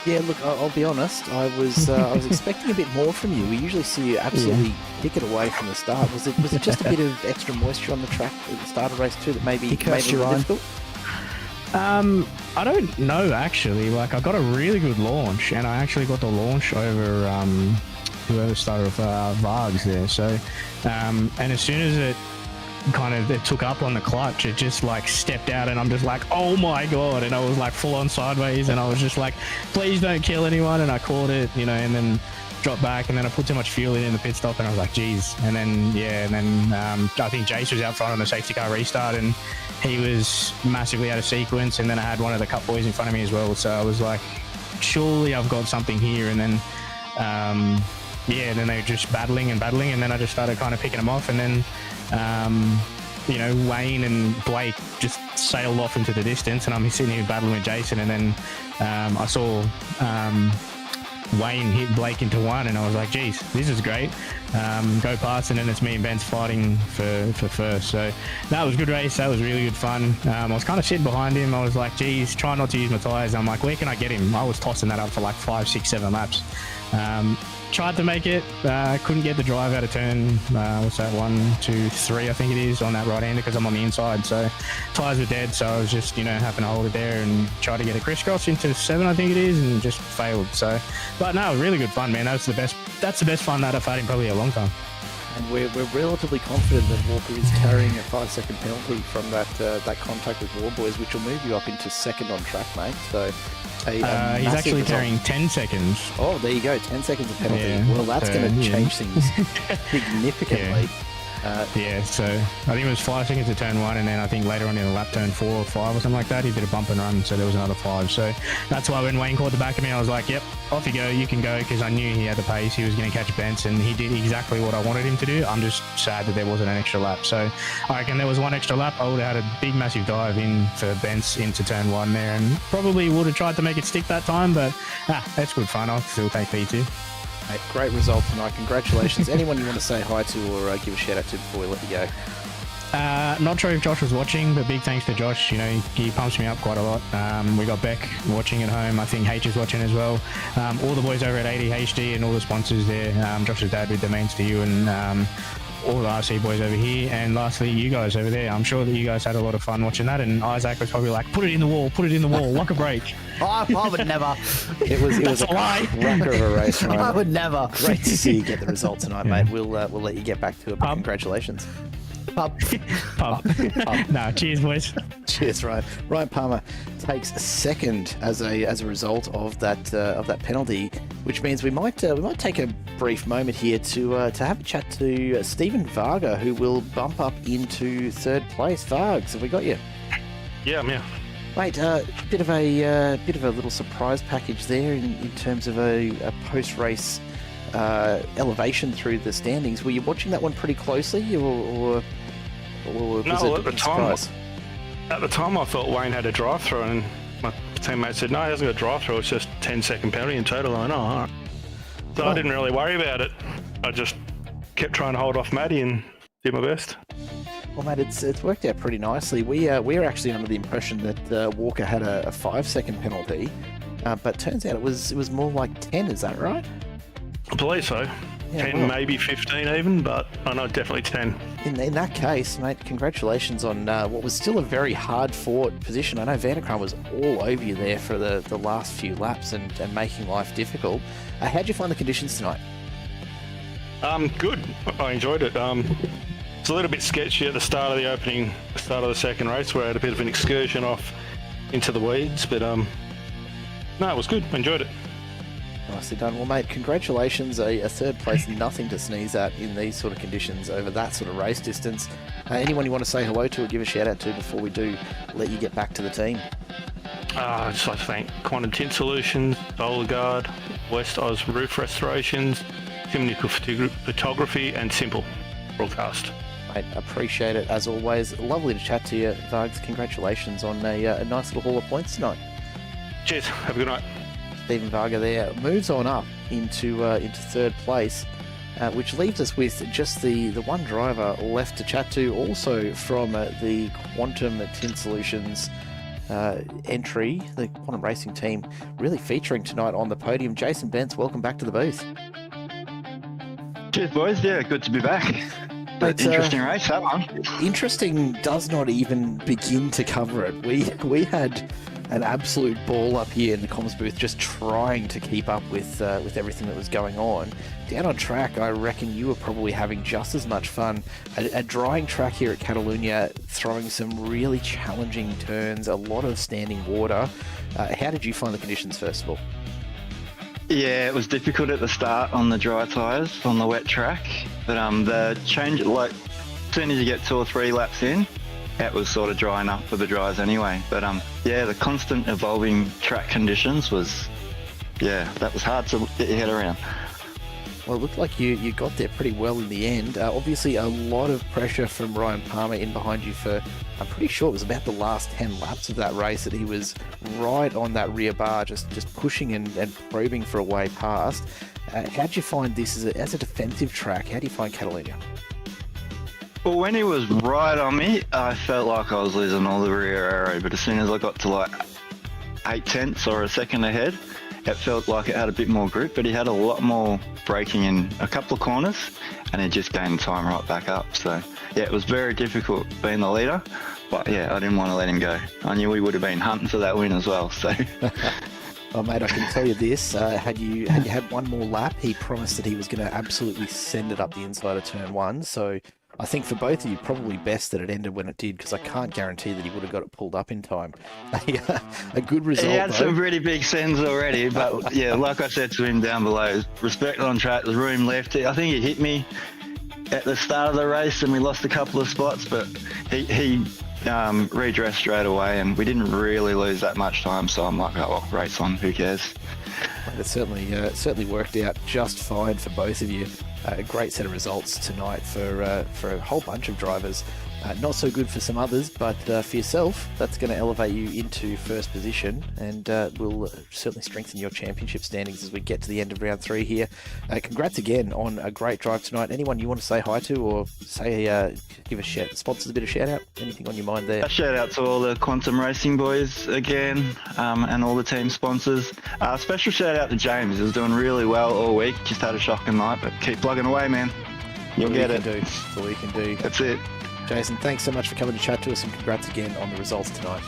Yeah, look, I'll be honest. I was expecting a bit more from you. We usually see you absolutely pick it away from the start. Was it just a bit of extra moisture on the track at the start of race 2 that maybe made it a little difficult? I don't know, actually. Like, I got a really good launch, and I actually got the launch over whoever started with Vargs there. So, and as soon as it took up on the clutch, it just like stepped out, and I'm just like, oh my god, and I was like full on sideways, and I was just like, please don't kill anyone, and I caught it, and then dropped back, and then I put too much fuel in the pit stop, and I was like, geez. And then I think Jace was out front on the safety car restart, and he was massively out of sequence, and then I had one of the cup boys in front of me as well, so I was like, surely I've got something here. And then and then they were just battling, and then I just started kind of picking them off, and then Wayne and Blake just sailed off into the distance, and I'm sitting here battling with Jason, and then I saw Wayne hit Blake into one, and I was like, geez, this is great. Go past, and then it's me and Ben's fighting for first. So that was a good race. That was really good fun. I was kind of sitting behind him. I was like, geez, try not to use my tyres. I'm like, where can I get him? I was tossing that up for like 5, 6, 7 laps. Tried to make it, couldn't get the drive out of turn, what's that, 1, 2, 3, I think it is, on that right-hander, because I'm on the inside, so tyres were dead, so I was just, having to hold it there and try to get a crisscross into 7, I think it is, and just failed. So, but no, really good fun, man. That's the best fun that I've had in probably a long time. And we're relatively confident that Walker is carrying a 5-second penalty from that contact with War Boys, which will move you up into second on track, mate. So he's actually carrying 10 seconds. Oh, there you go, 10 seconds of penalty. Yeah. Well, that's going to change things significantly. So I think it was 5 seconds to turn 1, and then I think later on in the lap, turn 4 or 5 or something like that, he did a bump and run, so there was another 5. So that's why when Wayne caught the back of me, I was like, yep, off you go, you can go, because I knew he had the pace, he was going to catch Benz, and he did exactly what I wanted him to do. I'm just sad that there wasn't an extra lap. So I reckon there was one extra lap, I would have had a big massive dive in for Benz into turn 1 there, and probably would have tried to make it stick that time, but that's good fun. I'll still take P2. Mate, great result tonight. Congratulations. Anyone you want to say hi to or give a shout out to before we let you go? Not sure if Josh was watching, but big thanks to Josh. He pumps me up quite a lot. We got Beck watching at home. I think H is watching as well. All the boys over at ADHD and all the sponsors there. Josh's dad with the mains to you, and all the RC boys over here, and lastly you guys over there. I'm sure that you guys had a lot of fun watching that, and Isaac was probably like, put it in the wall, like a break. I would never. It was a lie. cracker of a race, right? I would never. Great to see you get the result tonight, mate. We'll let you get back to it. But congratulations. Pub. No, cheers, boys. Cheers, Ryan. Ryan Palmer takes second as a result of that penalty, which means we might take a brief moment here to have a chat to Stephen Varga, who will bump up into third place. Vargs, have we got you? Yeah, I'm here. Mate, bit of a little surprise package there in terms of a post-race elevation through the standings. Were you watching that one pretty closely, or was No, it at the a surprise? time I thought Wayne had a drive-through, and my teammate said, no, he hasn't got a drive-through, it's just 10-second penalty in total. I know, all right. So I didn't really worry about it. I just kept trying to hold off Matty and did my best. Well, mate, it's worked out pretty nicely. We're actually under the impression that Walker had a 5-second penalty, but turns out it was more like 10. Is that right? I believe so. 10, well, maybe 15 even, but I know definitely 10. in that case, mate, congratulations on what was still a very hard-fought position. I know Vanderkram was all over you there for the last few laps and making life difficult. How'd you find the conditions tonight? Good. I enjoyed it. It's a little bit sketchy at the start of the second race, where I had a bit of an excursion off into the weeds, but no, it was good. I enjoyed it. Nicely done. Well, mate, congratulations. A third place, nothing to sneeze at in these sort of conditions over that sort of race distance. Anyone you want to say hello to or give a shout out to before we do let you get back to the team? I'd just like to thank Quantum Tint Solutions, Gard, West Oz Roof Restorations, Nicol Photography, and Simple Broadcast. Mate, appreciate it as always. Lovely to chat to you, Vargs. Congratulations on a nice little haul of points tonight. Cheers. Have a good night. Stephen Varga there moves on up into third place, which leaves us with just the one driver left to chat to, also from the Quantum Tint Solutions entry, the Quantum Racing team, really featuring tonight on the podium. Jason Bentz, welcome back to the booth. Cheers, boys. Yeah, good to be back. Interesting race, that one. Interesting does not even begin to cover it. We had an absolute ball up here in the comms booth, just trying to keep up with everything that was going on. Down on track, I reckon you were probably having just as much fun. A drying track here at Catalunya, throwing some really challenging turns, a lot of standing water. How did you find the conditions, first of all? Yeah, it was difficult at the start on the dry tyres on the wet track, but the change, like, as soon as you get 2 or 3 laps in, it was sort of drying up for the dries anyway. But yeah, the constant evolving track conditions was, that was hard to get your head around. Well, it looked like you got there pretty well in the end. Obviously, a lot of pressure from Ryan Palmer in behind you for, I'm pretty sure it was about the last 10 laps of that race, that he was right on that rear bar, just pushing and probing for a way past. How did you find this as a defensive track? How do you find Catalunya? Well, when he was right on me, I felt like I was losing all the rear aero, but as soon as I got to like 8 tenths or a second ahead, it felt like it had a bit more grip, but he had a lot more braking in a couple of corners, and it just gained time right back up. So yeah, it was very difficult being the leader, but yeah, I didn't want to let him go. I knew we would have been hunting for that win as well. So well, mate, I can tell you this, had you had one more lap, he promised that he was going to absolutely send it up the inside of turn 1. So I think for both of you, probably best that it ended when it did, because I can't guarantee that he would have got it pulled up in time. A good result. He had some pretty big sends already, but yeah, like I said to him down below, respect on track, there's room left. I think he hit me at the start of the race and we lost a couple of spots, but he redressed straight away and we didn't really lose that much time, so I'm like, oh, well, race on, who cares? It certainly worked out just fine for both of you. A great set of results tonight for a whole bunch of drivers. Not so good for some others, but for yourself, that's going to elevate you into first position and will certainly strengthen your championship standings as we get to the end of round 3 here. Congrats again on a great drive tonight. Anyone you want to say hi to or say give a sponsors a bit of shout out? Anything on your mind there? A shout out to all the Quantum Racing boys again, and all the team sponsors. Special shout out to James. He was doing really well all week. Just had a shocking night, but keep plugging away, man. You'll get it. That's all you can do. That's it. Jason, thanks so much for coming to chat to us, and congrats again on the results tonight.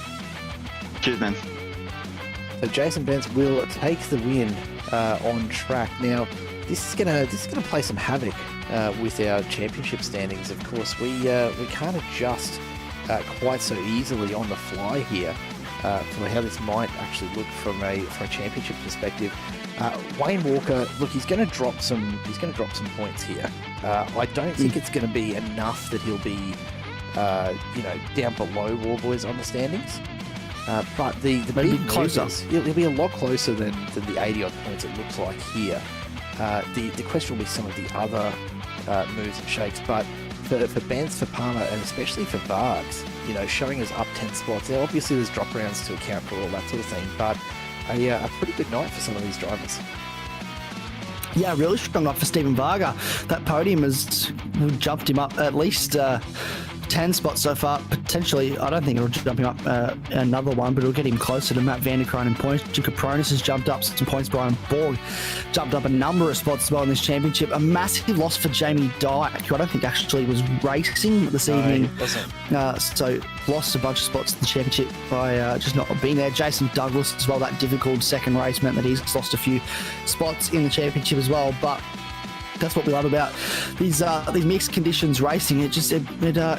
Cheers, man. So Jason Bentz will take the win on track. Now, this is gonna play some havoc with our championship standings. Of course, we can't adjust quite so easily on the fly here for how this might actually look from a championship perspective. Wayne Walker, look, he's going to drop some points here. I don't think it's going to be enough that he'll be, down below Warboys on the standings. But the big closer. It'll be a lot closer than the 80 odd points it looks like here. The question will be some of the other moves and shakes, but for Bantz, for Palmer, and especially for Vargs, showing us up 10 spots. Now, obviously, there's drop rounds to account for all that sort of thing, but a pretty good night for some of these drivers. Yeah, really strong night for Stephen Varga. That podium has jumped him up at least 10 spots so far. Potentially, I don't think it'll jump him up another one, but it'll get him closer to Matt Vanderkraan in points. Capronis has jumped up some points. Brian Borg jumped up a number of spots as well in this championship. A massive loss for Jamie Dyke, who I don't think actually was racing this evening. So lost a bunch of spots in the championship by just not being there. Jason Douglas as well, that difficult second race meant that he's lost a few spots in the championship as well. But that's what we love about these mixed conditions racing. It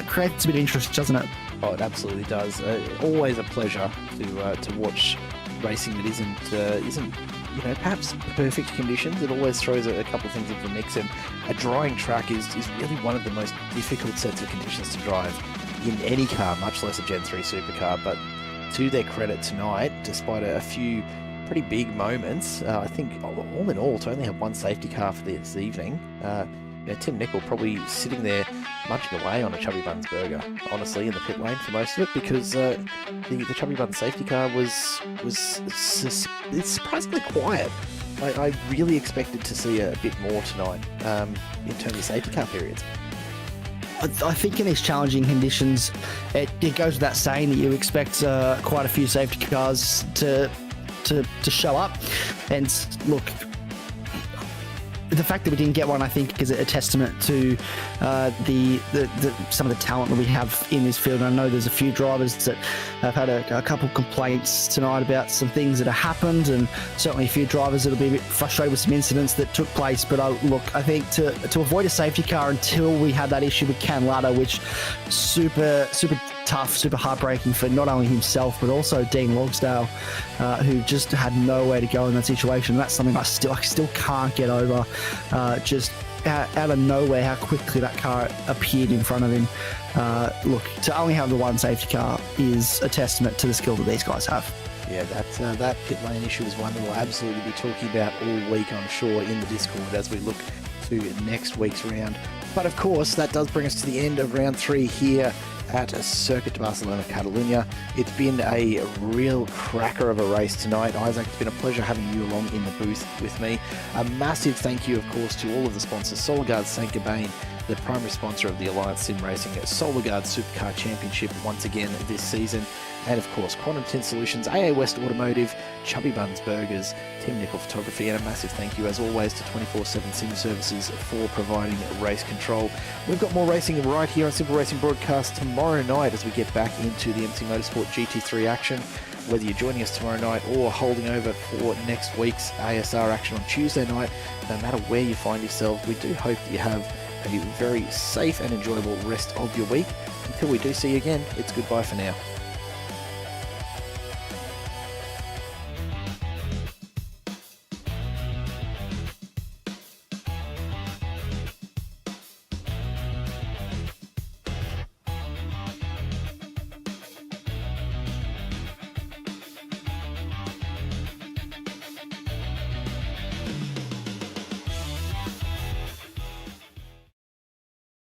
creates a bit of interest, doesn't it? Oh, it absolutely does. Always a pleasure to watch racing that isn't perhaps perfect conditions. It always throws a couple of things into the mix, and a drying track is really one of the most difficult sets of conditions to drive in any car, much less a Gen 3 supercar. But to their credit tonight, despite a few pretty big moments, I think all in all, to only have one safety car for this evening, Tim Nicol probably sitting there munching away on a Chubby Buns burger, honestly, in the pit lane for most of it, because the Chubby Buns safety car it's surprisingly quiet. I really expected to see a bit more tonight in terms of safety car periods. I think in these challenging conditions, it goes without saying that you expect quite a few safety cars to show up. And look, the fact that we didn't get one, I think, is a testament to some of the talent that we have in this field. And I know there's a few drivers that have had a couple complaints tonight about some things that have happened, and certainly a few drivers that'll be a bit frustrated with some incidents that took place. But I think to avoid a safety car until we had that issue with Cam Ladder, which super tough, super heartbreaking for not only himself but also Dean Logsdale, who just had nowhere to go in that situation. And that's something I still can't get over. Just out of nowhere, how quickly that car appeared in front of him. Look, to only have the one safety car is a testament to the skill that these guys have. Yeah, that pit lane issue is one that we'll absolutely be talking about all week, I'm sure, in the Discord as we look to next week's round. But of course, that does bring us to the end of round 3 here at Circuit de Barcelona-Catalunya. It's been a real cracker of a race tonight. Isaac, it's been a pleasure having you along in the booth with me. A massive thank you, of course, to all of the sponsors. Solarguard St. Gobain, the primary sponsor of the Alliance Sim Racing Solarguard Supercar Championship once again this season. And of course, Quantum Tint Solutions, AA West Automotive, Chubby Buns Burgers, Tim Nicol Photography, and a massive thank you as always to 24/7 Sim Services for providing race control. We've got more racing right here on Simple Racing Broadcast tomorrow night as we get back into the MC Motorsport GT3 action. Whether you're joining us tomorrow night or holding over for next week's ASR action on Tuesday night, no matter where you find yourself, we do hope that you have a very safe and enjoyable rest of your week. Until we do see you again, it's goodbye for now.